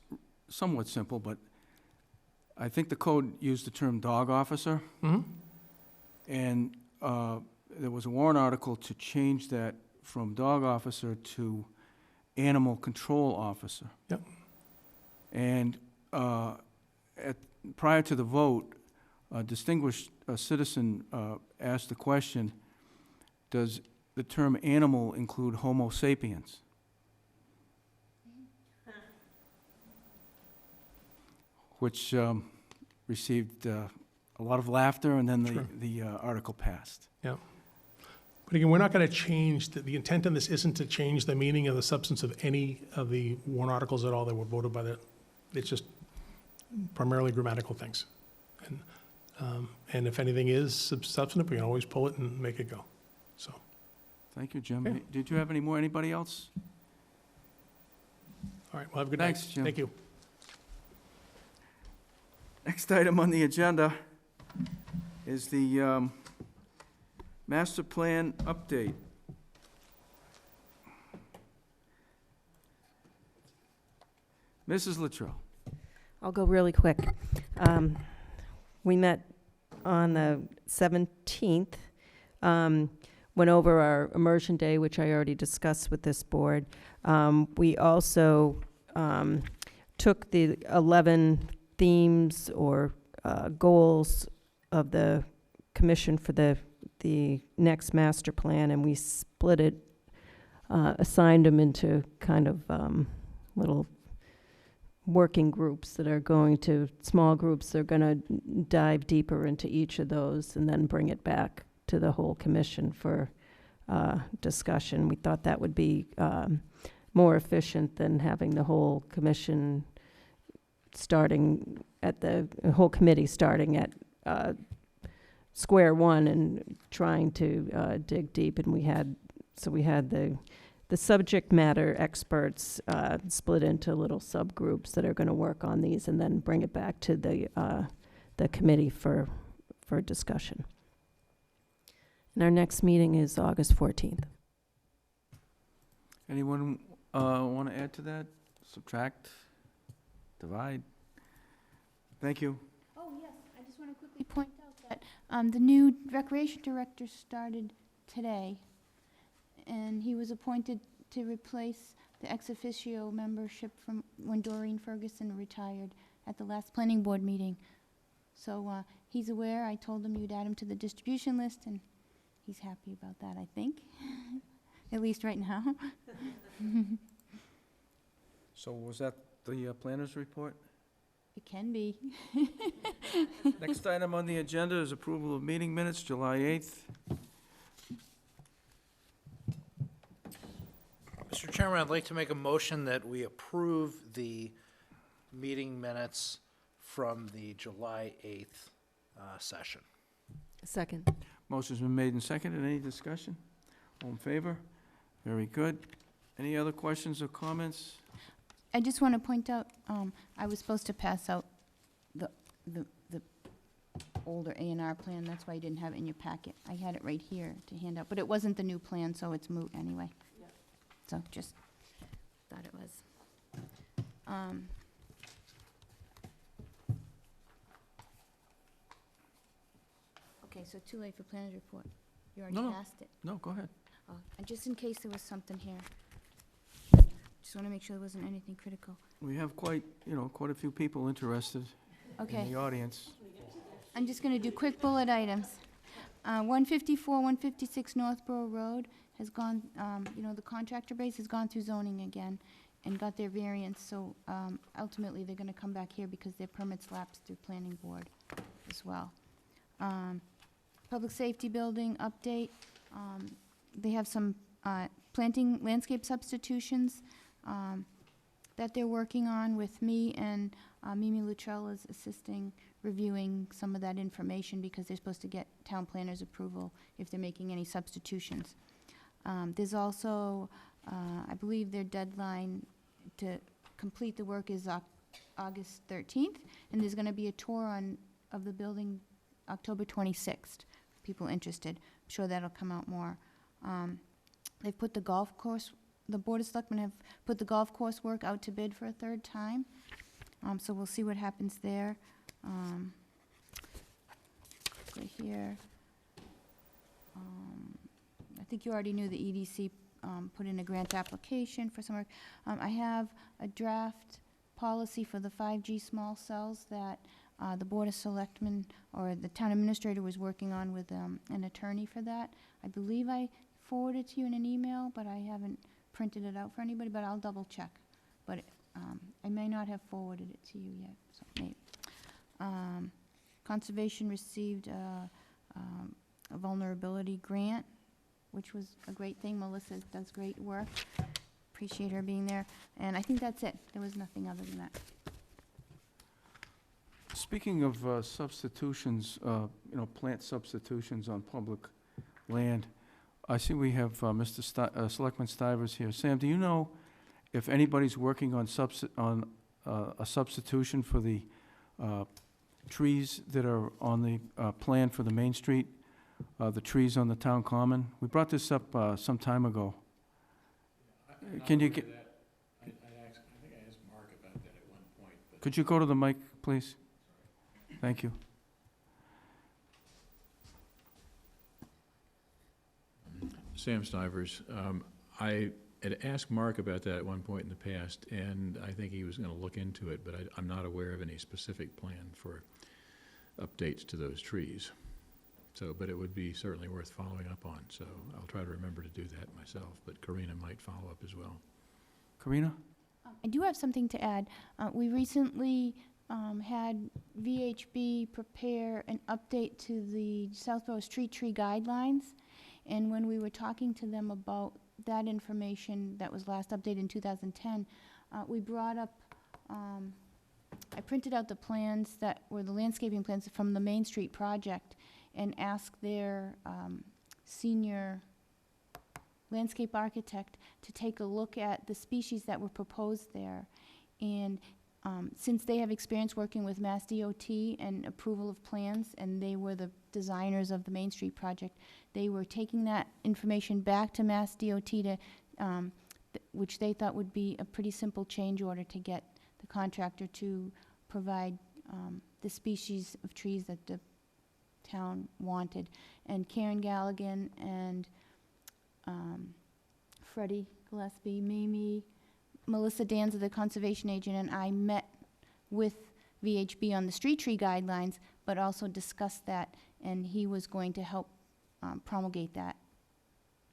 somewhat simple, but I think the code used the term dog officer. Mm-hmm. And there was a warrant article to change that from dog officer to animal control officer. Yep. And prior to the vote, a distinguished citizen asked the question, does the term animal include Homo sapiens? Which received a lot of laughter, and then Sure. the article passed. Yeah. But again, we're not going to change, the intent in this isn't to change the meaning of the substance of any of the warrant articles at all that were voted by it's just primarily grammatical things. And if anything is substantive, we can always pull it and make it go, so. Thank you, Jim. Okay. Did you have any more? Anybody else? All right, well, have a good night. Thanks, Jim. Thank you. Next item on the agenda is the master plan update. Mrs. Luttrell. I'll go really quick. We met on the 17th, went over our immersion day, which I already discussed with this board. We also took the 11 themes or goals of the commission for the next master plan, and we split it, assigned them into kind of little working groups that are going to, small groups that are going to dive deeper into each of those and then bring it back to the whole commission for discussion. We thought that would be more efficient than having the whole commission starting at the whole committee starting at square one and trying to dig deep. And we had the subject matter experts split into little subgroups that are going to work on these and then bring it back to the committee for discussion. And our next meeting is August 14th. Anyone want to add to that? Subtract? Divide? Thank you. Oh, yes, I just want to quickly point out that the new recreation director started today, and he was appointed to replace the ex officio membership from when Doreen Ferguson retired at the last planning board meeting. So he's aware. I told him you'd add him to the distribution list, and he's happy about that, I think, at least right now. So was that the planner's report? It can be. Next item on the agenda is approval of meeting minutes, July 8th. Mr. Chairman, I'd like to make a motion that we approve the meeting minutes from the July 8th session. Second. Motion's been made and seconded. Any discussion? All in favor? Very good. Any other questions or comments? I just want to point out, I was supposed to pass out the older A&R plan. That's why you didn't have it in your packet. I had it right here to hand out, but it wasn't the new plan, so it's moot anyway. So just thought it was. Okay, so too late for planners report. You No, already no. passed it. No, go ahead. Oh, and just in case there was something here. Just want to make sure there wasn't anything critical. We have quite a few people interested Okay. in the audience. I'm just going to do quick bullet items. 154, 156 Northborough Road has gone, the contractor base has gone through zoning again and got their variance, so ultimately they're going to come back here because their permits lapsed through planning board as well. Public safety building update. They have some planting landscape substitutions that they're working on with me, and Mimi Luttrell is assisting reviewing some of that information because they're supposed to get town planners' approval if they're making any substitutions. There's also, I believe their deadline to complete the work is August 13th, and there's going to be a tour of the building October 26th, for people interested. I'm sure that'll come out more. They've put the golf course, the Board of Selectmen have put the golf course work out to bid for a third time, so we'll see what happens there. Quickly here. I think you already knew the EDC put in a grant application for some work. I have a draft policy for the 5G small cells that the Board of Selectmen or the town administrator was working on with an attorney for that. I believe I forwarded it to you in an email, but I haven't printed it out for anybody, but I'll double check. But I may not have forwarded it to you yet, so maybe. Conservation received a vulnerability grant, which was a great thing. Melissa does great work. Appreciate her being there. And I think that's it. There was nothing other than that. Speaking of substitutions, plant substitutions on public land, I see we have Mr. Selectman Stivers here. Sam, do you know if anybody's working on a substitution for the trees that are on the plan for the Main Street, the trees on the town common? We brought this up some time ago. Can you get? I think I asked Mark about that at one point. Could you go to the mic, please? Thank you. Sam Stivers. I had asked Mark about that at one point in the past, and I think he was going to look into it, but I'm not aware of any specific plan for updates to those trees. So, but it would be certainly worth following up on, so I'll try to remember to do that myself, but Karina might follow up as well. Karina? I do have something to add. We recently had VHB prepare an update to the Southborough street tree guidelines, and when we were talking to them about that information that was last updated in 2010, we brought up, I printed out the plans that were the landscaping plans from the Main Street project and asked their senior landscape architect to take a look at the species that were proposed there. And since they have experience working with Mass DOT and approval of plans, and they were the designers of the Main Street project, they were taking that information back to Mass DOT to, which they thought would be a pretty simple change order to get the contractor to provide the species of trees that the town wanted. And Karen Galligan and Freddie Gillespie, Mimi, Melissa Danza, the conservation agent, and I met with VHB on the street tree guidelines, but also discussed that, and he was going to help promulgate that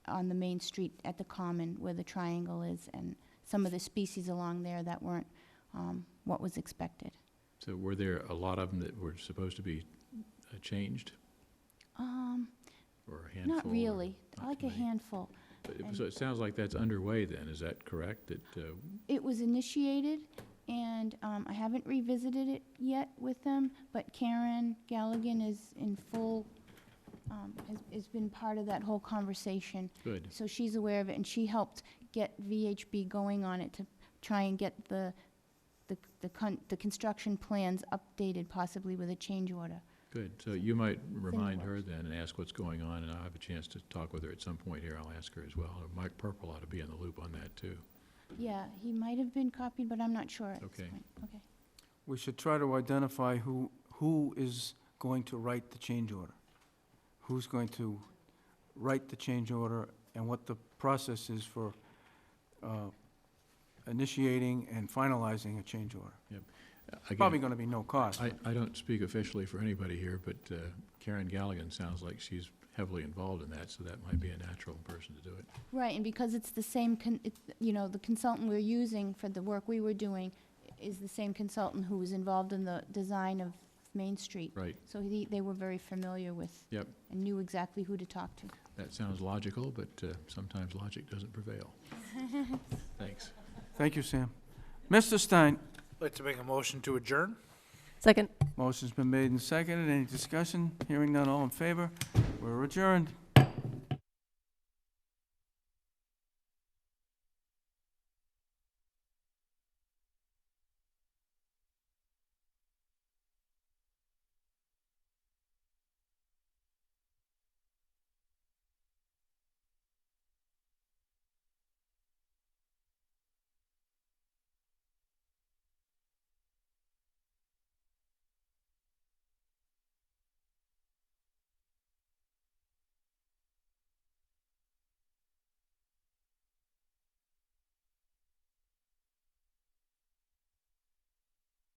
on the Main Street at the Common where the triangle is, and some of the species along there that weren't what was expected. So were there a lot of them that were supposed to be changed? Or a handful? Not really, not like too a many? handful. So it sounds like that's underway then, is that correct? That It was initiated, and I haven't revisited it yet with them, but Karen Galligan is in full, has been part of that whole conversation. Good. So she's aware of it, and she helped get VHB going on it to try and get the construction plans updated, possibly with a change order. Good. So you might the remind her works. then and ask what's going on, and I'll have a chance to talk with her at some point here. I'll ask her as well. Mike Purple ought to be in the loop on that too. Yeah, he might have been copied, but I'm not sure at this Okay. point. Okay. We should try to identify who is going to write the change order. who's going to write the change order and what the process is for initiating and finalizing a change order. Yep. Probably Again, going to be no cost. I don't speak officially for anybody here, but Karen Galligan sounds like she's heavily involved in that, so that might be a natural person to do it. Right, and because it's the same, the consultant we're using for the work we were doing is the same consultant who was involved in the design of Main Street. Right. So they were very familiar with Yep. and knew exactly who to talk to. That sounds logical, but sometimes logic doesn't prevail. Thanks. Thank you, Sam. Mr. Stein? I'd like to make a motion to adjourn. Second. Motion's been made and seconded. Any discussion? Hearing none, all in favor? We're adjourned.